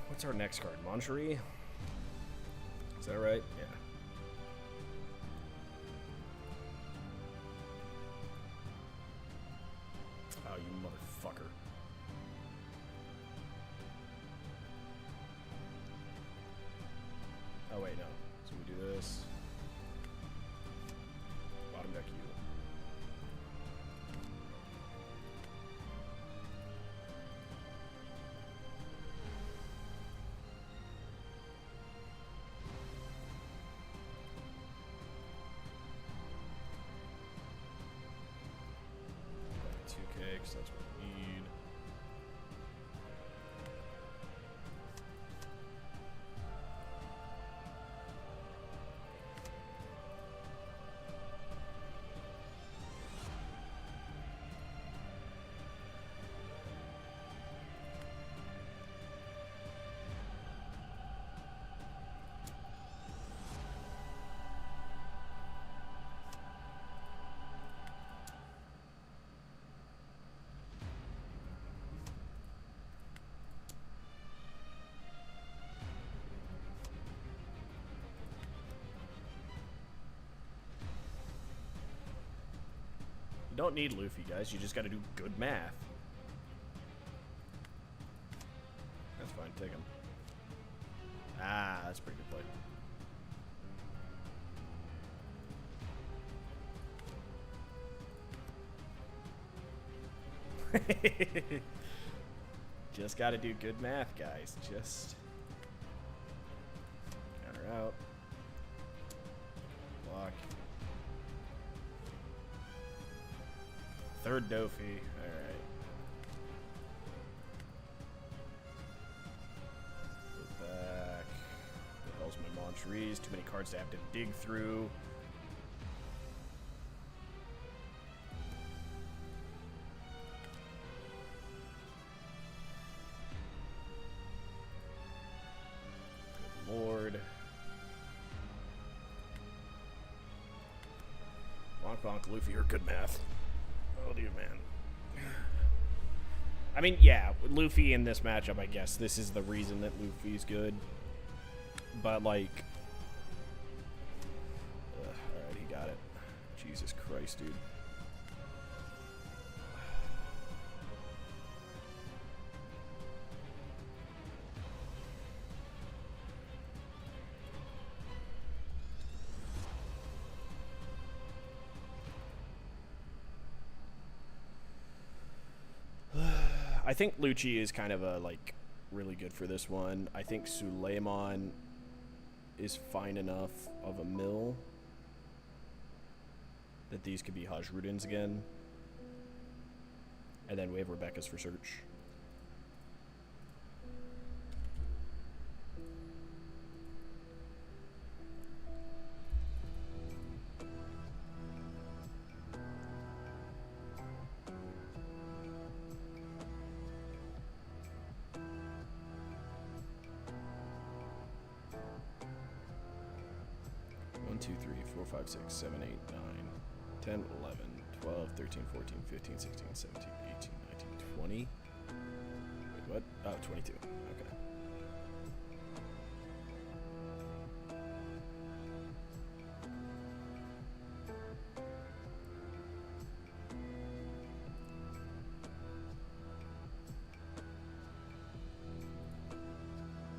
What's our next card? Moncherie? Is that right? Yeah. Oh, you motherfucker. Oh, wait, no. So we do this. Bottom deck you. Because that's what we need. You don't need Luffy, guys. You just gotta do good math. That's fine. Take him. Ah, that's a pretty good play. Just gotta do good math, guys. Just counter out. Block. Third Dofi. Alright. Go back. What the hell's my Moncheries? Too many cards to have to dig through. Good lord. Bonk bonk Luffy or good math. Oh, dude, man. I mean, yeah, Luffy in this matchup, I guess. This is the reason that Luffy's good. But, like... alright, he got it. Jesus Christ, dude. I think Lucci is kind of a, like, really good for this one. I think Suleiman is fine enough of a mill that these could be Hajrudins again. And then we have Rebecca's for search. One, two, 3, 4, 5, 6, 7, 8, 9, 10, 11, 12, 13, 14, 15, 16, 17, 18, 19, 20. Wait, what? Oh, 22. Okay.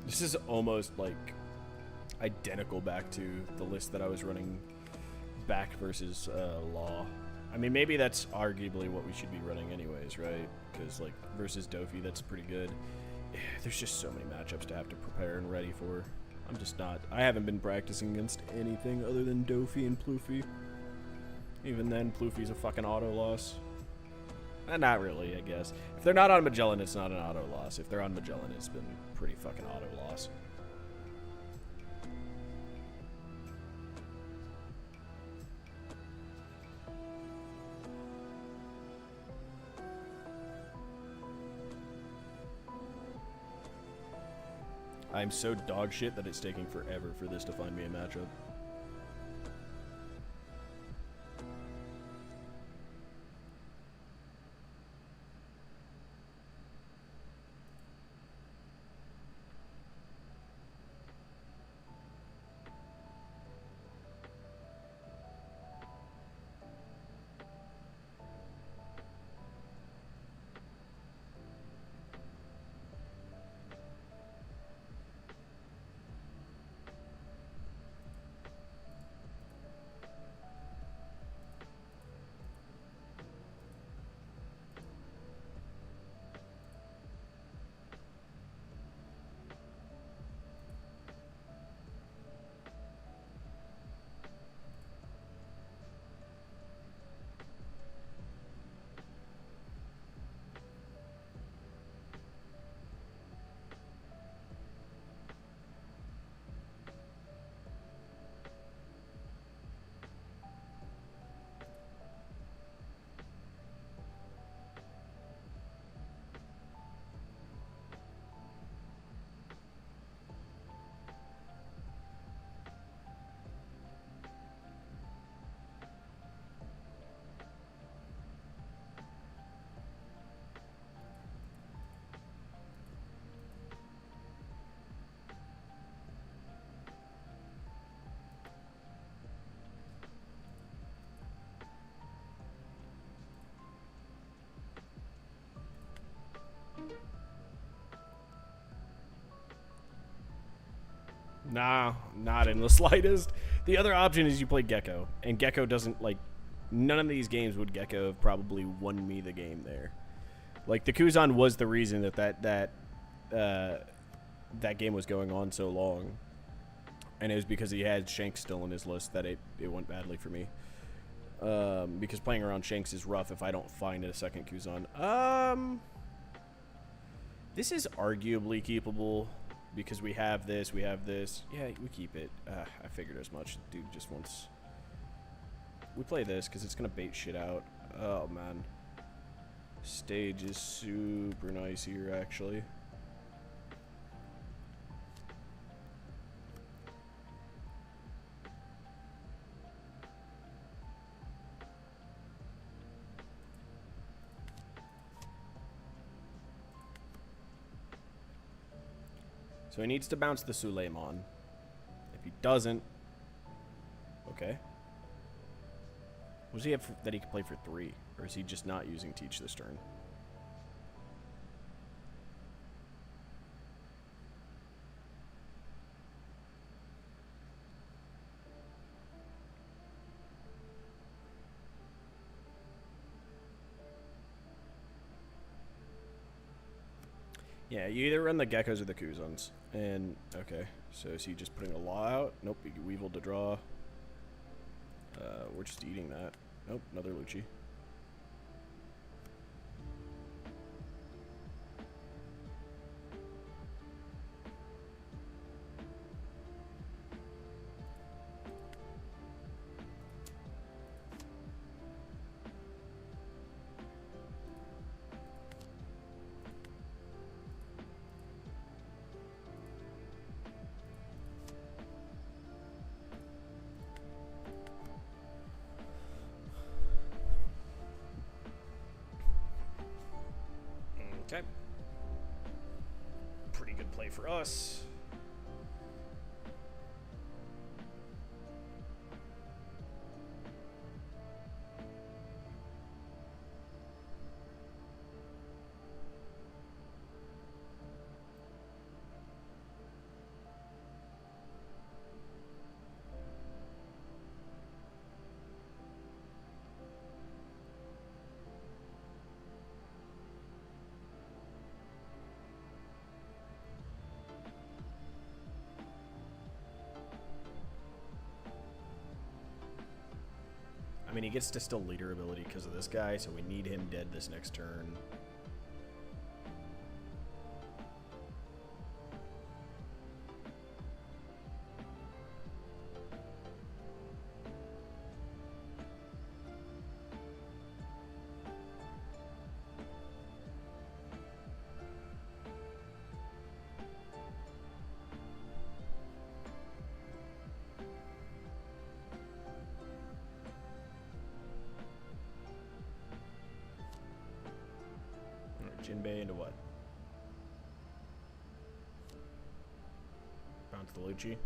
This is almost like identical back to the list that I was running back versus Law. I mean, maybe that's arguably what we should be running anyways, right? Because, like, versus Dofi, that's pretty good. There's just so many matchups to have to prepare and ready for. I'm just not... I haven't been practicing against anything other than Dofi and Ploofy. Even then, Ploofy's a fucking auto loss. Not really, I guess. If they're not on Magellan, it's not an auto loss. If they're on Magellan, it's been pretty fucking auto loss. I'm so dog shit that it's taking forever for this to find me a matchup. Nah, not in the slightest. The other option is you play Gecko, and Gecko doesn't, like, none of these games would Gecko have probably won me the game there. Like, the Kuzan was the reason that game was going on so long, and it was because he had Shanks still in his list that it went badly for me. Because playing around Shanks is rough if I don't find a second Kuzan. This is arguably keepable. Because we have this. Yeah, we keep it. I figured as much. Dude just wants... We play this because it's going to bait shit out. Oh, man. Stage is super nice here, actually. So he needs to bounce the Suleiman. If he doesn't... Okay. What does he have that he can play for 3? Or is he just not using Teach this turn? Yeah, you either run the Geckos or the Kuzans. And, okay. So is he just putting a Law out? Nope, he Weevil to draw. We're just eating that. Nope, another Lucci. Okay. Pretty good play for us. mean, he gets to still leader ability because of this guy, so we need him dead this next turn. Jinbei into what? Bounce the Lucci.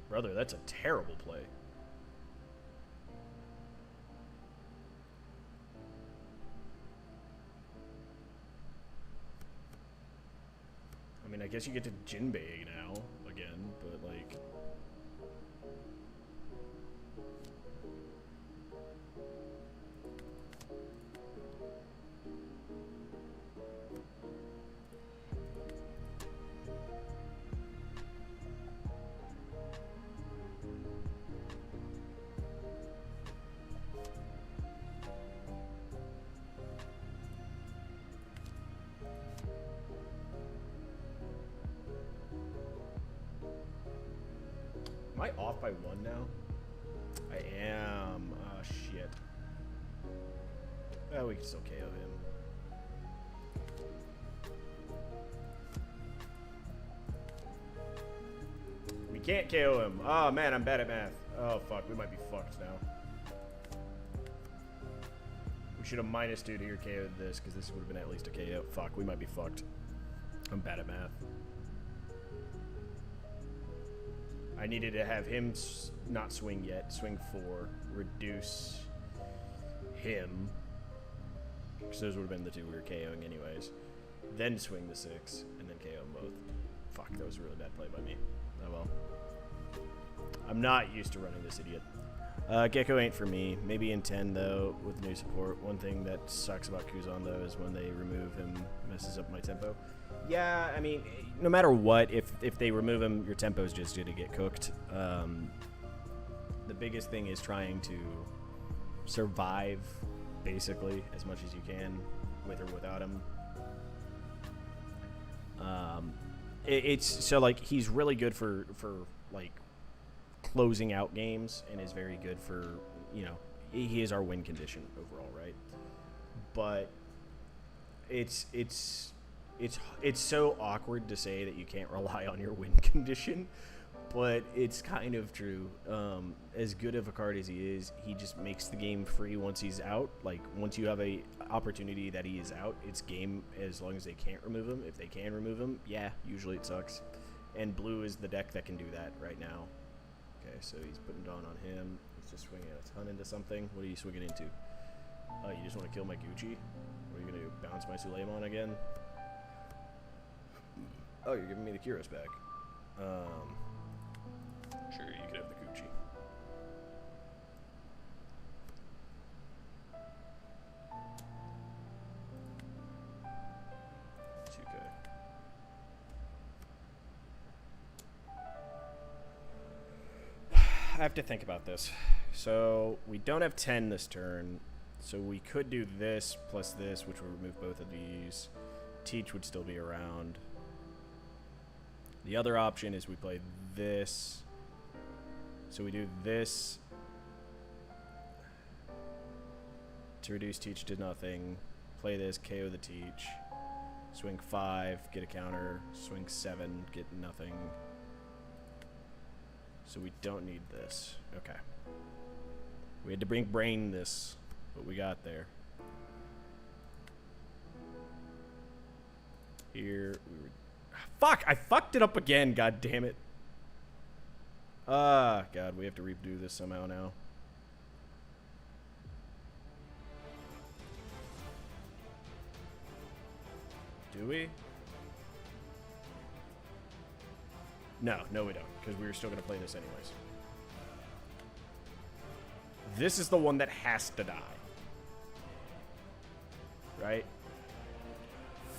Brother, that's a terrible play. I mean, I guess you get to Jinbei now again, but like... Am I off by 1 now? I am. Oh, shit. Well, we can still KO him. We can't KO him. Oh, man, I'm bad at math. Oh, fuck. We might be fucked now. We should have -2 to your KO'd this, because this would have been at least a KO. Fuck, we might be fucked. I'm bad at math. I needed to have him not swing yet. Swing 4. Reduce him. Because those would have been the 2 we were KOing anyways. Then swing the 6. And then KO them both. Fuck, that was a really bad play by me. Oh well. I'm not used to running this idiot. Gecko ain't for me. Maybe in 10 though, with new support. One thing that sucks about Kuzan though is when they remove him, messes up my tempo. Yeah, I mean, no matter what, if they remove him, your tempo is just going to get cooked. The biggest thing is trying to survive, basically, as much as you can, with or without him. It's so like he's really good for like closing out games, and is very good for, you know, he is our win condition overall, right? But it's so awkward to say that you can't rely on your win condition, but it's kind of true. As good of a card as he is, he just makes the game free once he's out. Like, once you have a opportunity that he is out, it's game as long as they can't remove him. If they can remove him, yeah, usually it sucks. And blue is the deck that can do that right now. Okay, so he's putting Dawn on him. He's just swinging a ton into something. What are you swinging into? Oh, you just want to kill my Gucci? What are you going to do? Bounce my Suleiman again? Oh, you're giving me the Kyros back. Sure, you could have the Gucci. It's okay. I have to think about this. So, we don't have 10 this turn. So we could do this plus this, which would remove both of these. Teach would still be around. The other option is we play this. So we do this to reduce Teach to nothing. Play this, KO the Teach. Swing 5, get a counter. Swing 7, get nothing. So we don't need this. Okay. We had to bring brain this, but we got there. Here we were. Fuck! I fucked it up again. God damn it. Ah, God, we have to redo this somehow now. Do we? No, we don't, because we were still going to play this anyways. This is the one that has to die. Right?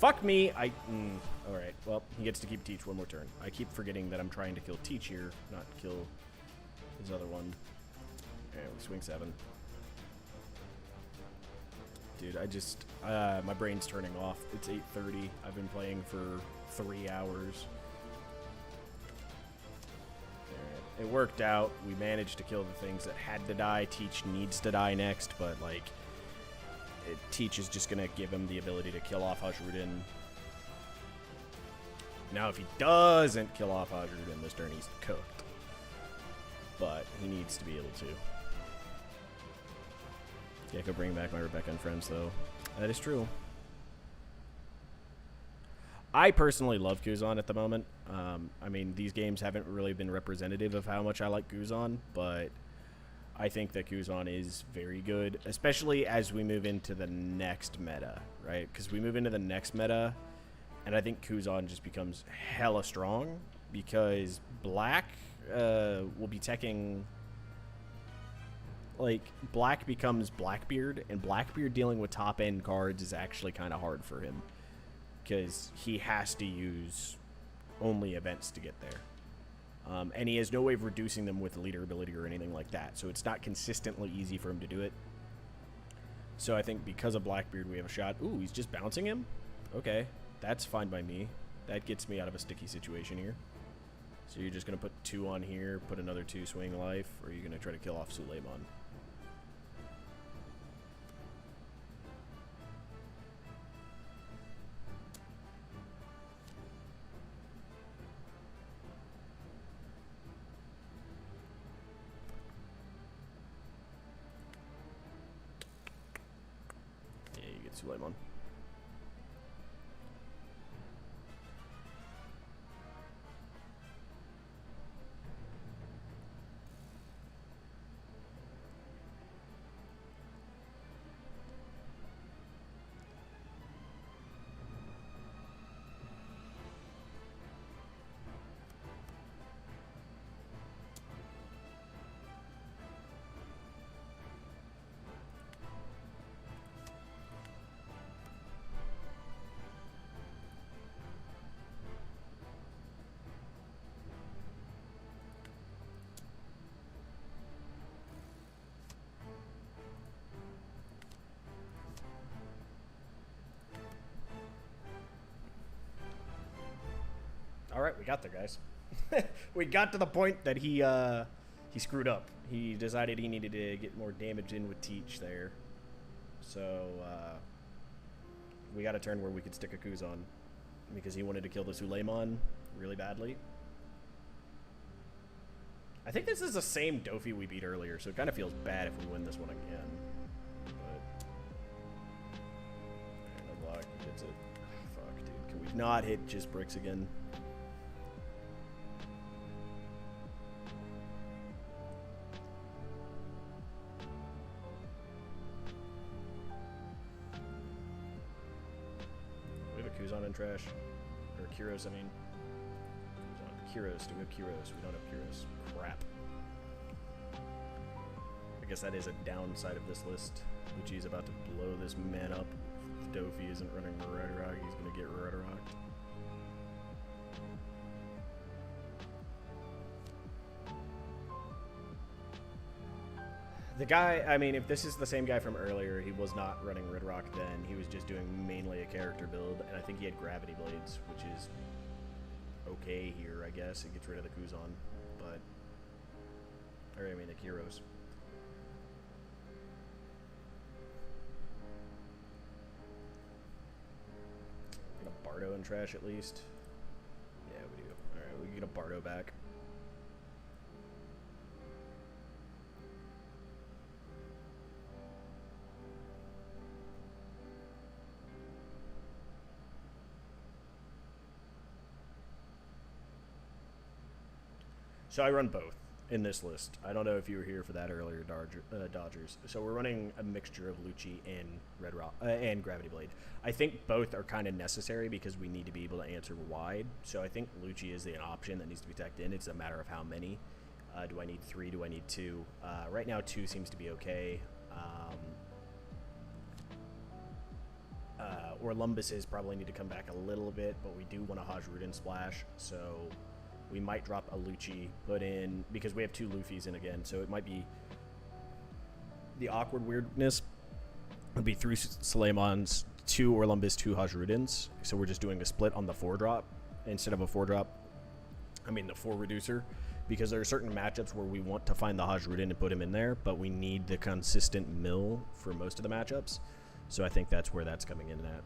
Fuck me. Alright, well, he gets to keep Teach one more turn. I keep forgetting that I'm trying to kill Teach here, not kill his other one. Alright, we swing 7. Dude, my brain's turning off. It's 8:30. I've been playing for 3 hours. It worked out. We managed to kill the things that had to die. Teach needs to die next, but, like, Teach is just going to give him the ability to kill off Hajrudin. Now, if he doesn't kill off Hajrudin this turn, he's cooked. But he needs to be able to. Yeah, I could bring back my Rebecca and friends, though. That is true. I personally love Kuzan at the moment. I mean, these games haven't really been representative of how much I like Kuzan, but I think that Kuzan is very good, especially as we move into the next meta, right? Because we move into the next meta, and I think Kuzan just becomes hella strong, because Black will be teching... Like, Black becomes Blackbeard, and Blackbeard dealing with top-end cards is actually kind of hard for him, because he has to use only events to get there. And he has no way of reducing them with leader ability or anything like that, so it's not consistently easy for him to do it. So I think because of Blackbeard, we have a shot. Ooh, he's just bouncing him? Okay, that's fine by me. That gets me out of a sticky situation here. So you're just going to put 2 on here, put another 2 swing life, or are you going to try to kill off Suleiman? Suleiman. Alright, we got there, guys. We got to the point that he screwed up. He decided he needed to get more damage in with Teach there. So, we got a turn where we could stick a Kuzan, because he wanted to kill the Suleiman really badly. I think this is the same Dofi we beat earlier, so it kind of feels bad if we win this one again. But... no block, gets it. Fuck, dude. Can we not hit just bricks again? Kuzan and trash. Or Kyros, I mean. Kyros. Do we have Kyros? We don't have Kyros. Crap. I guess that is a downside of this list. Luigi's about to blow this man up. If Dofi isn't running Rock, he's going to get Rocked. The guy, I mean, if this is the same guy from earlier, he was not running Red Rock then. He was just doing mainly a character build, and I think he had Gravity Blades, which is okay here, I guess. It gets rid of the Kuzan, but... or, I mean, the Kyros. Get a Bardo in trash, at least. Yeah, we do. Alright, we can get a Bardo back. So I run both in this list. I don't know if you were here for that earlier, Dodgers. So we're running a mixture of Lucci and Red Rock and Gravity Blade. I think both are kind of necessary because we need to be able to answer wide. So I think Lucci is an option that needs to be teched in. It's a matter of how many. Do I need 3? Do I need 2? Right now, 2 seems to be okay. Orlumbuses probably need to come back a little bit, but we do want a Hajrudin splash, so we might drop a Lucci, put in, because we have 2 Luffys in again, so it might be the awkward weirdness would be 3 Suleimans, 2 Orlumbus, 2 Hajrudins, so we're just doing a split on the 4-drop instead of a 4-drop. I mean the 4 reducer, because there are certain matchups where we want to find the Hajrudin and put him in there, but we need the consistent mill for most of the matchups. So I think that's where that's coming in at.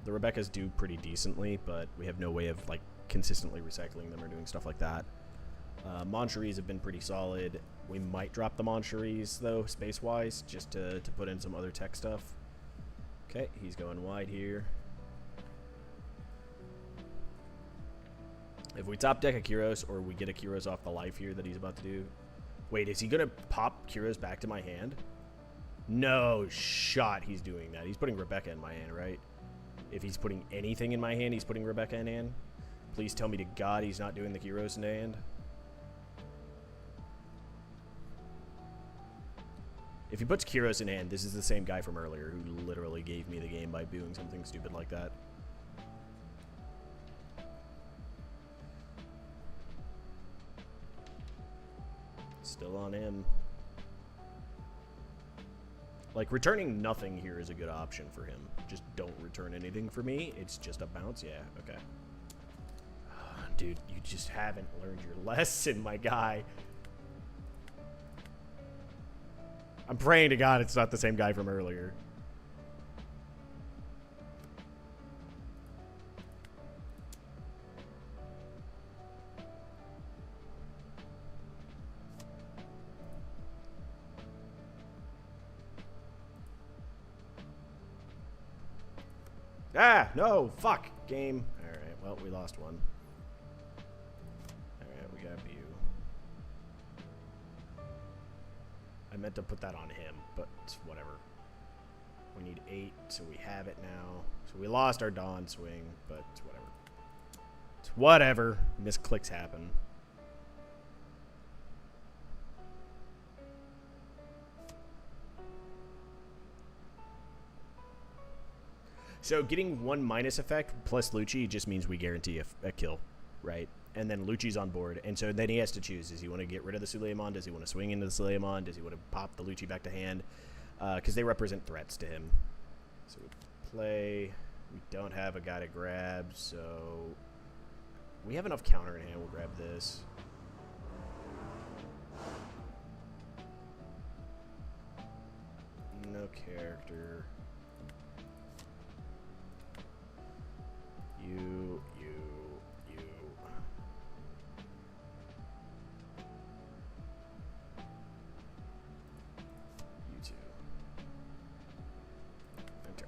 The Rebekahs do pretty decently, but we have no way of like consistently recycling them or doing stuff like that. Moncheries have been pretty solid. We might drop the Moncheries though, space-wise, just to put in some other tech stuff. Okay, he's going wide here. If we top deck a Kyros or we get a Kyros off the life here that he's about to do. Wait, is he going to pop Kyros back to my hand? No shot he's doing that. He's putting Rebekah in my hand, right? If he's putting anything in my hand, he's putting Rebekah in hand. Please tell me to God he's not doing the Kyros in hand. If he puts Kyros in hand, this is the same guy from earlier who literally gave me the game by doing something stupid like that. Still on him. Like, returning nothing here is a good option for him. Just don't return anything for me. It's just a bounce. Yeah, okay. Dude, you just haven't learned your lesson, my guy. I'm praying to God it's not the same guy from earlier. Ah, no, fuck, game. All right, well, we lost one. All right, we got you. I meant to put that on him, but it's whatever. We need 8, so we have it now. So we lost our Dawn swing, but it's whatever. It's whatever. Misclicks happen. So getting 1 minus effect plus Lucci just means we guarantee a kill, right? And then Lucci's on board, and so then he has to choose. Does he want to get rid of the Suleiman? Does he want to swing into the Suleiman? Does he want to pop the Lucci back to hand? Because they represent threats to him. So we play. We don't have a guy to grab, so we have enough counter in hand. We'll grab this. No character. You. You two. And turn.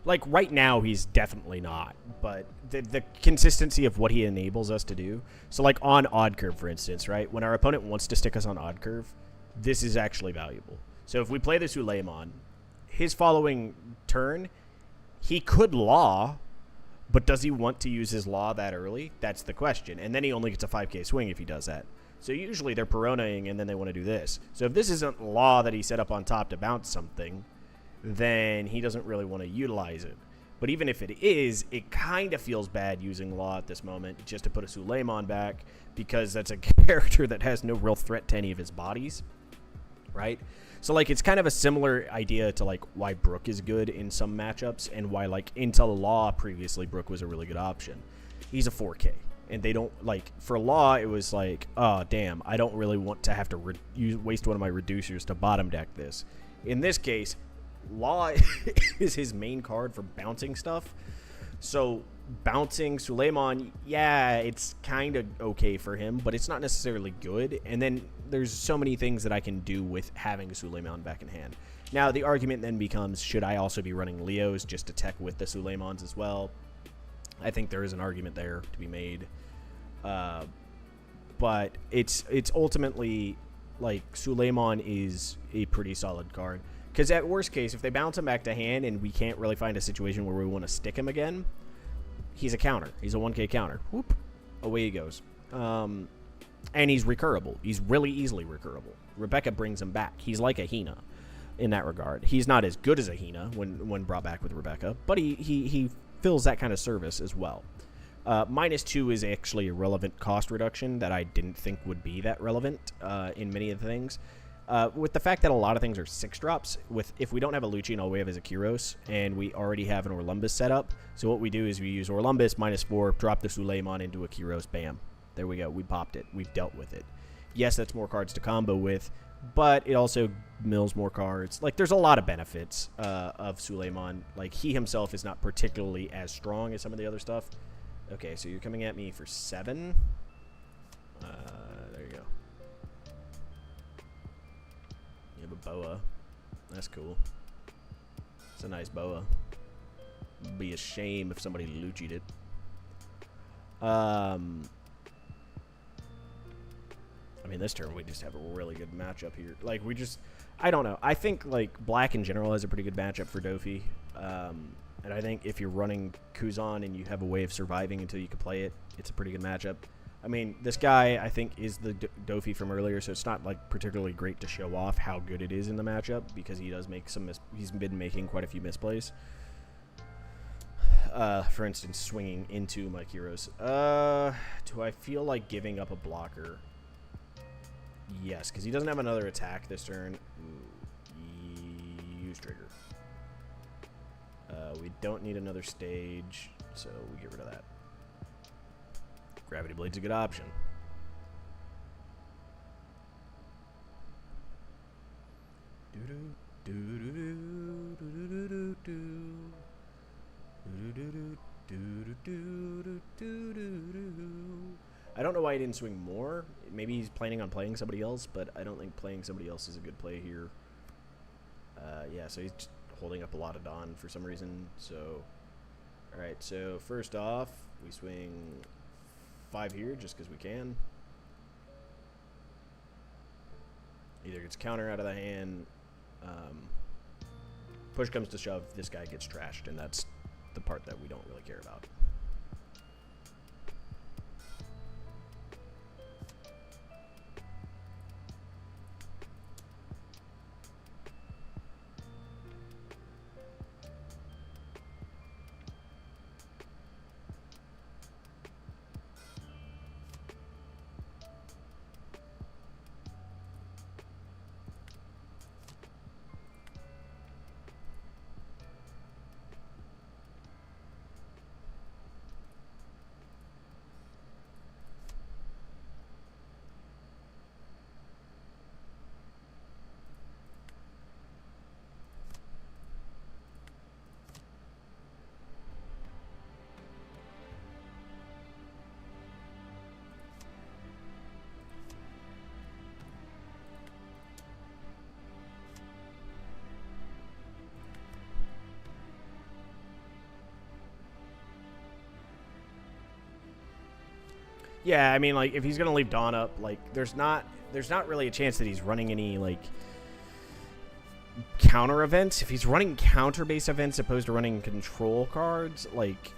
Like, right now, he's definitely not. But the consistency of what he enables us to do. So, like, on odd curve, for instance, right? When our opponent wants to stick us on odd curve, this is actually valuable. So if we play the Suleiman, his following turn, he could law, but does he want to use his law that early? That's the question. And then he only gets a 5k swing if he does that. So usually they're Peronaing and then they want to do this. So if this isn't law that he set up on top to bounce something, then he doesn't really want to utilize it. But even if it is, it kind of feels bad using law at this moment just to put a Suleiman back, because that's a character that has no real threat to any of his bodies, right? So, like, it's kind of a similar idea to, like, why Brook is good in some matchups and why, like, until Law previously, Brook was a really good option. He's a 4K. And they don't, like, for Law, it was like, oh, damn, I don't really want to have to waste one of my reducers to bottom deck this. In this case, Law is his main card for bouncing stuff. So bouncing Suleiman, yeah, it's kind of okay for him, but it's not necessarily good. And then there's so many things that I can do with having Suleiman back in hand. Now, the argument then becomes, should I also be running Leos just to tech with the Suleimans as well? I think there is an argument there to be made. But it's ultimately, like, Suleiman is a pretty solid card. Because at worst case, if they bounce him back to hand and we can't really find a situation where we want to stick him again, he's a counter. He's a 1k counter. Whoop. Away he goes. And he's recurable. He's really easily recurable. Rebecca brings him back. He's like a Hina in that regard. He's not as good as a Hina when brought back with Rebecca, but he fills that kind of service as well. -2 is actually a relevant cost reduction that I didn't think would be that relevant in many of the things. With the fact that a lot of things are 6 drops, if we don't have a Lucci and all we have is a Kyros, and we already have an Orlumbus set up, so what we do is we use Orlumbus, -4, drop the Suleiman into a Kyros, bam. There we go. We popped it. We've dealt with it. Yes, that's more cards to combo with, but it also mills more cards. Like, there's a lot of benefits of Suleiman. Like, he himself is not particularly as strong as some of the other stuff. Okay, so you're coming at me for 7. There you go. You have a boa. That's cool. It's a nice boa. It'd be a shame if somebody Lucci'd it. I mean, this turn we just have a really good matchup here. Like, I don't know. I think, like, black in general has a pretty good matchup for Dofi. And I think if you're running Kuzan and you have a way of surviving until you can play it, it's a pretty good matchup. I mean, this guy, I think, is the Dofi from earlier, so it's not, like, particularly great to show off how good it is in the matchup, because he does make some he's been making quite a few misplays. For instance, swinging into my Kyros. Do I feel like giving up a blocker? Yes, because he doesn't have another attack this turn. Use trigger. We don't need another stage, so we get rid of that. Gravity Blade's a good option. I don't know why he didn't swing more. Maybe he's planning on playing somebody else, but I don't think playing somebody else is a good play here. Yeah, so he's just holding up a lot of Dawn for some reason. So, alright, so first off, we swing 5 here just because we can. Either gets counter out of the hand. Push comes to shove, this guy gets trashed, and that's the part that we don't really care about. Yeah, I mean, like, if he's gonna leave Dawn up, like, there's not really a chance that he's running any, like, counter events. If he's running counter-based events opposed to running control cards, like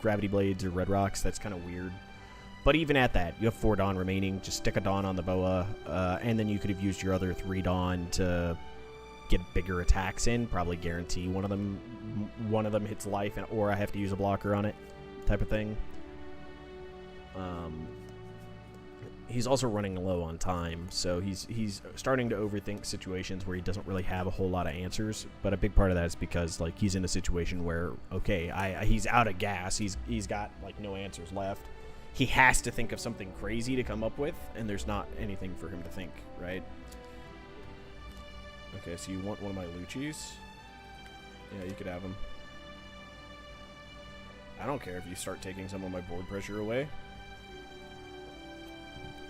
Gravity Blades or Red Rocks, that's kind of weird. But even at that, you have 4 Dawn remaining. Just stick a Dawn on the Boa, and then you could have used your other 3 Dawn to get bigger attacks in. Probably guarantee one of them hits life, or I have to use a blocker on it, type of thing. He's also running low on time, so he's starting to overthink situations where he doesn't really have a whole lot of answers. But a big part of that is because, like, he's in a situation where, okay, he's out of gas. He's got, like, no answers left. He has to think of something crazy to come up with, and there's not anything for him to think, right? Okay, so you want one of my Luccis? Yeah, you could have him. I don't care if you start taking some of my board pressure away.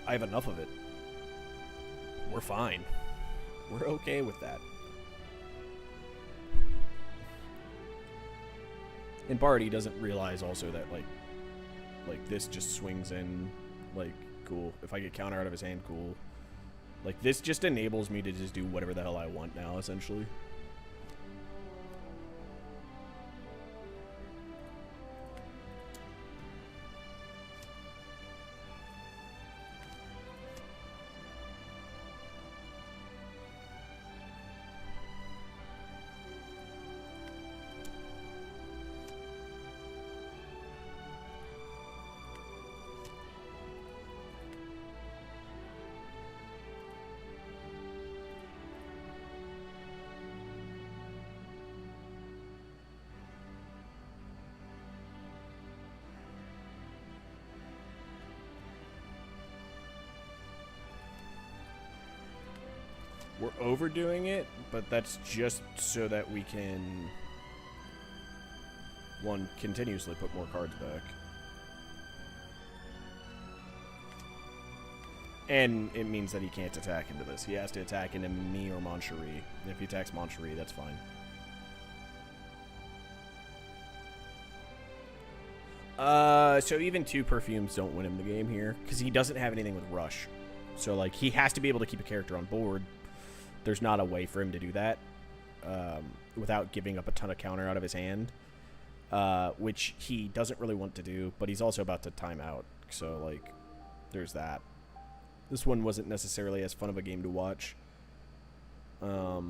I have enough of it. We're fine. We're okay with that. And Barty doesn't realize also that, like this just swings in, like, cool. If I get counter out of his hand, cool. Like, this just enables me to just do whatever the hell I want now, essentially. We're overdoing it, but that's just so that we can, one, continuously put more cards back. And it means that he can't attack into this. He has to attack into me or Moncherie. If he attacks Moncherie, that's fine. So even 2 perfumes don't win him the game here, because he doesn't have anything with Rush. So, like, he has to be able to keep a character on board. There's not a way for him to do that without giving up a ton of counter out of his hand, which he doesn't really want to do, but he's also about to time out. So, like, there's that. This one wasn't necessarily as fun of a game to watch. Oh,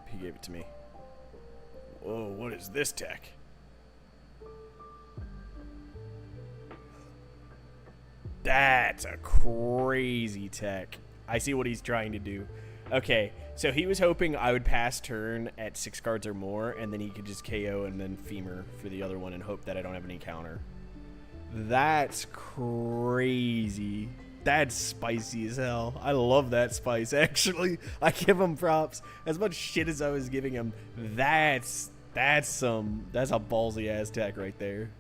he gave it to me. Whoa, what is this tech? That's a crazy tech. I see what he's trying to do. Okay, so he was hoping I would pass turn at 6 cards or more, and then he could just KO and then Femur for the other one and hope that I don't have any counter. That's crazy. That's spicy as hell. I love that spice, actually. I give him props. As much shit as I was giving him, that's a ballsy ass tech right there.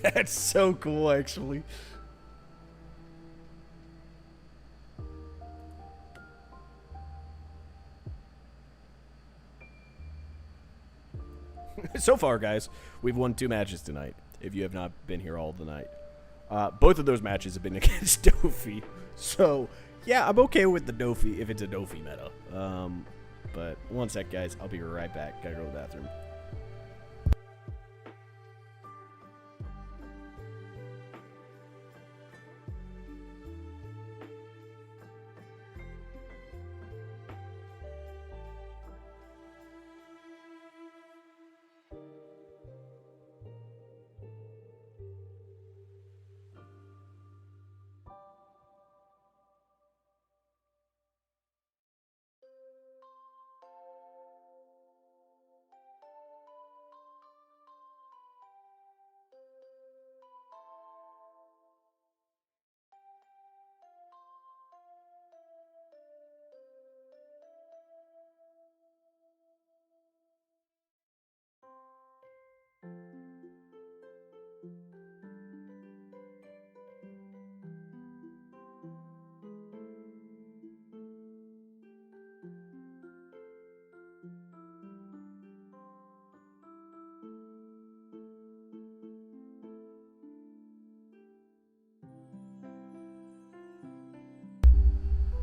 That's so cool, actually. So far, guys, we've won 2 matches tonight, if you have not been here all the night. Both of those matches have been against Dofi. So, yeah, I'm okay with the Dofi if it's a Dofi meta. But one sec, guys. I'll be right back. Gotta go to the bathroom.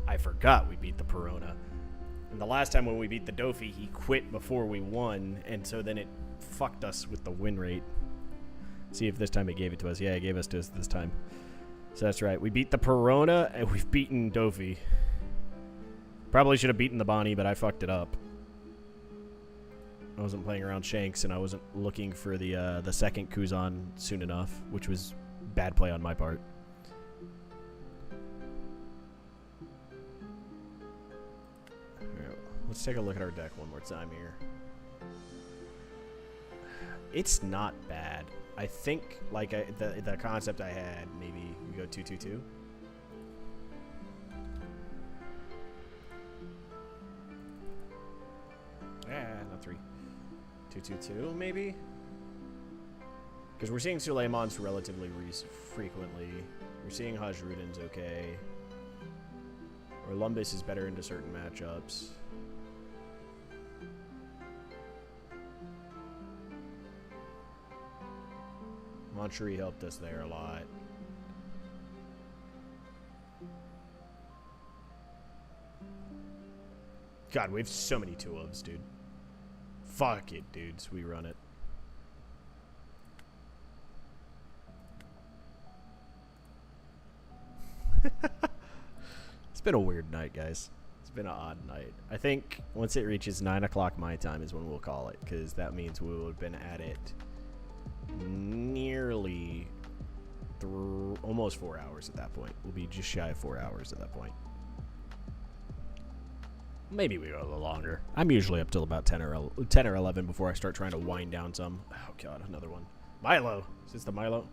I forgot we beat the Perona. And the last time when we beat the Dofi, he quit before we won, and so then it fucked us with the win rate. See if this time it gave it to us. Yeah, it gave us to us this time. So that's right. We beat the Perona, and we've beaten Dofi. Probably should have beaten the Bonnie, but I fucked it up. I wasn't playing around Shanks, and I wasn't looking for the second Kuzan soon enough, which was bad play on my part. Let's take a look at our deck one more time here. It's not bad. I think, like, the concept I had, maybe we go 2-2-2. Not 3. 2-2-2, maybe? Because we're seeing Suleiman's relatively frequently. We're seeing Hajruden's okay. Or Lumbus is better into certain matchups. Moncherie helped us there a lot. God, we have so many 2-ofs, dude. Fuck it, dudes. We run it. It's been a weird night, guys. It's been an odd night. I think once it reaches 9 o'clock my time is when we'll call it, because that means we will have been at it nearly almost 4 hours at that point. We'll be just shy of 4 hours at that point. Maybe we go a little longer. I'm usually up till about 10 or 11 before I start trying to wind down some. Oh, God, another one. Milo. Is this the Milo?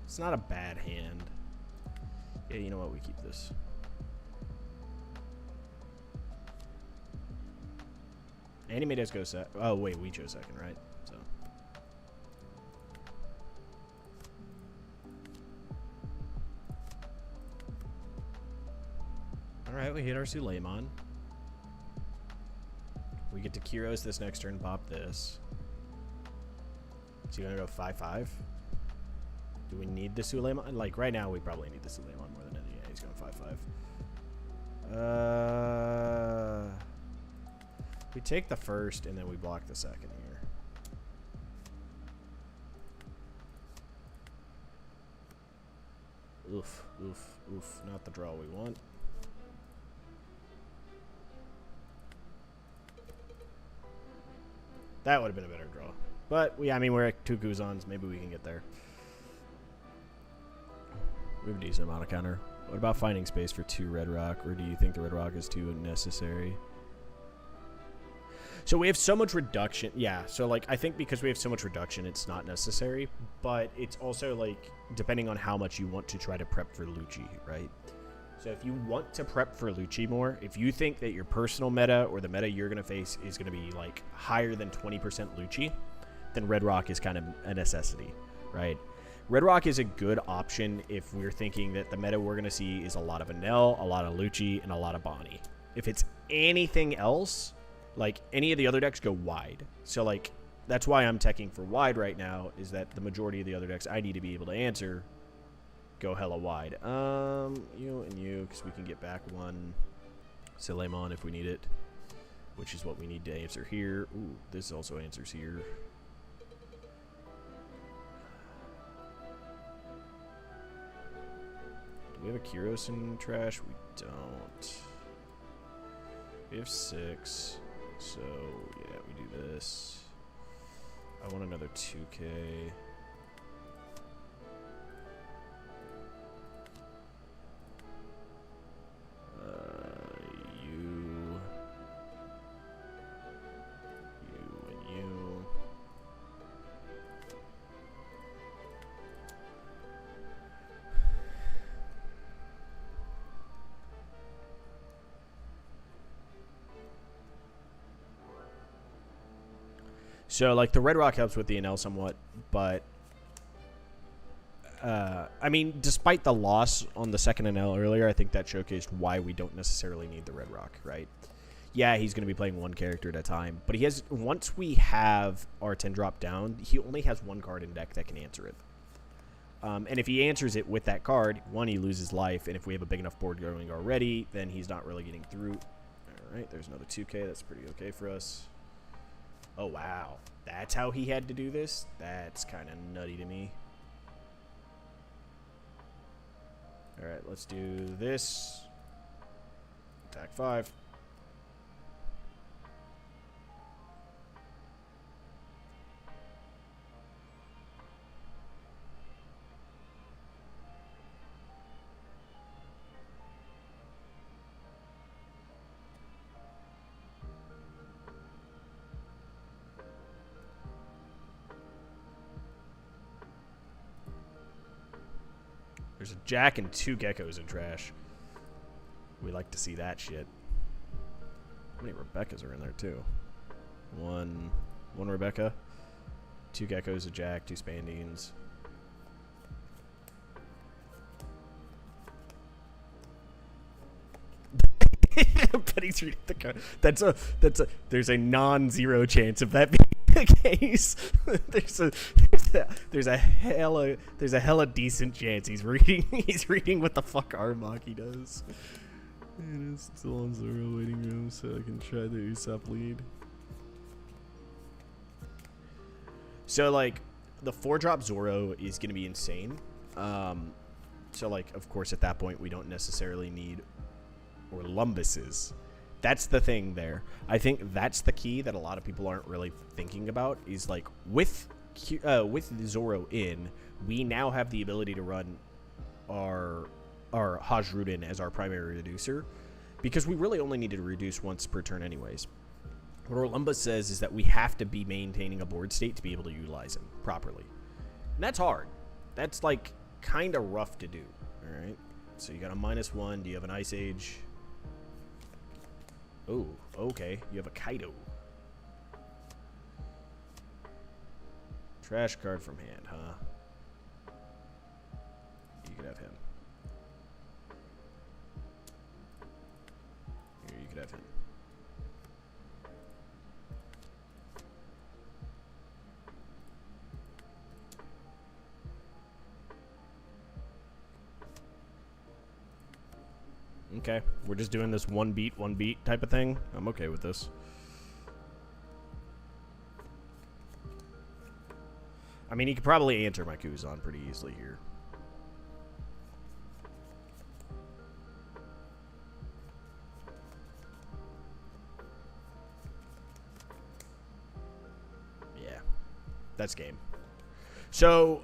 It's not a bad hand. Yeah, you know what? We keep this. And he made us go second. Oh, wait, we chose second, right? So. Alright, we hit our Suleiman. We get to Kiros this next turn, pop this. So you're going to go 5-5? Do we need the Suleiman? Like, right now, we probably need the Suleiman more than anything. Yeah, he's going 5-5. We take the first, and then we block the second here. Oof, oof, oof. Not the draw we want. That would have been a better draw. But, I mean, we're at 2 Kuzans. Maybe we can get there. We have a decent amount of counter. What about finding space for 2 Red Rock? Or do you think the Red Rock is too necessary? So we have so much reduction. Yeah, so, like, I think because we have so much reduction, it's not necessary. But it's also, like, depending on how much you want to try to prep for Lucci, right? So if you want to prep for Lucci more, if you think that your personal meta or the meta you're going to face is going to be, like, higher than 20% Lucci, then Red Rock is kind of a necessity, right? Red Rock is a good option if we're thinking that the meta we're going to see is a lot of Enel, a lot of Lucci, and a lot of Bonnie. If it's anything else, like, any of the other decks go wide. So, like, that's why I'm teching for wide right now, is that the majority of the other decks I need to be able to answer go hella wide. You and you, because we can get back 1 Suleiman if we need it, which is what we need to answer here. Ooh, this also answers here. Do we have a Kiros in trash? We don't. We have 6. So, yeah, we do this. I want another 2K. You and you. So, like, the Red Rock helps with the Enel somewhat, but I mean, despite the loss on the second Enel earlier, I think that showcased why we don't necessarily need the Red Rock, right? Yeah, he's going to be playing 1 character at a time, but he has, once we have our 10 drop down, he only has 1 card in deck that can answer it. And if he answers it with that card, 1, he loses life, and if we have a big enough board going already, then he's not really getting through. All right, there's another 2K. That's pretty okay for us. Oh, wow. That's how he had to do this? That's kind of nutty to me. All right, let's do this. Attack 5. There's a Jack and 2 Geckos in trash. We like to see that shit. How many Rebeccas are in there, too? One Rebecca. 2 Geckos, a Jack, 2 Spandines. But he's reading the card. There's a non-zero chance of that being the case. there's a hella decent chance he's reading what the fuck Armaki does. And it's still on 0 waiting room, so I can try the Usopp lead. So, like, the 4-drop Zoro is going to be insane. So, like, of course, at that point, we don't necessarily need Orlumbuses That's the thing there. I think that's the key that a lot of people aren't really thinking about is like with Zoro in, we now have the ability to run our Hajrudin as our primary reducer because we really only need to reduce once per turn anyways. What Orlumba says is that we have to be maintaining a board state to be able to utilize him properly. And that's hard. That's like kind of rough to do. All right. So you got a -1. Do you have an Ice Age? Oh, okay. You have a Kaido. Trash card from hand, huh? You could have him. Here, you could have him. Okay, we're just doing this one beat type of thing. I'm okay with this. I mean, he could probably answer my Kuzan pretty easily here. Yeah, that's game. So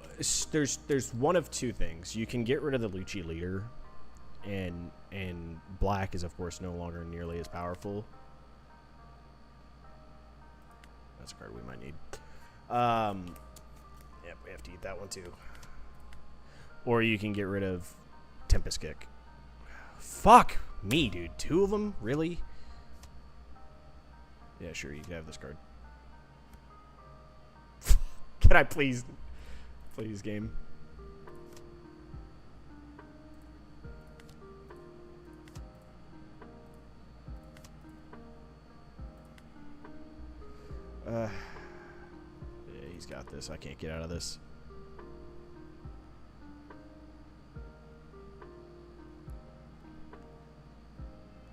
there's one of two things. You can get rid of the Lucci leader, and black is of course no longer nearly as powerful. That's a card we might need. Yep, we have to eat that one too. Or you can get rid of Tempest Kick. Fuck me, dude. 2 of them? Really? Yeah, sure, you can have this card. Can I please play this game? Yeah, he's got this. I can't get out of this.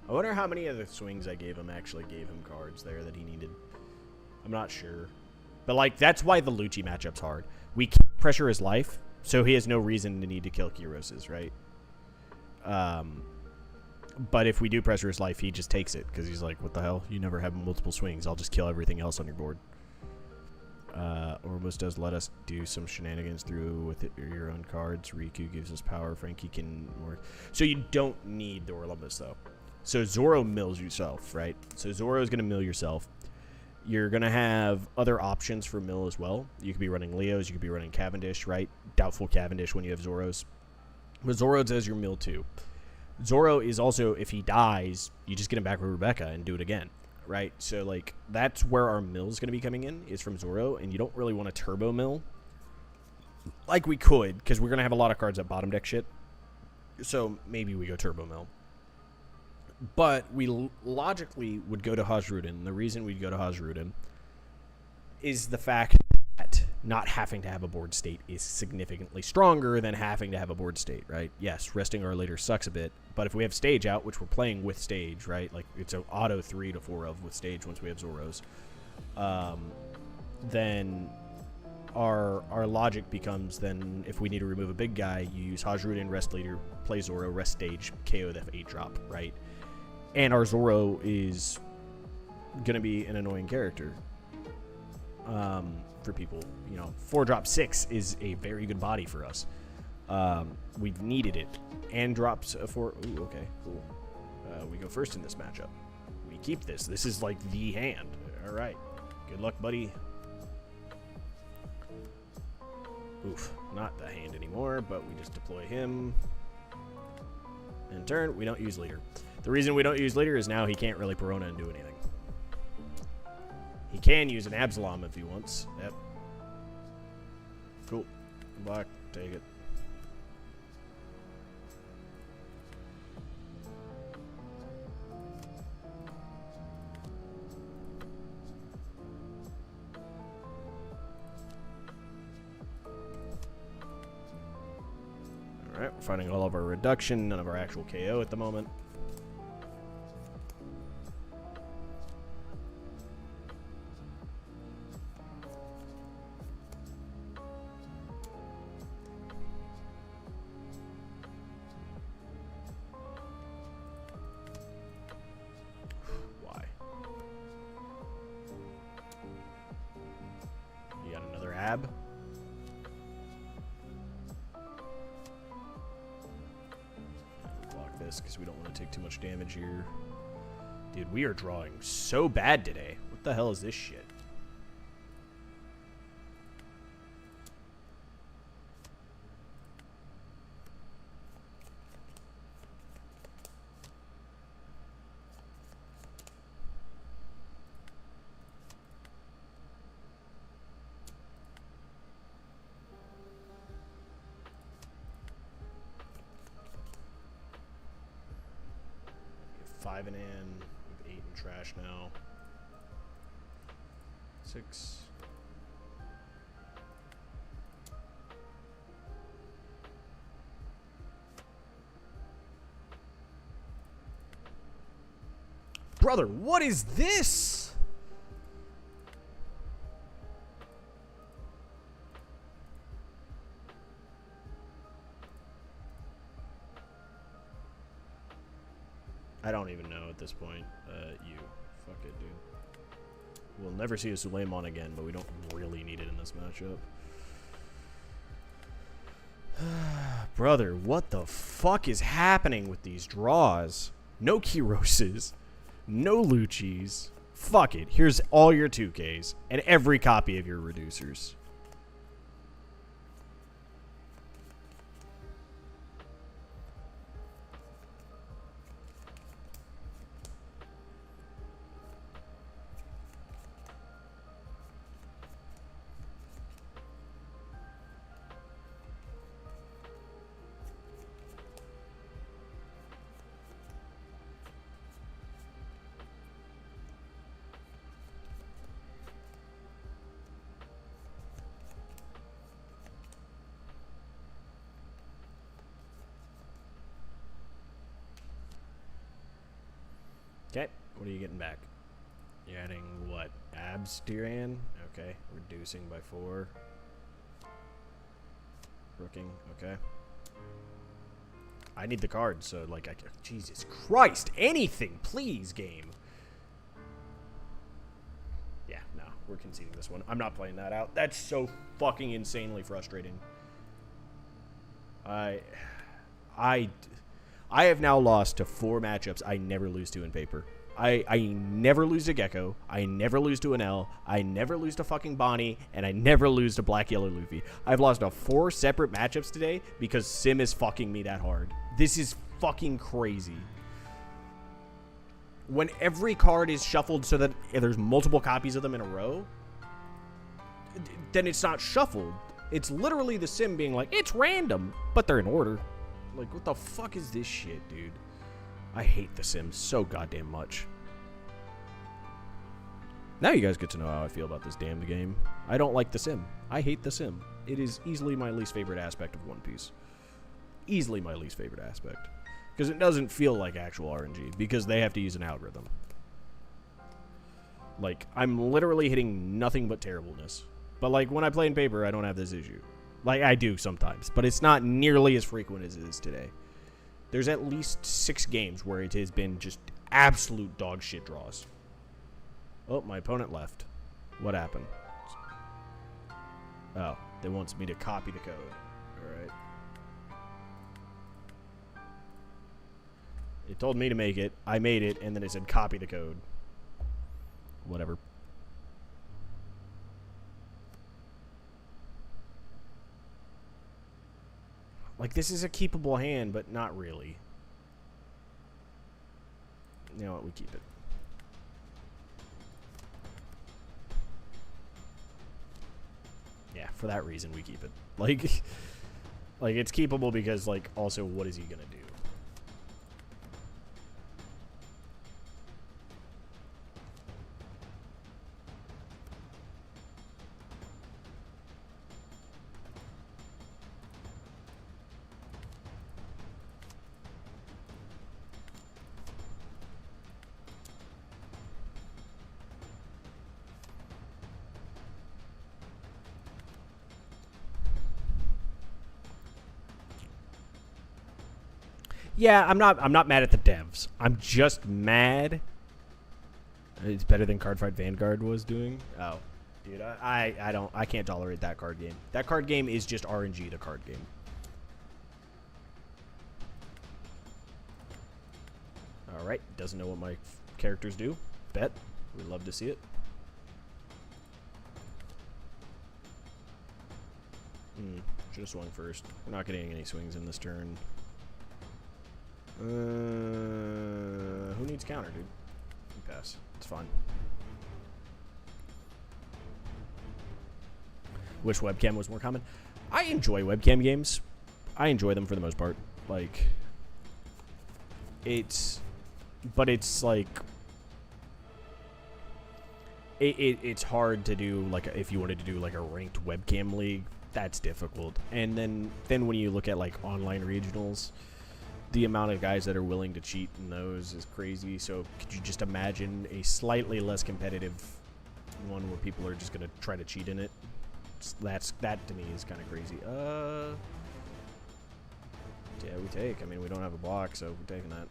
I wonder how many of the swings I gave him actually gave him cards there that he needed. I'm not sure. But, like, that's why the Lucci matchup's hard. We can't pressure his life, so he has no reason to need to kill Kiroses, right? But if we do pressure his life, he just takes it, because he's like, what the hell? You never have multiple swings. I'll just kill everything else on your board. Ormus does let us do some shenanigans through with your own cards. Riku gives us power. Frankie can more. So you don't need the Orlumbus, though. So Zoro mills yourself, right? So Zoro is going to mill yourself. You're going to have other options for mill as well. You could be running Leos. You could be running Cavendish, right? Doubtful Cavendish when you have Zoros. But Zoro does your mill, too. Zoro is also, if he dies, you just get him back with Rebecca and do it again, right? So, like, that's where our mill is going to be coming in, is from Zoro, and you don't really want a turbo mill. Like we could, because we're going to have a lot of cards that bottom deck shit. So, maybe we go turbo mill. But we logically would go to Hajrudin. The reason we'd go to Hajrudin is the fact that not having to have a board state is significantly stronger than having to have a board state, right? Yes, resting our later sucks a bit, but if we have stage out, which we're playing with stage, right? Like, it's an auto 3 to 4 of with stage once we have Zoros. Then our logic becomes then if we need to remove a big guy, you use Hajrudin, rest leader, play Zoro, rest stage, KO the 8 drop, right? And our Zoro is going to be an annoying character for people. You know, 4-drop 6 is a very good body for us. We've needed it. And drops a 4. Ooh, okay, cool. We go first in this matchup. We keep this. This is like the hand. All right. Good luck, buddy. Oof. Not the hand anymore, but we just deploy him. In turn, we don't use leader. The reason we don't use leader is now he can't really Perona and do anything. He can use an Absalom if he wants. Yep. Cool. Block. Take it. Alright, we're finding all of our reduction, none of our actual KO at the moment. this because we don't want to take too much damage here. Dude, we are drawing so bad today. What the hell is this shit? Five and in. We have 8 in trash now. 6. Brother, what is this? I don't even know at this point. You. Fuck it, dude. We'll never see a Suleiman again, but we don't really need it in this matchup. Brother, what the fuck is happening with these draws? No Kiroses. No Luccis. Fuck it. Here's all your 2Ks and every copy of your reducers. Okay, what are you getting back? You're adding what? Abs to your hand? Okay, reducing by 4. Rooking, okay. I need the card, so like, Jesus Christ, anything, please, game. Yeah, no, we're conceding this one. I'm not playing that out. That's so fucking insanely frustrating. I have now lost to 4 matchups I never lose to in paper. I never lose to Gecko. I never lose to Enel. I never lose to fucking Bonnie. And I never lose to Black Yellow Luffy. I've lost to 4 separate matchups today because Sim is fucking me that hard. This is fucking crazy. When every card is shuffled so that there's multiple copies of them in a row, then it's not shuffled. It's literally the Sim being like, it's random, but they're in order. Like, what the fuck is this shit, dude? I hate The Sims so goddamn much. Now you guys get to know how I feel about this damned game. I don't like The Sim. I hate The Sim. It is easily my least favorite aspect of One Piece. Easily my least favorite aspect. Because it doesn't feel like actual RNG. Because they have to use an algorithm. Like, I'm literally hitting nothing but terribleness. But, like, when I play in paper, I don't have this issue. Like, I do sometimes, but it's not nearly as frequent as it is today. There's at least 6 games where it has been just absolute dog shit draws. Oh, my opponent left. What happened? Oh, they wants me to copy the code. Alright. It told me to make it. I made it, and then it said copy the code. Whatever. Like, this is a keepable hand, but not really. You know what? We keep it. Yeah, for that reason, we keep it. Like, it's keepable because, like, also, what is he gonna do? Yeah, I'm not mad at the devs. I'm just mad. It's better than Cardfight Vanguard was doing. Oh, dude, I can't tolerate that card game. That card game is just RNG, the card game. Alright, doesn't know what my characters do. Bet. We'd love to see it. Should have swung first. We're not getting any swings in this turn. Who needs counter, dude? Pass. It's fine. Wish webcam was more common. I enjoy webcam games. I enjoy them for the most part. Like, it's like it's hard to do. Like, if you wanted to do like a ranked webcam league, that's difficult. And then when you look at like online regionals, the amount of guys that are willing to cheat in those is crazy. So could you just imagine a slightly less competitive one where people are just gonna try to cheat in it? That to me is kind of crazy. Yeah, we take. I mean, we don't have a block, so we're taking that.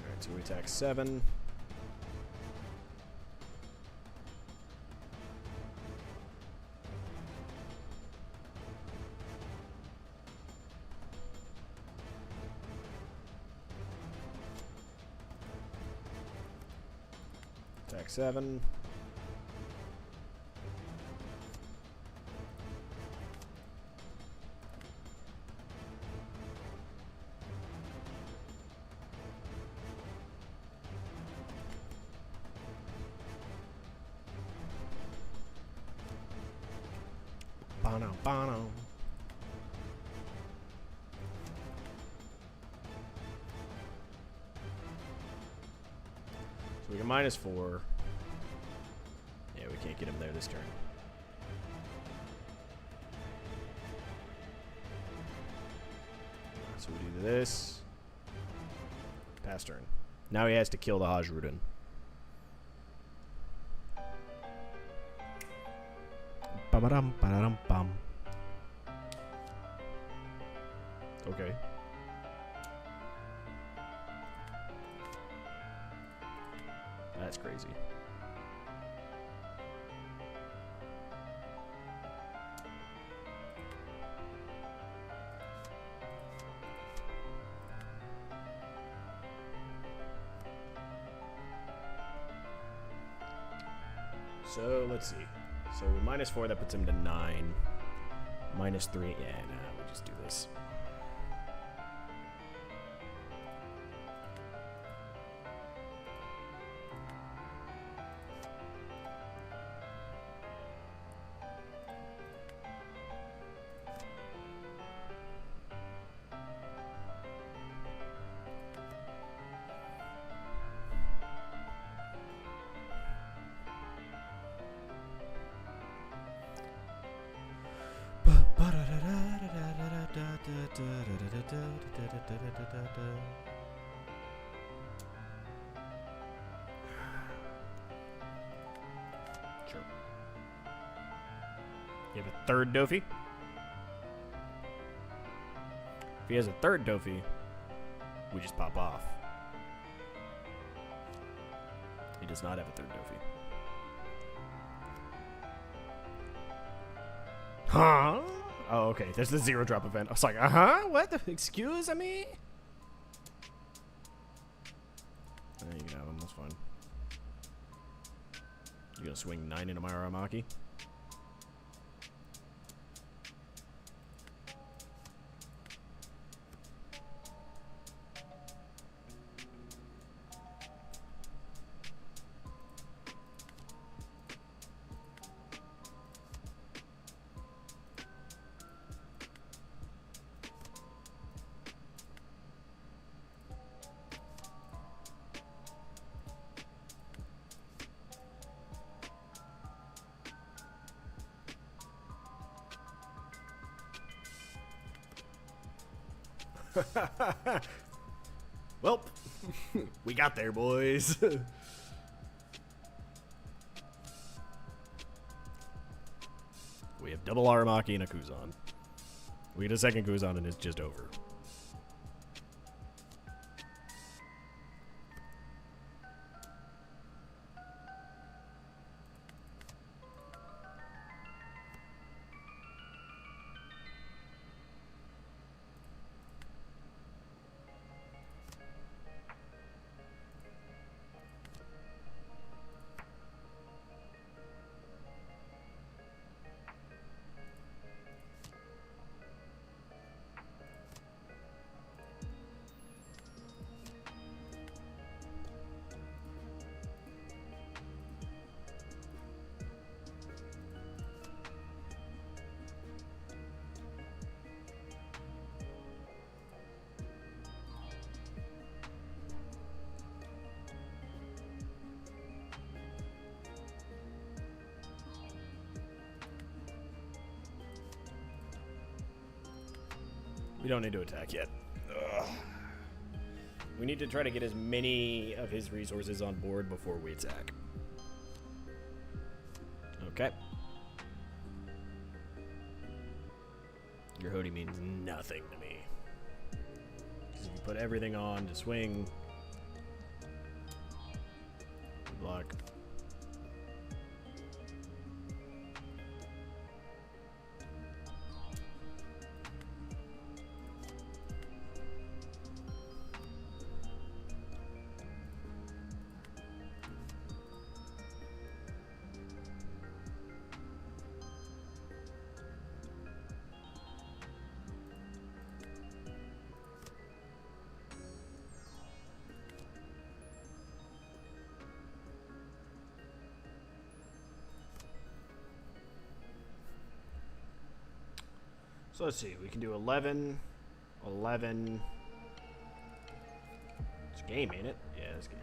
Alright, so we attack 7. Attack 7. Bono, bono. So we get -4. Yeah, we can't get him there this turn. So we do this. Pass turn. Now he has to kill the Hajrudin. Ba-ba-dum, ba-da-dum, bum. Okay. That's crazy. So let's see. So -4, that puts him to 9. -3, yeah, nah, we'll just do this. Sure. You have a third Dofi? If he has a third Dofi, we just pop off. He does not have a third Dofi. Huh? Oh, okay. There's the 0-drop event. I was like, what? Excuse me? You can have him. That's fine. You gonna swing 9 into my Aramaki? Well, we got there, boys. We have double Aramaki and a Kuzan. We get a second Kuzan and it's just over. We don't need to attack yet. Ugh. We need to try to get as many of his resources on board before we attack. Okay. Your Hody means nothing to me. Because if you put everything on to swing, block. So let's see, we can do 11, 11. It's a game, ain't it? Yeah, it's a game.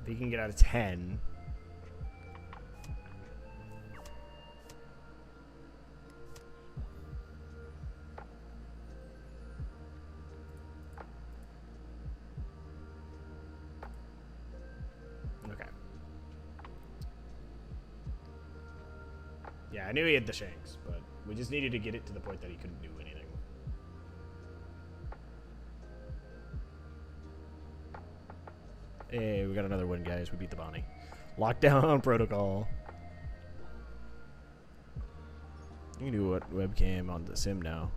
If he can get out of 10. Yeah, I knew he had the Shanks, but we just needed to get it to the point that he couldn't do anything. Hey, we got another win, guys. We beat the Bonnie. Lockdown protocol. You can do what webcam on the sim now.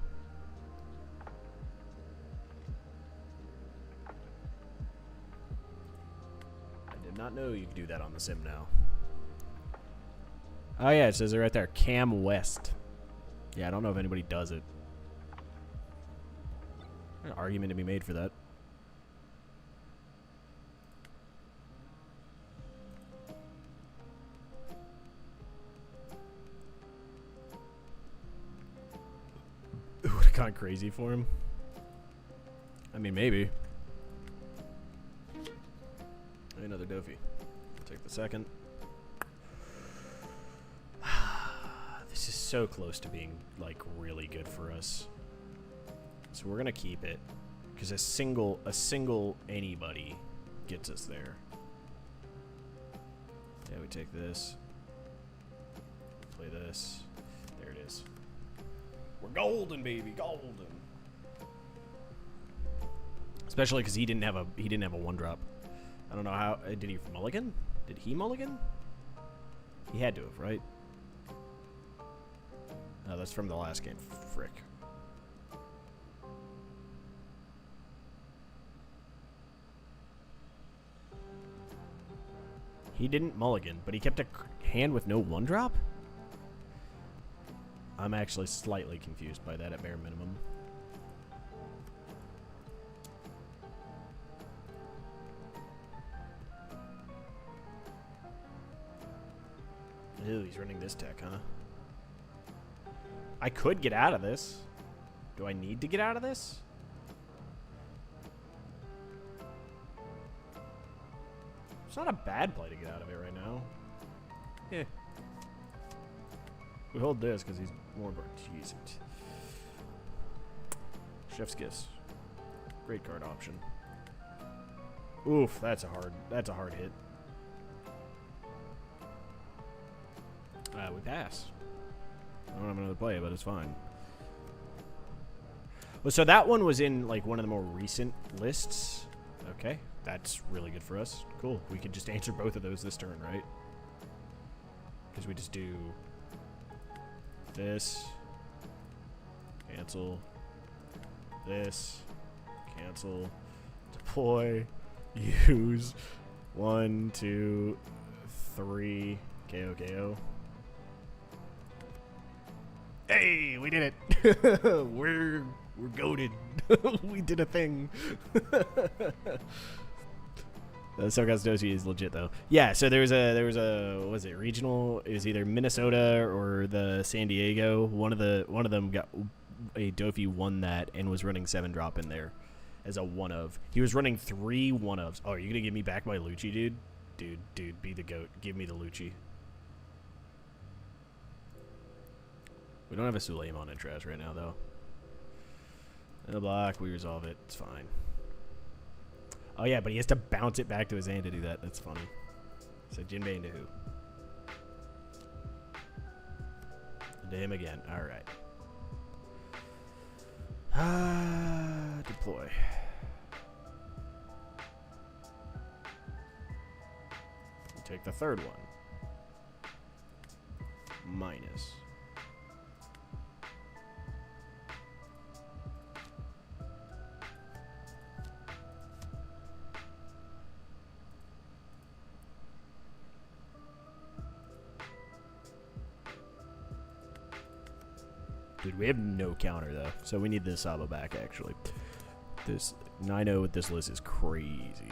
I did not know you could do that on the sim now. Oh yeah, it says it right there. Cam West. Yeah, I don't know if anybody does it. There's an argument to be made for that. It would have gone crazy for him. I mean, maybe. Another Dofi. Take the second. This is so close to being, like, really good for us. So we're gonna keep it. Because a single anybody gets us there. Yeah, we take this. Play this. There it is. We're golden, baby, golden. Especially because he didn't have a 1-drop. I don't know how. Did he mulligan? Did he mulligan? He had to have, right? Oh, that's from the last game. Frick. He didn't mulligan, but he kept a hand with no 1-drop? I'm actually slightly confused by that at bare minimum. Ew, he's running this tech, huh? I could get out of this. Do I need to get out of this? It's not a bad play to get out of it right now. Yeah. We hold this because he's more burnt. Jeez. Chef's Kiss. Great card option. Oof, that's a hard hit. We pass. I don't have another play, but it's fine. Well, so that one was in like one of the more recent lists. Okay, that's really good for us. Cool. We could just answer both of those this turn, right? Because we just do this, cancel, this, cancel, deploy, use, 1, 2, 3, KO, KO. Hey, we did it. We're goated. We did a thing. SoCal's Dosi is legit though. Yeah, so there was a what was it regional? It was either Minnesota or the San Diego. One of them got a Dofi won that and was running 7-drop in there as a one of. He was running 3 1-ofs. Oh, are you gonna give me back my Lucci, dude? Dude, be the goat. Give me the Lucci. We don't have a Suleiman in trash right now though. No block, we resolve it. It's fine. Oh yeah, but he has to bounce it back to his hand to do that. That's funny. So Jinbei into who? Into him again. Alright. Deploy. We'll take the third one. Minus. Dude, we have no counter, though. So we need this Saba back, actually. This 9-0 with this list is crazy.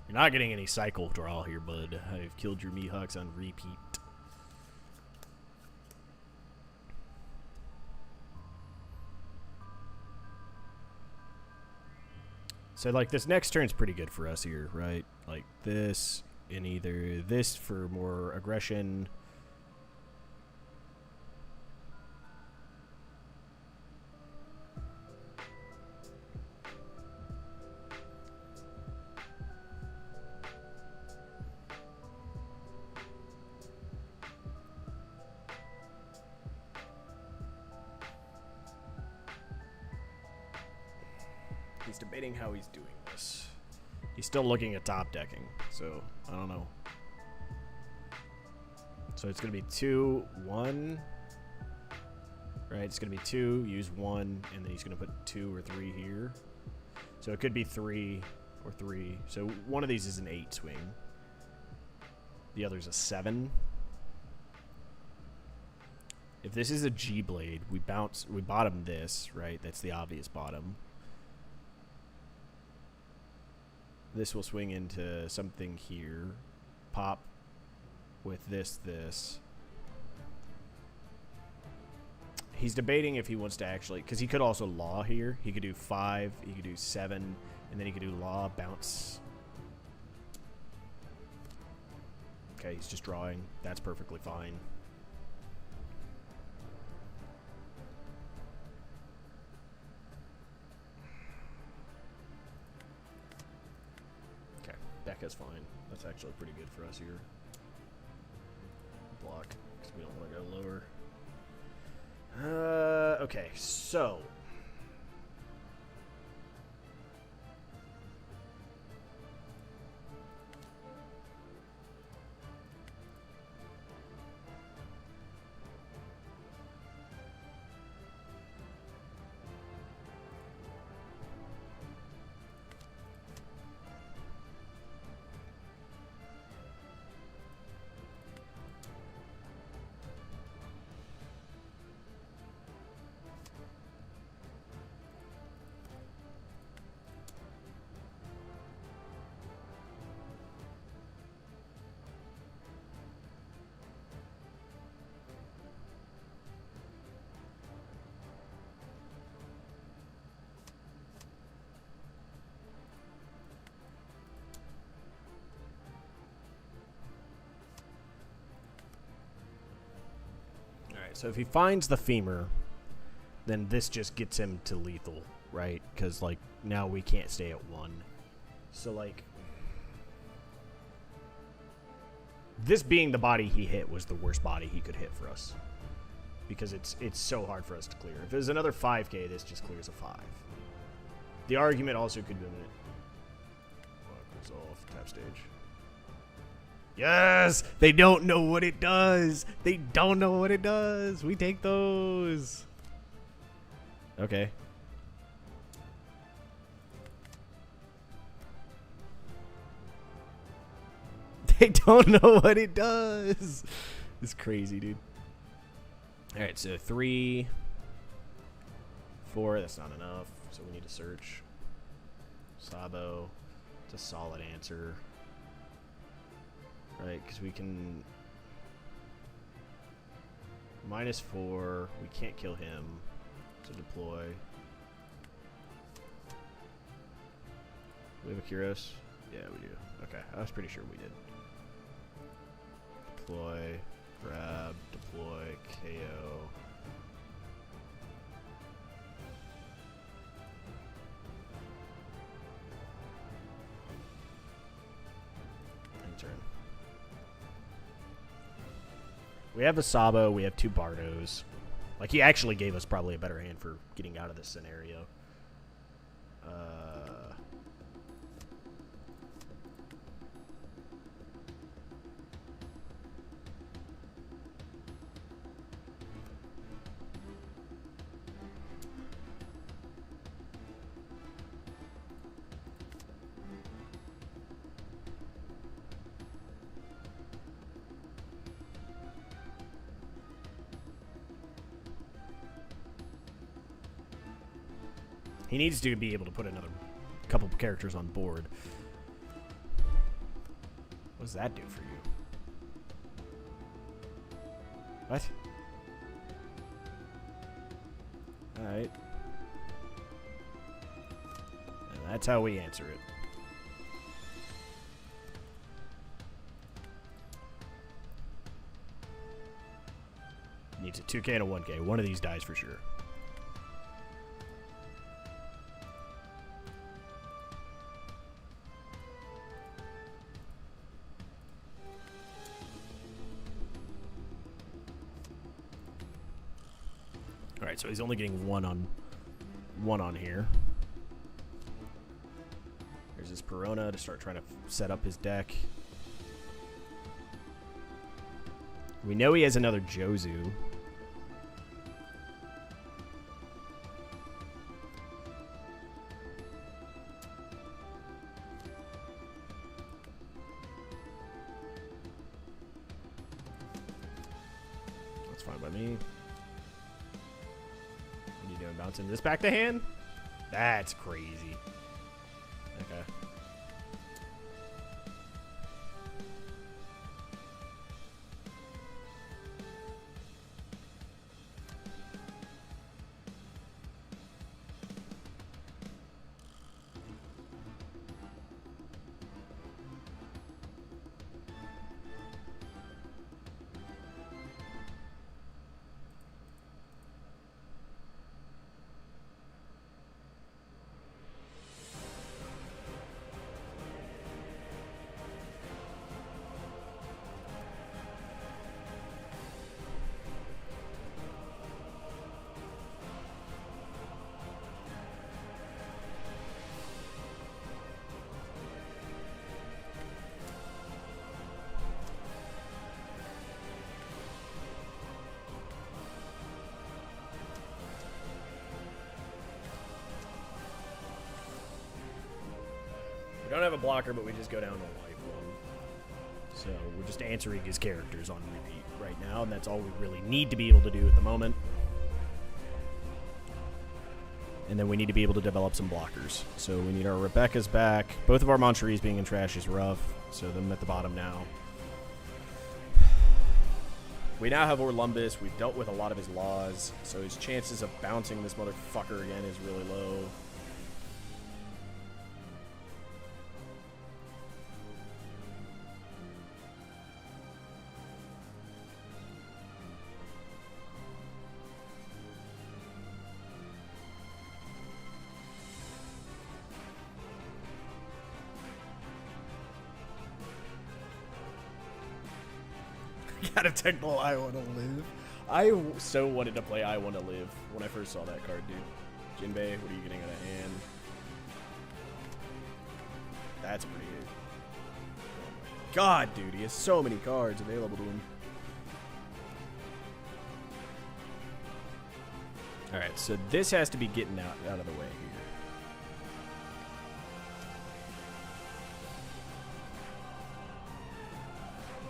You're not getting any cycle draw here, bud. I've killed your Mihawks on repeat. So, like, this next turn's pretty good for us here, right? Like, this, and either this for more aggression. He's debating how he's doing this. He's still looking at top decking, so I don't know. So it's going to be 2, 1. Right, it's going to be 2, use 1, and then he's going to put 2 or 3 here. So it could be 3 or 3. So one of these is an 8 swing. The other's a 7. If this is a G blade, we bottom this, right? That's the obvious bottom. This will swing into something here. Pop with this. He's debating if he wants to actually, because he could also law here. He could do 5, he could do 7, and then he could do law, bounce. Okay, he's just drawing. That's perfectly fine. Is fine. That's actually pretty good for us here. Block, because we don't want to go lower. Okay, so so if he finds the femur, then this just gets him to lethal, right? Because, like, now we can't stay at 1. So, like, this being the body he hit was the worst body he could hit for us. Because it's so hard for us to clear. If it was another 5k, this just clears a 5. The argument also could be resolve, tap stage. Yes! They don't know what it does! They don't know what it does! We take those! Okay. They don't know what it does. It's crazy, dude. All right, so 3, 4. That's not enough, so we need to search. Sabo. It's a solid answer. Right, because we can... -4. We can't kill him. To deploy. Do we have a Kyros? Yeah, we do. Okay, I was pretty sure we did. Deploy, grab, deploy, KO. And turn. We have a Sabo, we have 2 Bardos. Like, he actually gave us probably a better hand for getting out of this scenario. He needs to be able to put another couple characters on board. What does that do for you? What? Alright. And that's how we answer it. Needs a 2K and a 1K. One of these dies for sure. Alright, so he's only getting one on here. There's his Perona to start trying to set up his deck. We know he has another Jozu. That's fine by me. What are you doing, bouncing this back to hand? That's crazy. Okay. We don't have a blocker, but we just go down to life one. So we're just answering his characters on repeat right now, and that's all we really need to be able to do at the moment. And then we need to be able to develop some blockers. So we need our Rebecca's back. Both of our Moncheries being in trash is rough, so them at the bottom now. We now have Orlumbus. We've dealt with a lot of his laws, so his chances of bouncing this motherfucker again is really low. Got a technical I Want to Live. I so wanted to play I Want to Live when I first saw that card, dude. Jinbei, what are you getting out of hand? That's pretty good. Oh my god, dude, he has so many cards available to him. Alright, so this has to be getting out of the way here.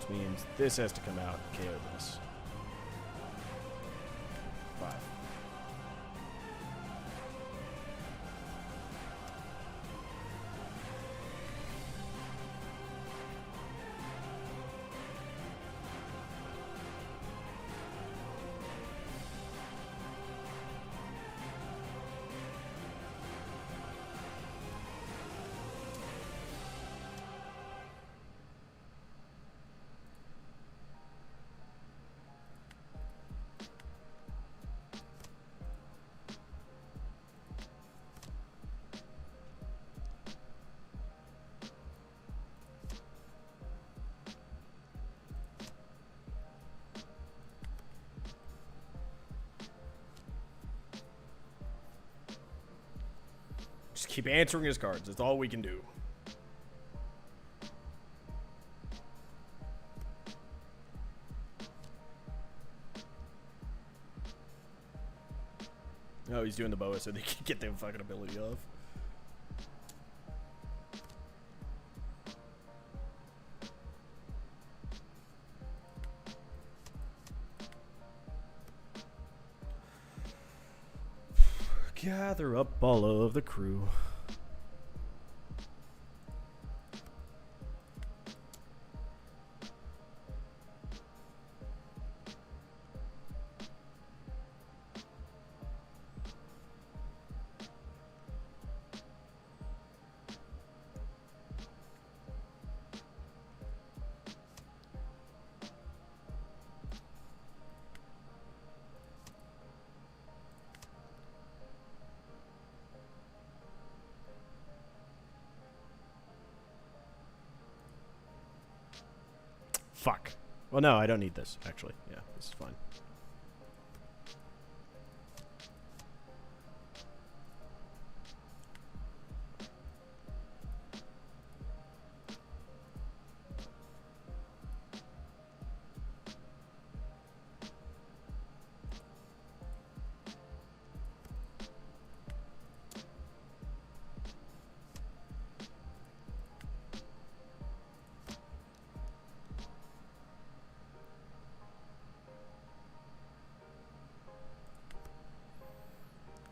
which means this has to come out and KO this. 5. Just keep answering his cards. That's all we can do. Oh, he's doing the boa so they can get their fucking ability off. Gather up all of the crew. Fuck. Well, no, I don't need this, actually. Yeah, this is fine.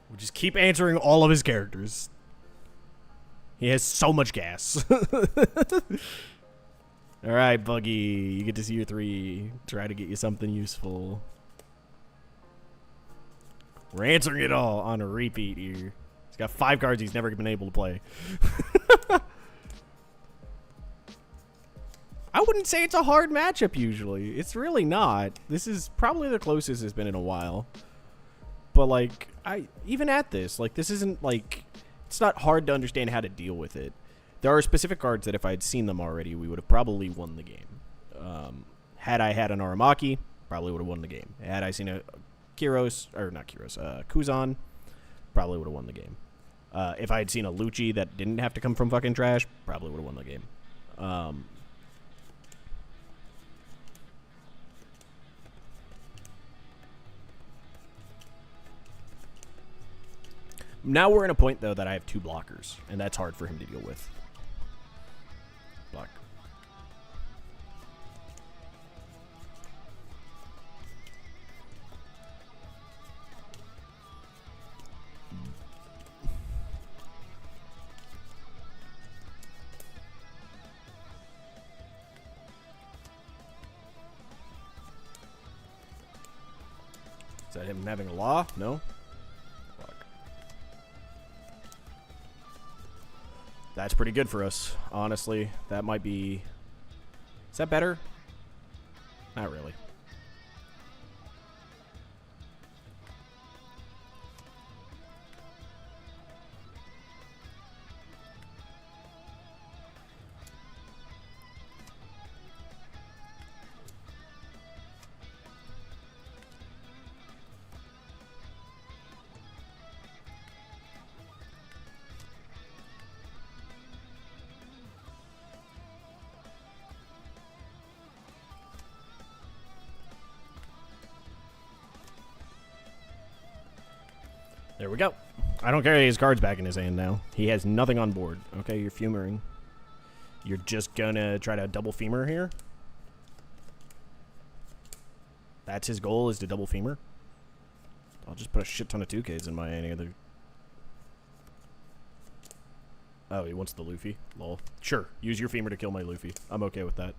We'll just keep answering all of his characters. He has so much gas. Alright, Buggy. You get to see your 3. Try to get you something useful. We're answering it all on a repeat here. He's got 5 cards he's never been able to play. I wouldn't say it's a hard matchup usually. It's really not. This is probably the closest it's been in a while. But, like, even at this, like, this isn't, like, it's not hard to understand how to deal with it. There are specific cards that if I had seen them already, we would have probably won the game. Had I had an Aramaki, probably would have won the game. Had I seen a Kuzan, probably would have won the game. If I had seen a Lucci that didn't have to come from fucking trash, probably would have won the game. Now we're in a point, though, that I have 2 blockers, and that's hard for him to deal with. Block. Is that him having a law? No? That's pretty good for us, honestly. That might be... Is that better? Not really. There we go. I don't carry his cards back in his hand now. He has nothing on board. Okay, you're femering. You're just gonna try to double femur here? That's his goal, is to double femur. I'll just put a shit ton of 2Ks in my any other. Oh, he wants the Luffy. Lol. Sure, use your femur to kill my Luffy. I'm okay with that.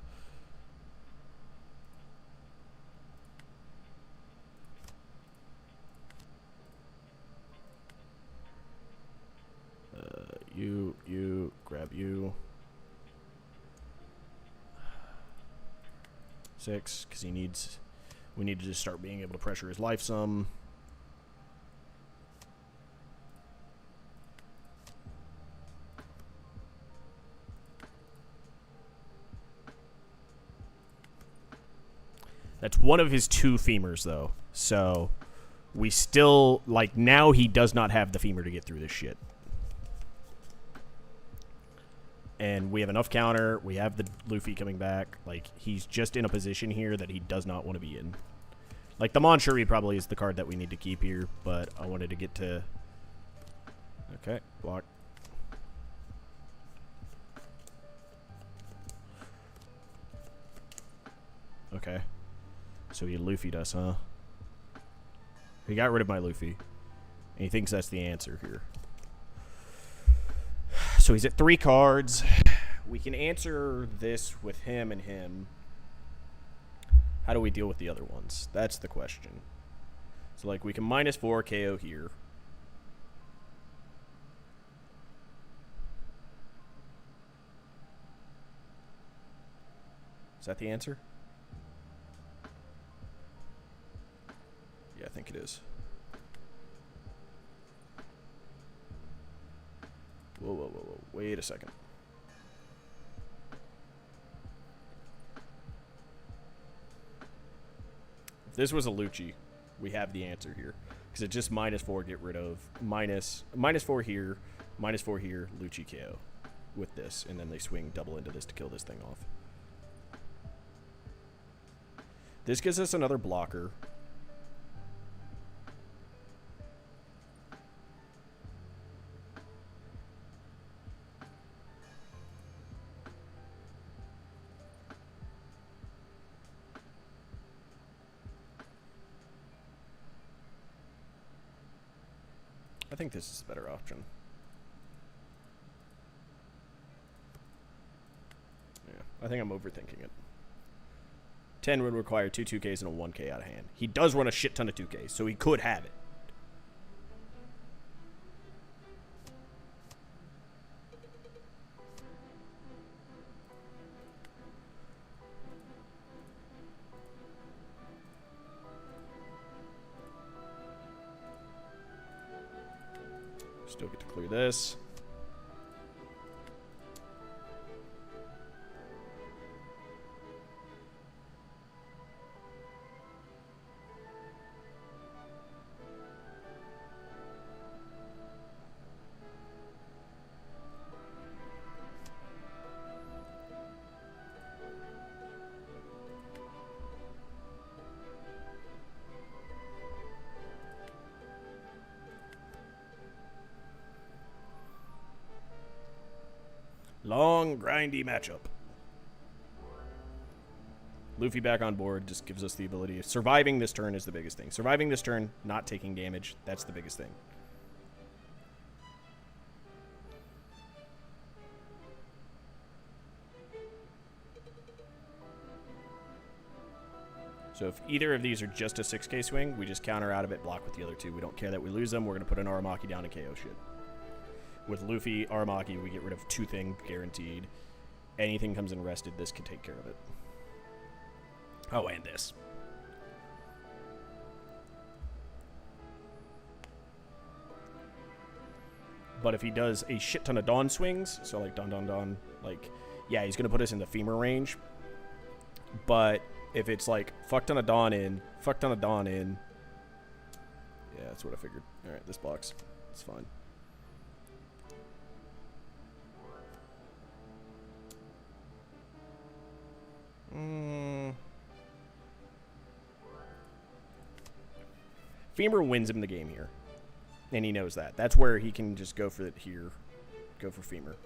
You, grab you. 6, because we need to just start being able to pressure his life some. That's one of his 2 femurs, though. So, we still, like, now he does not have the femur to get through this shit. And we have enough counter. We have the Luffy coming back. Like, he's just in a position here that he does not want to be in. Like, the Monshuri probably is the card that we need to keep here, but I wanted to get to... Okay, block. Okay. So he Luffy'd us, huh? He got rid of my Luffy. And he thinks that's the answer here. So he's at 3 cards. We can answer this with him and him. How do we deal with the other ones? That's the question. So, like, we can -4 KO here. Is that the answer? Yeah, I think it is. Whoa. Wait a second. If this was a Lucci, we have the answer here. Because it just -4 get rid of. -4 here, -4 here, Lucci KO. With this. And then they swing double into this to kill this thing off. This gives us another blocker. I think this is a better option. Yeah, I think I'm overthinking it. 10 would require 2 2Ks and a 1K out of hand. He does run a shit ton of 2Ks, so he could have it. Still get to clear this. Long, grindy matchup. Luffy back on board just gives us the ability of surviving this turn is the biggest thing. Surviving this turn, not taking damage, that's the biggest thing. So if either of these are just a 6K swing, we just counter out of it, block with the other 2. We don't care that we lose them. We're going to put an Aramaki down and KO shit. With Luffy, Aramaki, we get rid of 2 things guaranteed. Anything comes in rested, this can take care of it. Oh, and this. But if he does a shit ton of Dawn swings, so like Dawn, like, yeah, he's going to put us in the femur range. But if it's like, fuck ton of Dawn in, yeah, that's what I figured. Alright, this blocks. It's fine. Femur wins him the game here. And he knows that. That's where he can just go for it here. Go for Femur.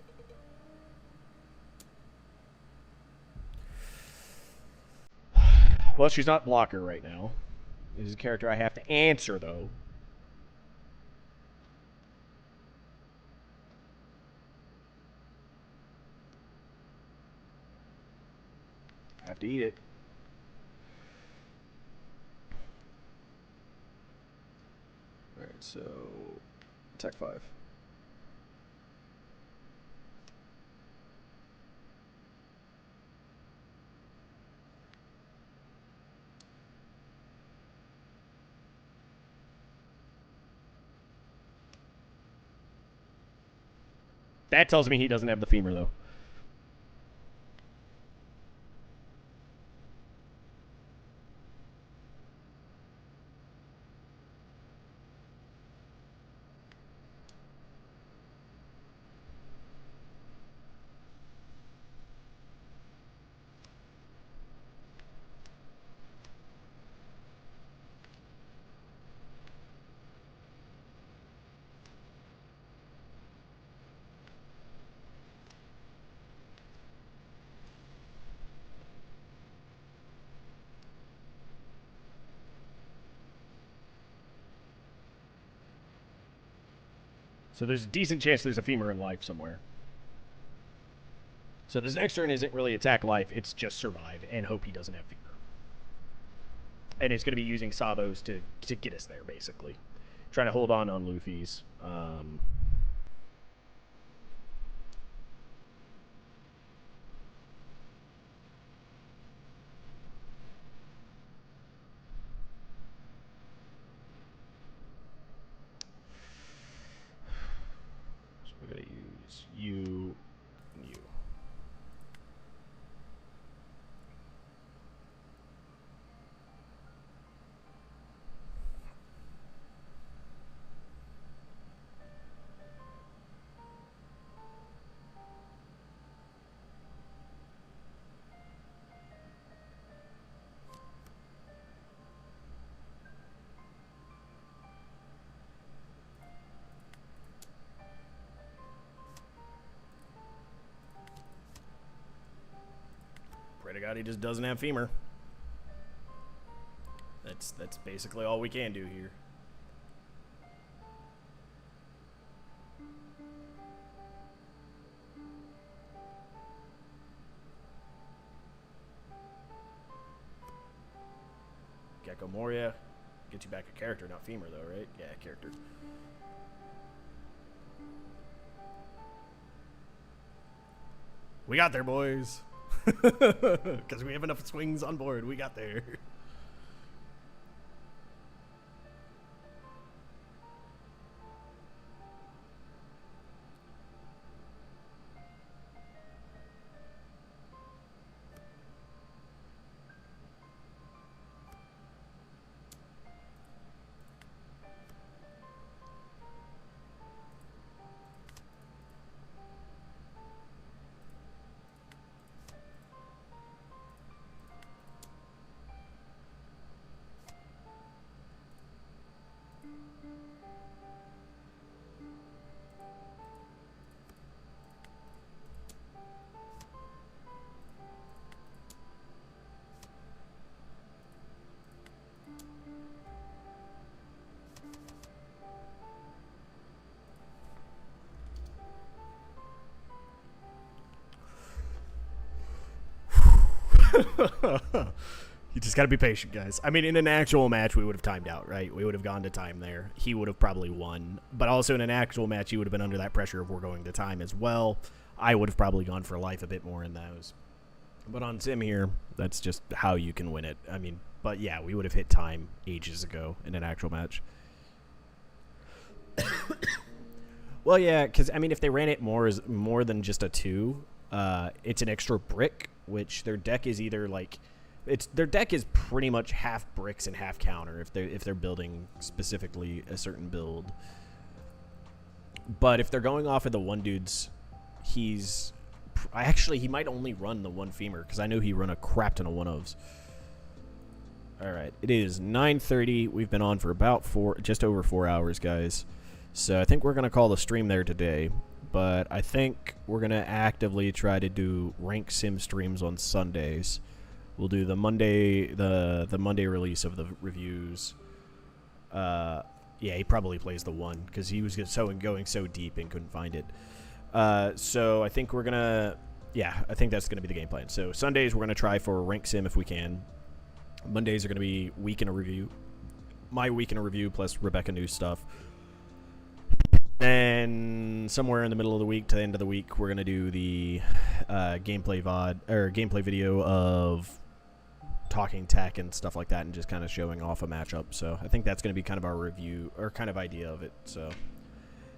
Well, she's not blocker right now. This is a character I have to answer, though. I have to eat it. Alright, so... Tech 5. That tells me he doesn't have the femur, though. So there's a decent chance there's a femur in life somewhere. So this next turn isn't really attack life, it's just survive and hope he doesn't have femur. And it's going to be using Sabos to get us there, basically. Trying to hold on Luffy's. So we're going to use you. Pray to God he just doesn't have femur. That's basically all we can do here. Gecko Moria. Get you back a character, not femur though, right? Yeah, character. We got there, boys. Because we have enough swings on board. We got there. You just got to be patient, guys. I mean, in an actual match, we would have timed out, right? We would have gone to time there. He would have probably won. But also in an actual match, he would have been under that pressure of we're going to time as well. I would have probably gone for life a bit more in those. But on Sim here, that's just how you can win it. I mean, but yeah, we would have hit time ages ago in an actual match. Well, yeah, because, I mean, if they ran it more than just a 2, it's an extra brick, which their deck is either like... their deck is pretty much half bricks and half counter if they're building specifically a certain build. But if they're going off of the one dudes, he might only run the one femur because I know he run a crap ton of one-ofs. All right, it is 9:30. We've been on for about just over 4 hours, guys. So I think we're gonna call the stream there today. But I think we're gonna actively try to do rank sim streams on Sundays. We'll do the Monday Monday release of the reviews. Yeah, he probably plays the 1 because he was going so deep and couldn't find it. So I think we're gonna, I think that's gonna be the game plan. So Sundays we're gonna try for rank sim if we can. Mondays are gonna be week in a review, my week in a review plus Rebecca news stuff. And somewhere in the middle of the week to the end of the week, we're gonna do the gameplay video of talking tech and stuff like that, and just kind of showing off a matchup. So I think that's going to be kind of our review or kind of idea of it. So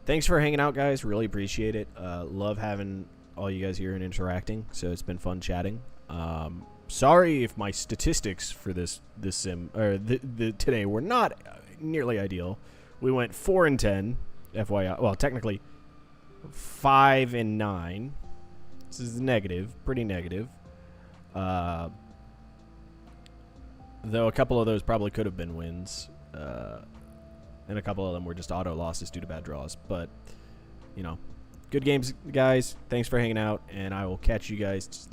thanks for hanging out, guys. Really appreciate it. Love having all you guys here and interacting. So it's been fun chatting. Sorry if my statistics for this sim or today were not nearly ideal. We went 4-10, FYI. Well, technically 5-9. This is negative, pretty negative. Though a couple of those probably could have been wins, and a couple of them were just auto losses due to bad draws. But, you know, good games, guys. Thanks for hanging out, and I will catch you guys